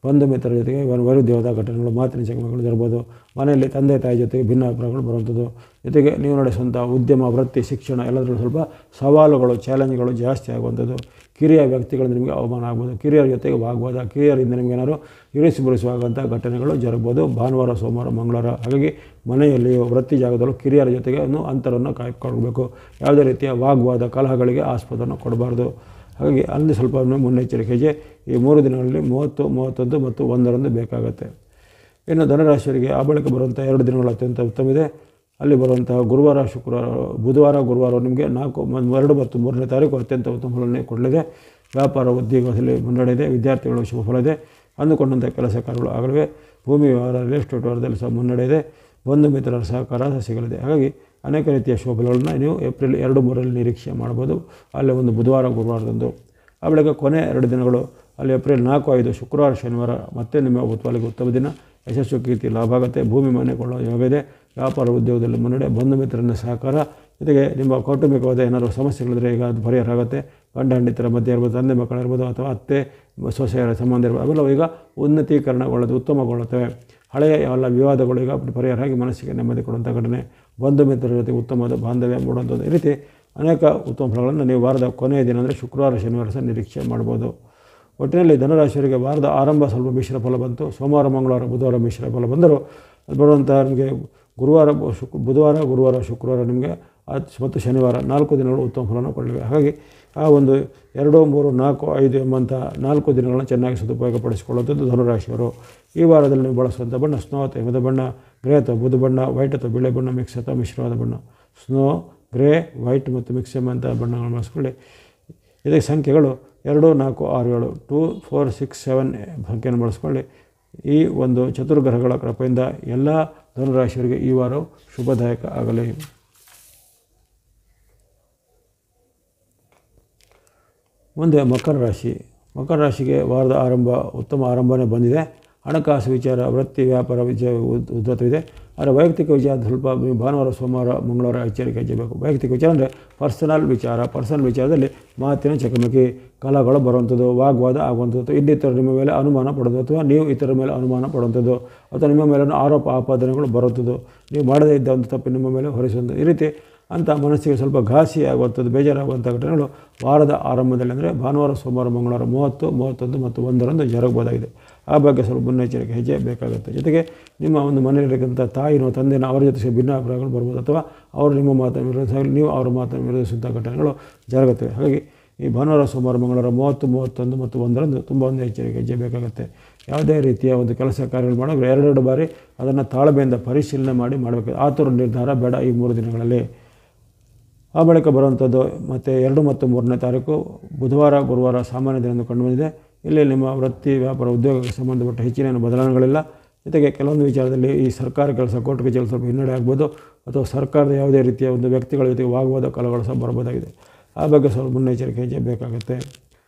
Speaker 1: ಬಂಧು ಮಿತ್ರರ ಜೊತೆಗೆ ವೈರುಧ್ಯವಾದ ಘಟನೆಗಳು, ಮಾತಿನ ಚಕಮಕಿಗಳು ಇರ್ಬೋದು. ಮನೆಯಲ್ಲಿ ತಂದೆ ತಾಯಿ ಜೊತೆಗೆ ಭಿನ್ನ ಅಭಿಪ್ರಾಯಗಳು ಬರುವಂಥದ್ದು. ಜೊತೆಗೆ ನೀವು ನಡೆಸುವಂಥ ಉದ್ಯಮ, ವೃತ್ತಿ, ಶಿಕ್ಷಣ ಎಲ್ಲದರಲ್ಲೂ ಸ್ವಲ್ಪ ಸವಾಲುಗಳು, ಚಾಲೆಂಜ್ಗಳು ಜಾಸ್ತಿ ಆಗುವಂಥದ್ದು. ಕಿರಿಯ ವ್ಯಕ್ತಿಗಳಿಂದ ನಿಮಗೆ ಅವಮಾನ ಆಗ್ಬೋದು. ಕಿರಿಯರ ಜೊತೆಗೆ ವಾಗ್ವಾದ, ಕಿರಿಯರಿಂದ ನಿಮಗೆ ಏನಾದ್ರು ಇರಿಸಿಬರಿಸುವಂಥ ಘಟನೆಗಳು ಜರುಗ್ಬೋದು ಭಾನುವಾರ ಸೋಮವಾರ ಮಂಗಳವಾರ. ಹಾಗಾಗಿ ಮನೆಯಲ್ಲಿಯೂ ವೃತ್ತಿ ಜಾಗದಲ್ಲೂ ಕಿರಿಯರ ಜೊತೆಗೆ ಅಂತರವನ್ನು ಕಾಯ್ದುಕೊಳ್ಬೇಕು. ಯಾವುದೇ ರೀತಿಯ ವಾಗ್ವಾದ, ಕಲಹಗಳಿಗೆ ಆಸ್ಪದವನ್ನು ಕೊಡಬಾರ್ದು. ಹಾಗಾಗಿ ಅಲ್ಲಿ ಸ್ವಲ್ಪ ಮುನ್ನೆಚ್ಚರಿಕೆ ಹೆಜ್ಜೆ ಈ 3 ದಿನಗಳಲ್ಲಿ 30, 31 ಮತ್ತು 1ರಂದು ಬೇಕಾಗುತ್ತೆ. ಇನ್ನು ಧನುರಾಶಿಯವರಿಗೆ ಆ ಬಳಿಕ ಬರುವಂಥ 2 ದಿನಗಳು ಅತ್ಯಂತ ಉತ್ತಮವಿದೆ. ಅಲ್ಲಿ ಬರುವಂತಹ ಗುರುವಾರ ಶುಕ್ರವಾರ ಬುಧವಾರ ಗುರುವಾರ ನಿಮಗೆ 2 ಮತ್ತು 3ನೇ ತಾರೀಕು ಅತ್ಯಂತ ಉತ್ತಮ ಫಲವನ್ನೇ ಕೊಡಲಿದೆ. ವ್ಯಾಪಾರ ಉದ್ಯೋಗದಲ್ಲಿ ಮುನ್ನಡೆ ಇದೆ. ವಿದ್ಯಾರ್ಥಿಗಳು ಶುಭ ಫಲ ಇದೆ. ಅಂದುಕೊಂಡಂಥ ಕೆಲಸ ಕಾರ್ಯಗಳು ಆಗಲಿವೆ. ಭೂಮಿ ವ್ಯವಹಾರ, ರಿಯಲ್ ಎಸ್ಟೇಟ್ ವ್ಯವಹಾರದಲ್ಲಿ ಸಹ ಮುನ್ನಡೆ ಇದೆ. ಬಂಧು ಮಿತ್ರರ ಸಹಕಾರ ಸಿಗಲಿದೆ. ಹಾಗಾಗಿ ಅನೇಕ ರೀತಿಯ ಶುಭ ಫಲಗಳನ್ನು ನೀವು ಏಪ್ರಿಲ್ 2-3ರಲ್ಲಿ ನಿರೀಕ್ಷೆ ಮಾಡ್ಬೋದು. ಅಲ್ಲಿ ಒಂದು ಬುಧವಾರ ಗುರುವಾರದಂದು. ಆ ಬಳಿಕ ಕೊನೆ 2 ದಿನಗಳು ಅಲ್ಲಿ ಏಪ್ರಿಲ್ 4-5 ಶುಕ್ರವಾರ ಶನಿವಾರ ಮತ್ತೆ ನಿಮ್ಮ ಪಾಲಿಗೆ ಉತ್ತಮ ದಿನ. ಯಶಸ್ಸು ಕೀರ್ತಿ ಲಾಭ ಆಗುತ್ತೆ. ಭೂಮಿ ಮನೆ ಕೊಳ್ಳೋ ಯೋಗ ಇದೆ. ವ್ಯಾಪಾರ ಉದ್ಯೋಗದಲ್ಲಿ ಮುನ್ನಡೆ. ಬಂಧು ಮಿತ್ರರ ಸಹಕಾರ. ಜೊತೆಗೆ ನಿಮ್ಮ ಕೌಟುಂಬಿಕವಾದ ಏನಾದರೂ ಸಮಸ್ಯೆಗಳಿದ್ರೆ ಈಗ ಅದು ಪರಿಹಾರ ಆಗುತ್ತೆ. ಗಂಡ ಹೆಂಡತಿಯರ ಮಧ್ಯೆ ಇರ್ಬೋದು, ತಂದೆ ಮಕ್ಕಳಿರ್ಬೋದು, ಅಥವಾ ಅತ್ತೆ ಸೊಸೆಯರ ಸಂಬಂಧ ಇರ್ಬೋದು, ಅವೆಲ್ಲವೂ ಈಗ ಉನ್ನತೀಕರಣಗೊಳ್ಳೋದು, ಉತ್ತಮಗೊಳ್ಳುತ್ತವೆ. ಹಳೆಯ ಎಲ್ಲ ವಿವಾದಗಳು ಈಗ ಪರಿಹಾರ ಆಗಿ ಮನಸ್ಸಿಗೆ ನೆಮ್ಮದಿ ಕೊಡುವಂಥ ಘಟನೆ. ಬಂಧು ಮಿತ್ರರ ಜೊತೆ ಉತ್ತಮವಾದ ಬಾಂಧವ್ಯ ಮೂಡುವಂಥದ್ದು. ಈ ರೀತಿ ಅನೇಕ ಉತ್ತಮ ಫಲಗಳನ್ನು ನೀವು ವಾರದ ಕೊನೆಯ ದಿನ ಅಂದರೆ ಶುಕ್ರವಾರ ಶನಿವಾರ ಸಹ ನಿರೀಕ್ಷೆ ಮಾಡ್ಬೋದು. ಒಟ್ಟಿನಲ್ಲಿ ಧನುರಾಶಿಯವರಿಗೆ ವಾರದ ಆರಂಭ ಸ್ವಲ್ಪ ಮಿಶ್ರ ಫಲ ಬಂತು. ಸೋಮವಾರ ಮಂಗಳವಾರ ಬುಧವಾರ ಮಿಶ್ರ ಫಲ ಬಂದರೂ ಅದು ಬರುವಂಥ ನಿಮಗೆ ಬುಧವಾರ ಗುರುವಾರ ಶುಕ್ರವಾರ ನಿಮಗೆ ಮತ್ತು ಶನಿವಾರ 4 ದಿನಗಳು ಉತ್ತಮ ಫಲವನ್ನು ಕೊಡಲಿವೆ. ಹಾಗಾಗಿ ಆ ಒಂದು 2, 3, 4, 5 ಎಂಬಂಥ 4 ದಿನಗಳನ್ನು ಚೆನ್ನಾಗಿ ಸದುಪಯೋಗಪಡಿಸಿಕೊಳ್ಳುವಂಥದ್ದು ಧನುರಾಶಿಯವರು. ಈ ವಾರದಲ್ಲಿ ನೀವು ಬಳಸುವಂಥ ಬಣ್ಣ ಸ್ನೋ ಅಥವಾ ಹಿಮದ ಬಣ್ಣ, ಗ್ರೇ ಅಥವಾ ಬುಧ ಬಣ್ಣ, ವೈಟ್ ಅಥವಾ ಬಿಳೆ ಬಣ್ಣ, ಮಿಕ್ಸ್ ಅಥವಾ ಮಿಶ್ರವಾದ ಬಣ್ಣ. ಸ್ನೋ, ಗ್ರೇ, ವೈಟ್ ಮತ್ತು ಮಿಕ್ಸ್ ಎಂಬಂಥ ಬಣ್ಣಗಳನ್ನು ಬಳಸ್ಕೊಳ್ಳಿ. ಇದಕ್ಕೆ ಸಂಖ್ಯೆಗಳು 2, 4, 6, 7, 2, 4, 6, 7 ಸಂಖ್ಯೆಯನ್ನು ಬಳಸ್ಕೊಳ್ಳಿ. ಈ ಒಂದು ಚತುರ್ಗ್ರಹಗಳ ಕೃಪೆಯಿಂದ ಎಲ್ಲ ಧನುರಾಶಿಯವರಿಗೆ ಈ ವಾರವು ಶುಭದಾಯಕ ಆಗಲಿ. ಮುಂದೆ ಮಕರ ರಾಶಿ. ಮಕರ ರಾಶಿಗೆ ವಾರದ ಆರಂಭ ಉತ್ತಮ ಆರಂಭನೇ ಬಂದಿದೆ. ಹಣಕಾಸು ವಿಚಾರ, ವೃತ್ತಿ, ವ್ಯಾಪಾರ ವಿಚಾರ ಉದ್ಧತವಿದೆ. ಆದರೆ ವೈಯಕ್ತಿಕ ವಿಚಾರ ಸ್ವಲ್ಪ ಭಾನುವಾರ ಸೋಮವಾರ ಮಂಗಳವಾರ ಎಚ್ಚರಿಕೆ ಹೆಚ್ಚಬೇಕು. ವೈಯಕ್ತಿಕ ವಿಚಾರ ಅಂದರೆ ಪರ್ಸನಲ್ ವಿಚಾರದಲ್ಲಿ ಮಾತಿನ ಚಕಮಕಿ, ಕಲಹಗಳು ಬರುವಂಥದ್ದು, ವಾಗ್ವಾದ ಆಗುವಂಥದ್ದು, ಇನ್ನಿತರ ನಿಮ್ಮ ಮೇಲೆ ಅನುಮಾನ ಪಡೋದು ಅಥವಾ ನೀವು ಇತರ ಮೇಲೆ ಅನುಮಾನ ಪಡುವಂಥದ್ದು, ಅಥವಾ ನಿಮ್ಮ ಮೇಲೆ ಆರೋಪ ಆಪಾದನೆಗಳು ಬರುವಂಥದ್ದು, ನೀವು ಮಾಡದೇ ಇದ್ದ ಒಂದು ತಪ್ಪು ನಿಮ್ಮ ಮೇಲೆ ಹೊರಿಸುವಂಥದ್ದು. ಈ ರೀತಿ ಅಂಥ ಮನಸ್ಸಿಗೆ ಸ್ವಲ್ಪ ಘಾಸಿ ಆಗುವಂಥದ್ದು, ಬೇಜಾರಾಗುವಂಥ ಘಟನೆಗಳು ವಾರದ ಆರಂಭದಲ್ಲಿ ಅಂದರೆ ಭಾನುವಾರ ಸೋಮವಾರ ಮಂಗಳವಾರ 30, 31 ಮತ್ತು 1ರಂದು ಜರುಗಬಹುದಾಗಿದೆ. ಆ ಬಗ್ಗೆ ಸ್ವಲ್ಪ ಮುನ್ನೆಚ್ಚರಿಕೆ ಹೆಜ್ಜೆ ಬೇಕಾಗುತ್ತೆ. ಜೊತೆಗೆ ನಿಮ್ಮ ಒಂದು ಮನೆಯಲ್ಲಿರ್ತಕ್ಕಂಥ ತಾಯಿನೋ ತಂದೆನೋ ಅವರ ಜೊತೆ ಭಿನ್ನಾಭಿಪ್ರಾಯಗಳು ಬರ್ಬೋದು, ಅಥವಾ ಅವರು ನಿಮ್ಮ ಮಾತನ್ನು ವಿರೋಧಿಸಲಿ, ನೀವು ಅವರ ಮಾತನ್ನು ವಿರೋಧಿಸುವಂಥ ಘಟನೆಗಳು ಜರುಗುತ್ತವೆ. ಹಾಗಾಗಿ ಈ ಭಾನುವಾರ ಸೋಮವಾರ ಮಂಗಳವಾರ 30, 31 ಮತ್ತು 1ರಂದು ತುಂಬ ಒಂದು ಎಚ್ಚರಿಕೆ ಹೆಜ್ಜೆ ಬೇಕಾಗುತ್ತೆ. ಯಾವುದೇ ರೀತಿಯ ಒಂದು ಕೆಲಸ ಕಾರ್ಯಗಳು ಮಾಡೋದ್ರೆ 2 ಬಾರಿ ಅದನ್ನು ತಾಳ್ಮೆಯಿಂದ ಪರಿಶೀಲನೆ ಮಾಡಬೇಕು. ಆತುರ ನಿರ್ಧಾರ ಬೇಡ ಈ 3 ದಿನಗಳಲ್ಲಿ. ಆ ಬಳಿಕ ಬರುವಂಥದ್ದು ಮತ್ತು 2 ಮತ್ತು 3ನೇ ತಾರೀಕು ಬುಧವಾರ ಗುರುವಾರ ಸಾಮಾನ್ಯ ದಿನ ಕಂಡುಬಂದಿದೆ. ಇಲ್ಲಿ ನಿಮ್ಮ ವೃತ್ತಿ ವ್ಯಾಪಾರ ಉದ್ಯೋಗಕ್ಕೆ ಸಂಬಂಧಪಟ್ಟ ಹೆಚ್ಚಿನ ಬದಲಾವಣೆಗಳಿಲ್ಲ. ಜೊತೆಗೆ ಕೆಲವೊಂದು ವಿಚಾರದಲ್ಲಿ ಈ ಸರ್ಕಾರ ಕೆಲಸ ಕೋರ್ಟ್ ಕಚೇರಿ ಸ್ವಲ್ಪ ಹಿನ್ನಡೆ ಆಗ್ಬೋದು, ಅಥವಾ ಸರ್ಕಾರದ ಯಾವುದೇ ರೀತಿಯ ಒಂದು ವ್ಯಕ್ತಿಗಳ ಜೊತೆಗೆ ವಾಗ್ವಾದ ಕಲಹಗಳು ಸಹ ಬರಬಹುದಾಗಿದೆ. ಆ ಬಗ್ಗೆ ಸ್ವಲ್ಪ ಮುನ್ನೆಚ್ಚರಿಕೆ ಹೆಜ್ಜೆ ಬೇಕಾಗುತ್ತೆ.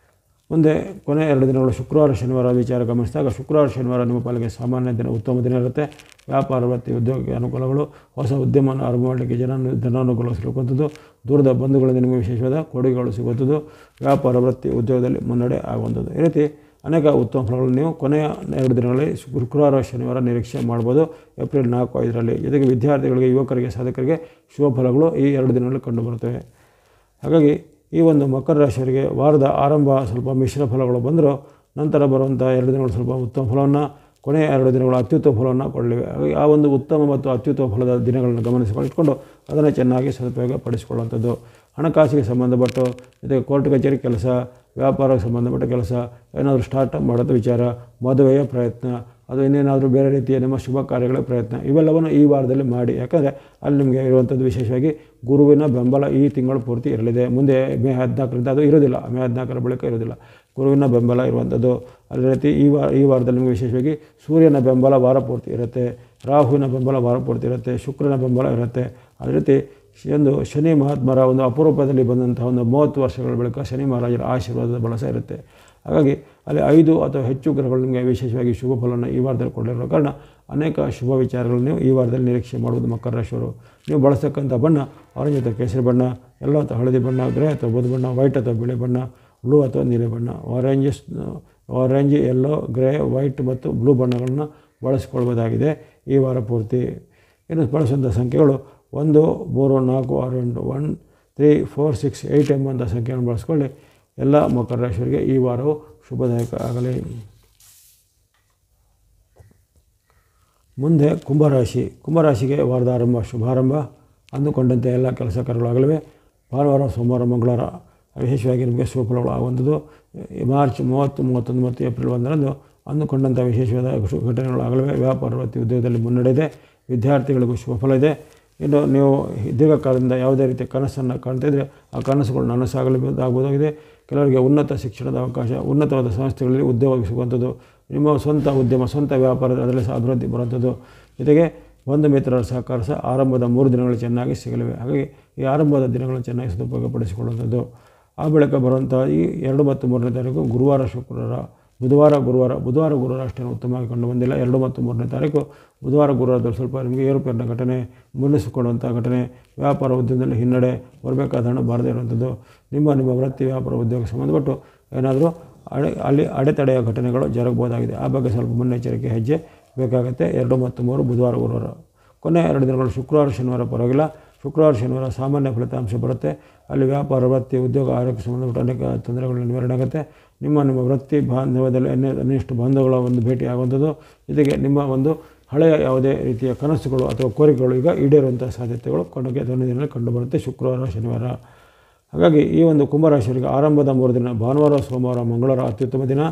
Speaker 1: ಮುಂದೆ ಕೊನೆ 2 ದಿನಗಳು ಶುಕ್ರವಾರ ಶನಿವಾರ ವಿಚಾರ ಗಮನಿಸಿದಾಗ ಶುಕ್ರವಾರ ಶನಿವಾರ ನಿಮ್ಮ ಪಾಲಿಗೆ ಸಾಮಾನ್ಯ ದಿನ ಉತ್ತಮ ದಿನ ಇರುತ್ತೆ. ವ್ಯಾಪಾರ ವೃತ್ತಿ ಉದ್ಯೋಗಕ್ಕೆ ಅನುಕೂಲಗಳು, ಹೊಸ ಉದ್ಯಮವನ್ನು ಆರಂಭ ಮಾಡಲಿಕ್ಕೆ ಜನನುಕೂಲ ಸಿಗುವಂಥದ್ದು, ದೂರದ ಬಂಧುಗಳಿಂದ ನಿಮಗೆ ವಿಶೇಷವಾದ ಕೊಡುಗೆಗಳು ಸಿಗುವಂಥದ್ದು, ವ್ಯಾಪಾರ ವೃತ್ತಿ ಉದ್ಯೋಗದಲ್ಲಿ ಮುನ್ನಡೆ ಆಗುವಂಥದ್ದು. ಈ ರೀತಿ ಅನೇಕ ಉತ್ತಮ ಫಲಗಳನ್ನು ನೀವು ಕೊನೆಯ 2 ದಿನಗಳಲ್ಲಿ ಶುಕ್ರವಾರ ಶನಿವಾರ ನಿರೀಕ್ಷೆ ಮಾಡ್ಬೋದು ಏಪ್ರಿಲ್ 4, 5ರಲ್ಲಿ. ಜೊತೆಗೆ ವಿದ್ಯಾರ್ಥಿಗಳಿಗೆ, ಯುವಕರಿಗೆ, ಸಾಧಕರಿಗೆ ಶುಭ ಫಲಗಳು ಈ 2 ದಿನಗಳಲ್ಲಿ ಕಂಡುಬರುತ್ತವೆ. ಹಾಗಾಗಿ ಈ ಒಂದು ಮಕರ ರಾಶಿಯವರಿಗೆ ವಾರದ ಆರಂಭ ಸ್ವಲ್ಪ ಮಿಶ್ರ ಫಲಗಳು ಬಂದರೂ ನಂತರ ಬರುವಂಥ 2 ದಿನಗಳು ಸ್ವಲ್ಪ ಉತ್ತಮ ಫಲವನ್ನು, ಕೊನೆಯ 2 ದಿನಗಳು ಅತ್ಯುತ್ತಮ ಫಲವನ್ನು ಕೊಡಲಿವೆ. ಹಾಗಾಗಿ ಆ ಒಂದು ಉತ್ತಮ ಮತ್ತು ಅತ್ಯುತ್ತಮ ಫಲದ ದಿನಗಳನ್ನು ಗಮನಿಸಿಕೊಂಡು ಅದನ್ನು ಚೆನ್ನಾಗಿ ಸದುಪಯೋಗ ಪಡಿಸಿಕೊಳ್ಳುವಂಥದ್ದು. ಹಣಕಾಸಿಗೆ ಸಂಬಂಧಪಟ್ಟು ಜೊತೆಗೆ ಕೋರ್ಟ್ ಕಚೇರಿ ಕೆಲಸ, ವ್ಯಾಪಾರಕ್ಕೆ ಸಂಬಂಧಪಟ್ಟ ಕೆಲಸ, ಏನಾದರೂ ಸ್ಟಾರ್ಟಪ್ ಮಾಡೋದು ವಿಚಾರ, ಮದುವೆಯ ಪ್ರಯತ್ನ, ಅದು ಇನ್ನೇನಾದರೂ ಬೇರೆ ರೀತಿಯ ನಿಮ್ಮ ಶುಭ ಕಾರ್ಯಗಳ ಪ್ರಯತ್ನ, ಇವೆಲ್ಲವನ್ನು ಈ ವಾರದಲ್ಲಿ ಮಾಡಿ. ಯಾಕಂದರೆ ಅಲ್ಲಿ ನಿಮಗೆ ಇರುವಂಥದ್ದು ವಿಶೇಷವಾಗಿ ಗುರುವಿನ ಬೆಂಬಲ ಈ ತಿಂಗಳು ಪೂರ್ತಿ ಇರಲಿದೆ. ಮುಂದೆ ಮೇ 14ರಿಂದ ಅದು ಇರೋದಿಲ್ಲ, ಮೇ 14ರ ಬಳಿಕ ಇರೋದಿಲ್ಲ. ಗುರುವಿನ ಬೆಂಬಲ ಇರುವಂಥದ್ದು. ಅದೇ ರೀತಿ ಈ ವಾರದಲ್ಲಿ ನಿಮಗೆ ವಿಶೇಷವಾಗಿ ಸೂರ್ಯನ ಬೆಂಬಲ ವಾರ ಪೂರ್ತಿ ಇರುತ್ತೆ, ರಾಹುವಿನ ಬೆಂಬಲ ವಾರ ಪೂರ್ತಿ ಇರುತ್ತೆ, ಶುಕ್ರನ ಬೆಂಬಲ ಇರುತ್ತೆ. ಅದೇ ರೀತಿ ಒಂದು ಶನಿ ಮಹಾತ್ಮರ ಒಂದು ಅಪರೂಪದಲ್ಲಿ ಬಂದಂತಹ ಒಂದು 30 ವರ್ಷಗಳ ಬಳಿಕ ಶನಿ ಮಹಾರಾಜರ ಆಶೀರ್ವಾದದ ಬಳಸ ಇರುತ್ತೆ. ಹಾಗಾಗಿ ಅಲ್ಲಿ 5 ಅಥವಾ ಹೆಚ್ಚು ಗ್ರಹಗಳು ನಿಮಗೆ ವಿಶೇಷವಾಗಿ ಶುಭ ಫಲವನ್ನು ಈ ವಾರದಲ್ಲಿ ಕೊಡಲಿರೋ ಕಾರಣ ಅನೇಕ ಶುಭ ವಿಚಾರಗಳನ್ನು ನೀವು ಈ ವಾರದಲ್ಲಿ ನಿರೀಕ್ಷೆ ಮಾಡುವುದು ಮಕರ ರಾಶಿಯವರು. ನೀವು ಬಳಸ್ತಕ್ಕಂಥ ಬಣ್ಣ ಆರೆಂಜ್ ಅಥವಾ ಕೇಸರಿ ಬಣ್ಣ, ಯೆಲ್ಲೋ ಅಥವಾ ಹಳದಿ ಬಣ್ಣ, ಗ್ರೇ ಅಥವಾ ಬೂದು ಬಣ್ಣ, ವೈಟ್ ಅಥವಾ ಬಿಳಿ ಬಣ್ಣ, ಬ್ಲೂ ಅಥವಾ ನೀಲಿ ಬಣ್ಣ, ಆರೆಂಜ್, ಯೆಲ್ಲೋ, ಗ್ರೇ, ವೈಟ್ ಮತ್ತು ಬ್ಲೂ ಬಣ್ಣಗಳನ್ನು ಬಳಸಿಕೊಳ್ಬೋದಾಗಿದೆ ಈ ವಾರ ಪೂರ್ತಿ. ಇನ್ನು ಬಳಸುವಂಥ ಸಂಖ್ಯೆಗಳು 1, 3, 4, 6, 8, 1, 3, 4, 6, 8 ಎಂಬಂಥ ಸಂಖ್ಯೆಯನ್ನು ಬಳಸ್ಕೊಳ್ಳಿ. ಎಲ್ಲ ಮಕರ ರಾಶಿಯವರಿಗೆ ಈ ವಾರವು ಶುಭದಾಯಕ ಆಗಲಿ. ಮುಂದೆ ಕುಂಭರಾಶಿಗೆ ವಾರದ ಆರಂಭ ಶುಭಾರಂಭ. ಅಂದುಕೊಂಡಂತೆ ಎಲ್ಲ ಕೆಲಸ ಕಾರ್ಯಗಳಾಗಲಿವೆ. ಭಾನುವಾರ ಸೋಮವಾರ ಮಂಗಳವಾರ ವಿಶೇಷವಾಗಿ ನಿಮಗೆ ಶುಭ ಫಲಗಳು ಆಗುವಂಥದ್ದು. ಮಾರ್ಚ್ 30, 31 ಮತ್ತು ಏಪ್ರಿಲ್ 1ರಂದು ಅಂದುಕೊಂಡಂಥ ವಿಶೇಷವಾದ ಘಟನೆಗಳಾಗಲಿವೆ. ವ್ಯಾಪಾರ ವೃತ್ತಿ ಉದ್ಯೋಗದಲ್ಲಿ ಮುನ್ನಡೆಯಿದೆ. ವಿದ್ಯಾರ್ಥಿಗಳಿಗೂ ಶುಭ ಫಲ ಇದೆ. ಇನ್ನು ನೀವು ದೀರ್ಘಕಾಲದಿಂದ ಯಾವುದೇ ರೀತಿಯ ಕನಸನ್ನು ಕಾಣ್ತಾಯಿದ್ರೆ ಆ ಕನಸುಗಳು ನನಸಾಗಬಹುದಾಗಿದೆ. ಕೆಲವರಿಗೆ ಉನ್ನತ ಶಿಕ್ಷಣದ ಅವಕಾಶ, ಉನ್ನತವಾದ ಸಂಸ್ಥೆಗಳಲ್ಲಿ ಉದ್ಯೋಗ ಸಿಗುವಂಥದ್ದು, ನಿಮ್ಮ ಸ್ವಂತ ಉದ್ಯಮ, ಸ್ವಂತ ವ್ಯಾಪಾರ ಅದರಲ್ಲಿ ಸಹ ಅಭಿವೃದ್ಧಿ ಬರುವಂಥದ್ದು. ಜೊತೆಗೆ ಬಂಧು ಮಿತ್ರರ ಸಹಕಾರ ಸಹ ಆರಂಭದ 3 ದಿನಗಳು ಚೆನ್ನಾಗಿ ಸಿಗಲಿವೆ. ಹಾಗಾಗಿ ಈ ಆರಂಭದ ದಿನಗಳನ್ನು ಚೆನ್ನಾಗಿ ಸದುಪಯೋಗಪಡಿಸಿಕೊಳ್ಳುವಂಥದ್ದು. ಆ ಬಳಿಕ ಬರುವಂಥ ಈ 2 ಮತ್ತು 3ನೇ ತಾರೀಕು ಗುರುವಾರ, ಶುಕ್ರವಾರ, ಬುಧವಾರ, ಗುರುವಾರ ಅಷ್ಟೇನು ಉತ್ತಮವಾಗಿ ಕಂಡು ಬಂದಿಲ್ಲ. 2 ಮತ್ತು 3ನೇ ತಾರೀಕು ಬುಧವಾರ, ಗುರುವಾರದಲ್ಲಿ ಸ್ವಲ್ಪ ನಿಮಗೆ ಏರುಪೇರಿನ ಘಟನೆ, ಮುನ್ನಿಸಿಕೊಳ್ಳುವಂಥ ಘಟನೆ, ವ್ಯಾಪಾರ ಉದ್ಯಮದಲ್ಲಿ ಹಿನ್ನಡೆ, ಬರಬೇಕಾದ ಹಣ ಬಾರದೇ ಇರುವಂಥದ್ದು, ನಿಮ್ಮ ವೃತ್ತಿ ವ್ಯಾಪಾರ ಉದ್ಯೋಗಕ್ಕೆ ಸಂಬಂಧಪಟ್ಟು ಏನಾದರೂ ಅಲ್ಲಿ ಅಡೆತಡೆಯ ಘಟನೆಗಳು ಜರುಗಬಹುದಾಗಿದೆ. ಆ ಬಗ್ಗೆ ಸ್ವಲ್ಪ ಮುನ್ನೆಚ್ಚರಿಕೆ ಹೆಜ್ಜೆ ಬೇಕಾಗುತ್ತೆ. 2 ಮತ್ತು 3 ಬುಧವಾರ, ಗುರುವಾರ. ಕೊನೆಯ 2 ದಿನಗಳು ಶುಕ್ರವಾರ, ಶನಿವಾರ ಪರವಾಗಿಲ್ಲ. ಶುಕ್ರವಾರ, ಶನಿವಾರ ಸಾಮಾನ್ಯ ಫಲಿತಾಂಶ ಬರುತ್ತೆ. ಅಲ್ಲಿ ವ್ಯಾಪಾರ, ವೃತ್ತಿ, ಉದ್ಯೋಗ, ಆರೋಗ್ಯಕ್ಕೆ ಸಂಬಂಧಪಟ್ಟ ಅನೇಕ ತೊಂದರೆಗಳು ನಿವಾರಣೆ ಆಗುತ್ತೆ. ನಿಮ್ಮ ವೃತ್ತಿ ಬಾಂಧವ್ಯದಲ್ಲಿ ಇನ್ನಷ್ಟು ಬಾಂಧವಗಳ ಒಂದು ಭೇಟಿ ಆಗುವಂಥದ್ದು, ಜೊತೆಗೆ ನಿಮ್ಮ ಒಂದು ಹಳೆಯ ಯಾವುದೇ ರೀತಿಯ ಕನಸುಗಳು ಅಥವಾ ಕೋರಿಕೆಗಳು ಈಗ ಈಡೇರುವಂಥ ಸಾಧ್ಯತೆಗಳು ಕೊನೆಗೆ ದಿನದಲ್ಲಿ ಕಂಡುಬರುತ್ತೆ ಶುಕ್ರವಾರ, ಶನಿವಾರ. ಹಾಗಾಗಿ ಈ ಒಂದು ಕುಂಭರಾಶಿಯವರಿಗೆ ಆರಂಭದ 3 ದಿನ ಭಾನುವಾರ, ಸೋಮವಾರ, ಮಂಗಳವಾರ ಅತ್ಯುತ್ತಮ ದಿನ.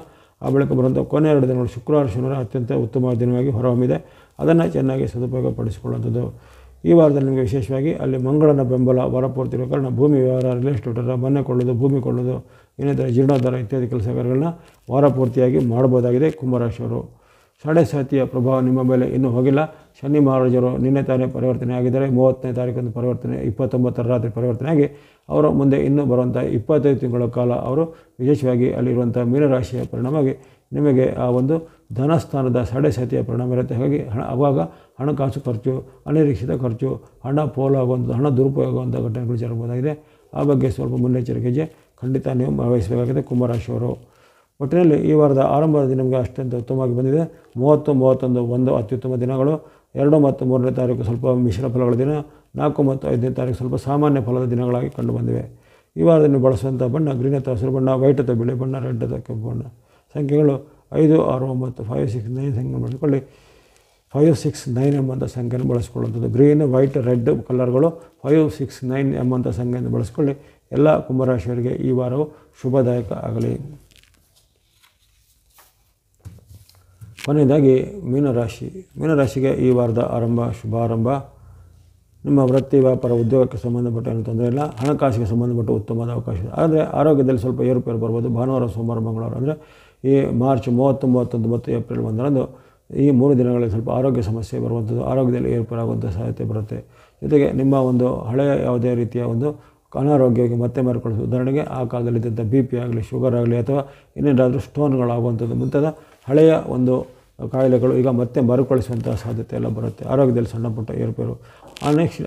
Speaker 1: ಆ ಬಳಿಕ ಬರುವಂಥ ಕೊನೆಯ 2 ದಿನಗಳು ಶುಕ್ರವಾರ, ಶನಿವಾರ ಅತ್ಯಂತ ಉತ್ತಮ ದಿನವಾಗಿ ಹೊರಹೊಮ್ಮಿದೆ. ಅದನ್ನು ಚೆನ್ನಾಗಿ ಸದುಪಯೋಗಪಡಿಸಿಕೊಳ್ಳುವಂಥದ್ದು. ಈ ವಾರದಲ್ಲಿ ನಿಮಗೆ ವಿಶೇಷವಾಗಿ ಅಲ್ಲಿ ಮಂಗಳನ ಬೆಂಬಲ ಬರಪೂರ್ತಿ ಇರೋ ಕಾರಣ ಭೂಮಿ ವ್ಯವಹಾರ, ರಿಯಲ್ ಎಸ್ಟೇಟ್, ಮನೆ ಕೊಳ್ಳೋದು, ಭೂಮಿ ಕೊಳ್ಳೋದು, ಇನ್ನಿತರ ಜೀರ್ಣೋದ್ಧಾರ ಇತ್ಯಾದಿ ಕೆಲಸ ಕಾರ್ಯಗಳನ್ನ ವಾರ ಪೂರ್ತಿಯಾಗಿ ಮಾಡ್ಬೋದಾಗಿದೆ ಕುಂಭರಾಶಿಯವರು. ಸಾಡೆ ಸಾತಿಯ ಪ್ರಭಾವ ನಿಮ್ಮ ಮೇಲೆ ಇನ್ನೂ ಹೋಗಿಲ್ಲ. ಶನಿ ಮಹಾರಾಜರು ನಿನ್ನೆ ತಾನೇ ಪರಿವರ್ತನೆ ಆಗಿದ್ದಾರೆ. 30ನೇ ತಾರೀಕಂದು ಪರಿವರ್ತನೆ, 29ರ ರಾತ್ರಿ ಪರಿವರ್ತನೆ ಆಗಿ ಅವರು ಮುಂದೆ ಇನ್ನೂ ಬರುವಂಥ 25 ತಿಂಗಳ ಕಾಲ ಅವರು ವಿಶೇಷವಾಗಿ ಅಲ್ಲಿರುವಂಥ ಮೀನರಾಶಿಯ ಪರಿಣಾಮವಾಗಿ ನಿಮಗೆ ಆ ಒಂದು ಧನಸ್ಥಾನದ ಸಾಡೆ ಸಾತಿಯ ಪರಿಣಾಮ ಇರುತ್ತೆ. ಹಾಗಾಗಿ ಆವಾಗ ಹಣಕಾಸು ಖರ್ಚು, ಅನಿರೀಕ್ಷಿತ ಖರ್ಚು, ಹಣ ಪೋಲಾಗುವಂಥ, ಹಣ ದುರುಪಯೋಗ ಆಗುವಂಥ ಘಟನೆಗಳು ಜರುಗಬಹುದಾಗಿದೆ. ಆ ಬಗ್ಗೆ ಸ್ವಲ್ಪ ಮುನ್ನೆಚ್ಚರಿಕೆ ಖಂಡಿತ ನೀವು ವಹಿಸಬೇಕಾಗಿದೆ ಕುಂಭರಾಶಿಯವರು. ಒಟ್ಟಿನಲ್ಲಿ ಈ ವಾರದ ಆರಂಭದ ದಿನ ನಿಮಗೆ ಅತ್ಯಂತ ಉತ್ತಮವಾಗಿ ಬಂದಿದೆ. 30, 31 ಒಂದು ಅತ್ಯುತ್ತಮ ದಿನಗಳು. 2 ಮತ್ತು 3ನೇ ತಾರೀಕು ಸ್ವಲ್ಪ ಮಿಶ್ರ ಫಲಗಳ ದಿನ. 4 ಮತ್ತು 5ನೇ ತಾರೀಕು ಸ್ವಲ್ಪ ಸಾಮಾನ್ಯ ಫಲದ ದಿನಗಳಾಗಿ ಕಂಡು ಬಂದಿವೆ. ಈ ವಾರದಲ್ಲಿ ಬಳಸುವಂಥ ಬಣ್ಣ ಗ್ರೀನ್ ಅಥವಾ ಹಸಿರು ಬಣ್ಣ, ವೈಟ್ ಅಥವಾ ಬಿಳಿ ಬಣ್ಣ, ರೆಡ್ ಅಥವಾ ಕೆಂಪು ಬಣ್ಣ. ಸಂಖ್ಯೆಗಳು 5, 6, 9, 5, 6, 9 ಸಂಖ್ಯೆ ಬಳಸಿಕೊಳ್ಳಿ. 5, 6, 9 ಎಂಬಂಥ ಸಂಖ್ಯೆಯನ್ನು ಬಳಸಿಕೊಳ್ಳುವಂಥದ್ದು. ಗ್ರೀನ್, ವೈಟ್, ರೆಡ್ ಕಲರ್ಗಳು 5, 6, 9 ಎಂಬಂಥ ಸಂಖ್ಯೆಯನ್ನು ಬಳಸಿಕೊಳ್ಳಿ. ಎಲ್ಲ ಕುಂಭರಾಶಿಯವರಿಗೆ ಈ ವಾರವು ಶುಭದಾಯಕ ಆಗಲಿ. ಕೊನೆಯದಾಗಿ ಮೀನರಾಶಿಗೆ ಈ ವಾರದ ಶುಭಾರಂಭ. ನಿಮ್ಮ ವೃತ್ತಿ, ವ್ಯಾಪಾರ, ಉದ್ಯೋಗಕ್ಕೆ ಸಂಬಂಧಪಟ್ಟ ಏನೂ ತೊಂದರೆ ಇಲ್ಲ. ಹಣಕಾಸಿಗೆ ಸಂಬಂಧಪಟ್ಟ ಉತ್ತಮವಾದ ಅವಕಾಶ ಇದೆ. ಆದರೆ ಆರೋಗ್ಯದಲ್ಲಿ ಸ್ವಲ್ಪ ಏರುಪೇರು ಬರ್ಬೋದು. ಭಾನುವಾರ, ಸೋಮವಾರ, ಮಂಗಳವಾರ ಅಂದರೆ ಈ ಮಾರ್ಚ್ 30, 31 ಮತ್ತು ಏಪ್ರಿಲ್ 1ರಂದು ಈ 3 ದಿನಗಳಲ್ಲಿ ಸ್ವಲ್ಪ ಆರೋಗ್ಯ ಸಮಸ್ಯೆ ಬರುವಂಥದ್ದು, ಆರೋಗ್ಯದಲ್ಲಿ ಏರುಪೇರಾಗುವಂಥ ಸಾಧ್ಯತೆ ಬರುತ್ತೆ. ಜೊತೆಗೆ ನಿಮ್ಮ ಒಂದು ಹಳೆಯ ಯಾವುದೇ ರೀತಿಯ ಒಂದು ಅನಾರೋಗ್ಯಕ್ಕೆ ಮತ್ತೆ ಮರುಕಳಿಸೋದು, ಉದಾಹರಣೆಗೆ ಆ ಕಾಲದಲ್ಲಿದ್ದಂಥ BP ಆಗಲಿ, ಶುಗರ್ ಆಗಲಿ ಅಥವಾ ಇನ್ನೇನಾದರೂ ಸ್ಟೋನ್ಗಳಾಗುವಂಥದ್ದು ಮುಂತಾದ ಹಳೆಯ ಒಂದು ಕಾಯಿಲೆಗಳು ಈಗ ಮತ್ತೆ ಮರುಕಳಿಸುವಂಥ ಸಾಧ್ಯತೆ ಎಲ್ಲ ಬರುತ್ತೆ. ಆರೋಗ್ಯದಲ್ಲಿ ಸಣ್ಣ ಪುಟ್ಟ ಏರುಪೇರು,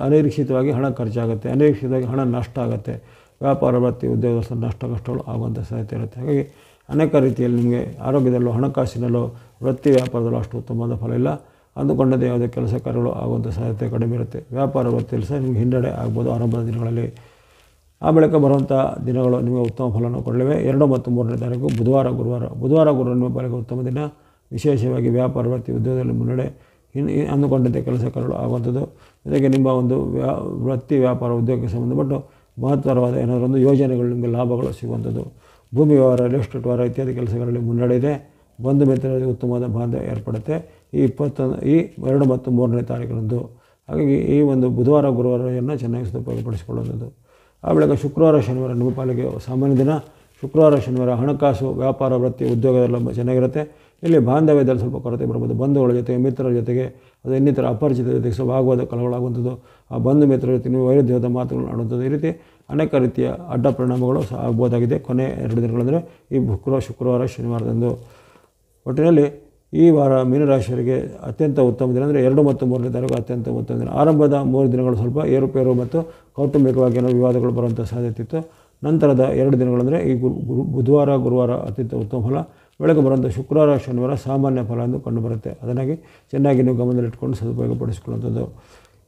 Speaker 1: ಅನಿರೀಕ್ಷಿತವಾಗಿ ಹಣ ಖರ್ಚಾಗುತ್ತೆ, ಅನಿರೀಕ್ಷಿತವಾಗಿ ಹಣ ನಷ್ಟ ಆಗುತ್ತೆ. ವ್ಯಾಪಾರ, ವೃತ್ತಿ, ಉದ್ಯೋಗ ನಷ್ಟ ಕಷ್ಟಗಳು ಆಗುವಂಥ ಸಾಧ್ಯತೆ ಇರುತ್ತೆ. ಹಾಗಾಗಿ ಅನೇಕ ರೀತಿಯಲ್ಲಿ ನಿಮಗೆ ಆರೋಗ್ಯದಲ್ಲೂ, ಹಣಕಾಸಿನಲ್ಲೂ, ವೃತ್ತಿ ವ್ಯಾಪಾರದಲ್ಲೂ ಅಷ್ಟು ಉತ್ತಮವಾದ ಫಲ ಇಲ್ಲ. ಅಂದುಕೊಂಡದೇ ಯಾವುದೇ ಕೆಲಸ ಕಾರ್ಯಗಳು ಆಗುವಂಥ ಸಾಧ್ಯತೆ ಕಡಿಮೆ ಇರುತ್ತೆ. ವ್ಯಾಪಾರ, ವೃತ್ತಿಯಲ್ಲಿ ಸಹ ನಿಮಗೆ ಹಿನ್ನಡೆ ಆಗ್ಬೋದು ಆರಂಭದ ದಿನಗಳಲ್ಲಿ. ಆ ಬಳಿಕ ಬರುವಂಥ ದಿನಗಳು ನಿಮಗೆ ಉತ್ತಮ ಫಲವನ್ನು ಕೊಡಲಿವೆ. 2 ಮತ್ತು 3ನೇ ತಾರೀಕು ಬುಧವಾರ, ಗುರುವಾರ ನಿಮ್ಮ ಪಾಲಿಗೆ ಉತ್ತಮ ದಿನ. ವಿಶೇಷವಾಗಿ ವ್ಯಾಪಾರ, ವೃತ್ತಿ, ಉದ್ಯೋಗದಲ್ಲಿ ಮುನ್ನಡೆ, ಅಂದುಕೊಂಡಂತೆ ಕೆಲಸ ಕಾರ್ಯಗಳು ಆಗುವಂಥದ್ದು. ಜೊತೆಗೆ ನಿಮ್ಮ ಒಂದು ವೃತ್ತಿ, ವ್ಯಾಪಾರ, ಉದ್ಯೋಗಕ್ಕೆ ಸಂಬಂಧಪಟ್ಟು ಮಹತ್ತರವಾದ ಏನಾದರೂ ಒಂದು ಯೋಜನೆಗಳು, ನಿಮಗೆ ಲಾಭಗಳು ಸಿಗುವಂಥದ್ದು. ಭೂಮಿ ವ್ಯವಹಾರ, ರಿಯಲ್ ಎಸ್ಟೇಟ್ ವ್ಯವಹಾರ ಇತ್ಯಾದಿ ಕೆಲಸಗಳಲ್ಲಿ ಮುನ್ನಡೆ ಇದೆ. ಬಂಧು ಮಿತ್ರರಲ್ಲಿ ಉತ್ತಮವಾದ ಬಾಂಧವ್ಯ ಏರ್ಪಡುತ್ತೆ ಈ 2 ಮತ್ತು 3ನೇ ತಾರೀಕಿನಂದು. ಹಾಗಾಗಿ ಈ ಒಂದು ಬುಧವಾರ, ಗುರುವಾರವನ್ನು ಚೆನ್ನಾಗಿ ಸದುಪಯೋಗಪಡಿಸಿಕೊಳ್ಳುವಂಥದ್ದು. ಆ ಬಳಿಕ ಶುಕ್ರವಾರ, ಶನಿವಾರ ನಿಮ್ಮ ಪಾಲಿಗೆ ಸಾಮಾನ್ಯ ದಿನ. ಶುಕ್ರವಾರ, ಶನಿವಾರ ಹಣಕಾಸು, ವ್ಯಾಪಾರ, ವೃತ್ತಿ, ಉದ್ಯೋಗದೆಲ್ಲ ಚೆನ್ನಾಗಿರುತ್ತೆ. ಇಲ್ಲಿ ಬಾಂಧವ್ಯದಲ್ಲಿ ಸ್ವಲ್ಪ ಕೊರತೆ ಬರ್ಬೋದು. ಬಂಧುಗಳ ಜೊತೆಗೆ, ಮಿತ್ರರ ಜೊತೆಗೆ, ಅದು ಇನ್ನಿತರ ಅಪರಿಚಿತ ಜೊತೆಗೆ ಸ್ವಲ್ಪ ಆಗುವಾದ ಕಲಹಗಳಾಗುವಂಥದ್ದು, ಆ ಬಂಧು ಮಿತ್ರರ ಜೊತೆ ನೀವು ವೈರುಧ್ಯವಾದ ಮಾತುಗಳನ್ನು ಆಡುವಂಥದ್ದು, ಈ ರೀತಿ ಅನೇಕ ರೀತಿಯ ಅಡ್ಡ ಪರಿಣಾಮಗಳು ಸಹ ಆಗ್ಬೋದಾಗಿದೆ ಕೊನೆ 2 ದಿನಗಳಂದರೆ ಈ ಶುಕ್ರವಾರ, ಶನಿವಾರದಂದು. ಒಟ್ಟಿನಲ್ಲಿ ಈ ವಾರ ಮೀನರಾಶಿಯವರಿಗೆ ಅತ್ಯಂತ ಉತ್ತಮ ದಿನ ಅಂದರೆ 2 ಮತ್ತು 3ನೇ ತಾರೀಕು ಅತ್ಯಂತ ಉತ್ತಮ ದಿನ. ಆರಂಭದ 3 ದಿನಗಳು ಸ್ವಲ್ಪ ಏರುಪೇರು ಮತ್ತು ಕೌಟುಂಬಿಕವಾಗಿ ಏನೋ ವಿವಾದಗಳು ಬರುವಂಥ ಸಾಧ್ಯತೆ ಇತ್ತು. ನಂತರದ 2 ದಿನಗಳಂದರೆ ಈ ಬುಧವಾರ, ಗುರುವಾರ ಅತ್ಯಂತ ಉತ್ತಮ ಫಲ. ಬೆಳಗ್ಗೆ ಬರುವಂಥ ಶುಕ್ರವಾರ, ಶನಿವಾರ ಸಾಮಾನ್ಯ ಫಲ ಎಂದು ಕಂಡುಬರುತ್ತೆ. ಅದನ್ನಾಗಿ ಚೆನ್ನಾಗಿ ನೀವು ಗಮನದಲ್ಲಿಟ್ಕೊಂಡು ಸದುಪಯೋಗಪಡಿಸಿಕೊಳ್ಳುವಂಥದ್ದು.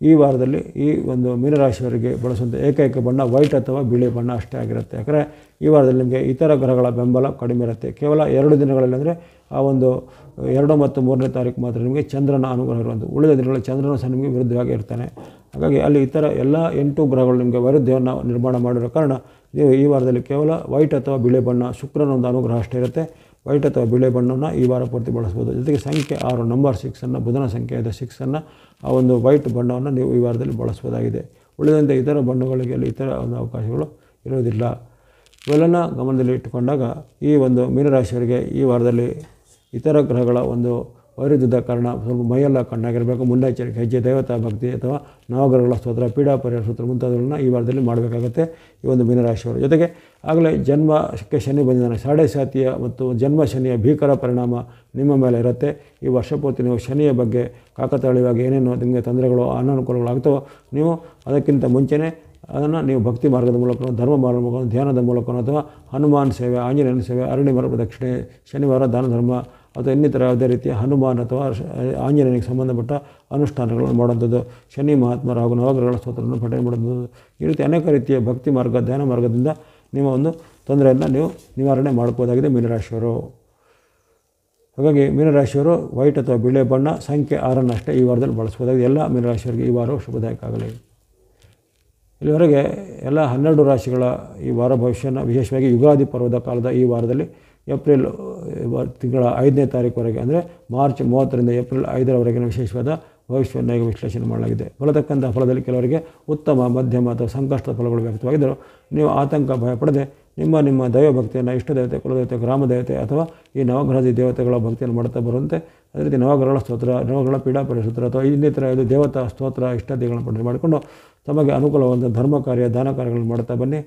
Speaker 1: ಈ ವಾರದಲ್ಲಿ ಈ ಒಂದು ಮೀನರಾಶಿಯವರಿಗೆ ಬಳಸುವಂಥ ಏಕೈಕ ಬಣ್ಣ ವೈಟ್ ಅಥವಾ ಬಿಳಿ ಬಣ್ಣ ಅಷ್ಟೇ ಆಗಿರುತ್ತೆ. ಯಾಕಂದರೆ ಈ ವಾರದಲ್ಲಿ ನಿಮಗೆ ಇತರ ಗ್ರಹಗಳ ಬೆಂಬಲ ಕಡಿಮೆ ಇರುತ್ತೆ. ಕೇವಲ 2 ದಿನಗಳಲ್ಲಿ ಅಂದರೆ ಆ ಒಂದು 2 ಮತ್ತು 3ನೇ ತಾರೀಕು ಮಾತ್ರ ನಿಮಗೆ ಚಂದ್ರನ ಅನುಗ್ರಹ ಇರುವಂಥದ್ದು. ಉಳಿದ ದಿನಗಳಲ್ಲಿ ಚಂದ್ರನು ಸಹ ನಿಮಗೆ ವಿರುದ್ಧವಾಗಿ ಇರ್ತಾನೆ. ಹಾಗಾಗಿ ಅಲ್ಲಿ ಇತರ ಎಲ್ಲ 8 ಗ್ರಹಗಳು ನಿಮಗೆ ವೈರುಧ್ಯವನ್ನು ನಿರ್ಮಾಣ ಮಾಡಿರೋ ಕಾರಣ ನೀವು ಈ ವಾರದಲ್ಲಿ ಕೇವಲ ವೈಟ್ ಅಥವಾ ಬಿಳಿ ಬಣ್ಣ, ಶುಕ್ರನ ಒಂದು ಅನುಗ್ರಹ ಅಷ್ಟೇ ಇರುತ್ತೆ. ವೈಟ್ ಅಥವಾ ಬಿಳಿ ಬಣ್ಣವನ್ನು ಈ ವಾರ ಪೂರ್ತಿ ಬಳಸ್ಬೋದು. ಜೊತೆಗೆ ಸಂಖ್ಯೆ 6 ನಂಬರ್ 6 ಬುಧನ ಸಂಖ್ಯೆಯಾದ 6 ಆ ಒಂದು ವೈಟ್ ಬಣ್ಣವನ್ನು ನೀವು ಈ ವಾರದಲ್ಲಿ ಬಳಸ್ಬೋದಾಗಿದೆ. ಉಳಿದಂತೆ ಇತರ ಬಣ್ಣಗಳಿಗೆ ಅಲ್ಲಿ ಇತರ ಒಂದು ಅವಕಾಶಗಳು ಇರೋದಿಲ್ಲ. ಇವೆಲ್ಲನ ಗಮನದಲ್ಲಿ ಇಟ್ಟುಕೊಂಡಾಗ ಈ ಒಂದು ಮೀನರಾಶಿಯವರಿಗೆ ಈ ವಾರದಲ್ಲಿ ಇತರ ಗ್ರಹಗಳ ಒಂದು ವೈರುಧ್ಯದ ಕಾರಣ ಸ್ವಲ್ಪ ಮೈಯೆಲ್ಲ ಕಣ್ಣಾಗಿರಬೇಕು. ಮುನ್ನೆಚ್ಚರಿಕೆ ಹೆಜ್ಜೆ, ದೇವತಾ ಭಕ್ತಿ ಅಥವಾ ನವಗ್ರಹಗಳ ಸ್ತೋತ್ರ, ಪೀಡಾ ಪರಿಹಾರ ಸೂತ್ರ ಮುಂತಾದವುಗಳನ್ನ ಈ ವಾರದಲ್ಲಿ ಮಾಡಬೇಕಾಗುತ್ತೆ ಈ ಒಂದು ಮೀನರಾಶಿಯವರು. ಜೊತೆಗೆ ಆಗಲೇ ಜನ್ಮಕ್ಕೆ ಶನಿ ಬಂದಿದ್ದಾನೆ. ಸಾಡೆ ಸಾತಿಯ ಮತ್ತು ಜನ್ಮ ಶನಿಯ ಭೀಕರ ಪರಿಣಾಮ ನಿಮ್ಮ ಮೇಲೆ ಇರುತ್ತೆ. ಈ ವರ್ಷ ಪೂರ್ತಿ ನೀವು ಶನಿಯ ಬಗ್ಗೆ ಕಾಕತಾಳೀಯವಾಗಿ ಏನೇನು ನಿಮಗೆ ತೊಂದರೆಗಳು ಅನಾನುಕೂಲಗಳಾಗ್ತವೋ ನೀವು ಅದಕ್ಕಿಂತ ಮುಂಚೆನೇ ಅದನ್ನು ನೀವು ಭಕ್ತಿ ಮಾರ್ಗದ ಮೂಲಕ, ಧರ್ಮ ಮಾರ್ಗದ ಮೂಲಕ, ಧ್ಯಾನದ ಮೂಲಕ ಅಥವಾ ಹನುಮಾನ್ ಸೇವೆ, ಆಂಜನೇಯನ ಸೇವೆ, ಅರಣ್ಯ ಮರ ಪ್ರದಕ್ಷಿಣೆ, ಶನಿವಾರ ದಾನ ಧರ್ಮ ಅಥವಾ ಇನ್ನಿತರ ಯಾವುದೇ ರೀತಿಯ ಹನುಮಾನ್ ಅಥವಾ ಆಂಜನೇಯನಿಗೆ ಸಂಬಂಧಪಟ್ಟ ಅನುಷ್ಠಾನಗಳನ್ನು ಮಾಡುವಂಥದ್ದು, ಶನಿ ಮಹಾತ್ಮರ ಹಾಗೂ ನವಗ್ರಹಗಳ ಸ್ತೋತ್ರವನ್ನು ಪಠನೆ ಮಾಡುವಂಥದ್ದು, ಈ ರೀತಿ ಅನೇಕ ರೀತಿಯ ಭಕ್ತಿ ಮಾರ್ಗ, ಧ್ಯಾನ ಮಾರ್ಗದಿಂದ ನಿಮ್ಮ ಒಂದು ತೊಂದರೆಯನ್ನು ನೀವು ನಿವಾರಣೆ ಮಾಡ್ಬೋದಾಗಿದೆ ಮೀನರಾಶಿಯವರು. ಹಾಗಾಗಿ ಮೀನರಾಶಿಯವರು ವೈಟ್ ಅಥವಾ ಬಿಳಿ ಬಣ್ಣ ಸಂಖ್ಯೆ 6 ಅಷ್ಟೇ ಈ ವಾರದಲ್ಲಿ ಬಳಸ್ಬೋದಾಗಿದೆ. ಎಲ್ಲ ಮೀನರಾಶಿಯವರಿಗೆ ಈ ವಾರವು ಶುಭದಾಯಕ ಆಗಲಿ. ಇಲ್ಲಿವರೆಗೆ ಎಲ್ಲ 12 ರಾಶಿಗಳ ಈ ವಾರ ಭವಿಷ್ಯನ, ವಿಶೇಷವಾಗಿ ಯುಗಾದಿ ಪರ್ವದ ಕಾಲದ ಈ ವಾರದಲ್ಲಿ ಏಪ್ರಿಲ್ ತಿಂಗಳ 5ನೇ ತಾರೀಕುವರೆಗೆ ಅಂದರೆ ಮಾರ್ಚ್ 30ರಿಂದ ಏಪ್ರಿಲ್ 5ರವರೆಗಿನ ವಿಶೇಷವಾದ ಭವಿಷ್ಯವನ್ನು ಈಗ ವಿಶ್ಲೇಷಣೆ ಮಾಡಲಾಗಿದೆ. ಬರತಕ್ಕಂಥ ಫಲದಲ್ಲಿ ಕೆಲವರಿಗೆ ಉತ್ತಮ, ಮಧ್ಯಮ ಅಥವಾ ಸಂಕಷ್ಟದ ಫಲಗಳು ವ್ಯಕ್ತವಾಗಿದ್ದರೂ ನೀವು ಆತಂಕ ಭಯಪಡದೆ ನಿಮ್ಮ ದೈವ ಭಕ್ತಿಯನ್ನು, ಇಷ್ಟ ದೇವತೆ, ಕುಲದೇವತೆ, ಗ್ರಾಮ ದೇವತೆ ಅಥವಾ ಈ ನವಗ್ರಹದ ದೇವತೆಗಳ ಭಕ್ತಿಯನ್ನು ಮಾಡುತ್ತಾ ಬರುವಂತೆ, ಅದೇ ರೀತಿ ನವಗ್ರಹಗಳ ಸ್ತೋತ್ರ, ನವಗ್ರಹಗಳ ಪೀಡಾ ಪರಿಹಾರ ಸೂತ್ರ ಅಥವಾ ಇನ್ನಿತರ ಇದು ದೇವತಾ ಸ್ತೋತ್ರ ಇಷ್ಟಾದಿಗಳನ್ನು ಪಠನೆ ಮಾಡಿಕೊಂಡು ತಮಗೆ ಅನುಕೂಲವಾದ ಧರ್ಮ ಕಾರ್ಯ, ದಾನ ಕಾರ್ಯಗಳನ್ನು ಮಾಡುತ್ತಾ ಬನ್ನಿ.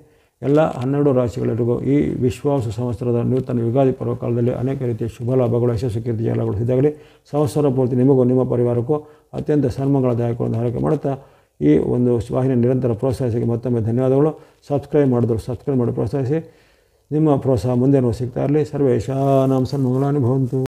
Speaker 1: ಎಲ್ಲ 12 ರಾಶಿಗಳರಿಗೂ ಈ ವಿಶ್ವಾಸ ಸಂವತ್ಸರದ ನೂತನ ಯುಗಾದಿ ಪರ್ವಕಾಲದಲ್ಲಿ ಅನೇಕ ರೀತಿಯ ಶುಭ ಲಾಭಗಳು, ಯಶಸ್ಸು, ಕೀರ್ತಿ ಜಾಲಗಳು ಸಿದ್ದಾಗಲಿ. ಸಂವತ್ಸರ ಪೂರ್ತಿ ನಿಮಗೂ ನಿಮ್ಮ ಪರಿವಾರಕ್ಕೂ ಅತ್ಯಂತ ಸನ್ಮಂಗಳದಾಯಕವನ್ನು ಹಾರೈಕೆ ಮಾಡುತ್ತಾ ಈ ಒಂದು ವಾಹಿನಿ ನಿರಂತರ ಪ್ರೋತ್ಸಾಹಿಸಿಗೆ ಮತ್ತೊಮ್ಮೆ ಧನ್ಯವಾದಗಳು. ಸಬ್ಸ್ಕ್ರೈಬ್ ಮಾಡಿ ಪ್ರೋತ್ಸಾಹಿಸಿ. ನಿಮ್ಮ ಪ್ರೋತ್ಸಾಹ ಮುಂದೇನೂ ಸಿಗ್ತಾ ಇರಲಿ. ಸರ್ವೇಶಾನಾಂ ಸನ್ಮಂಗಳಾನಿ ಭವಂತು.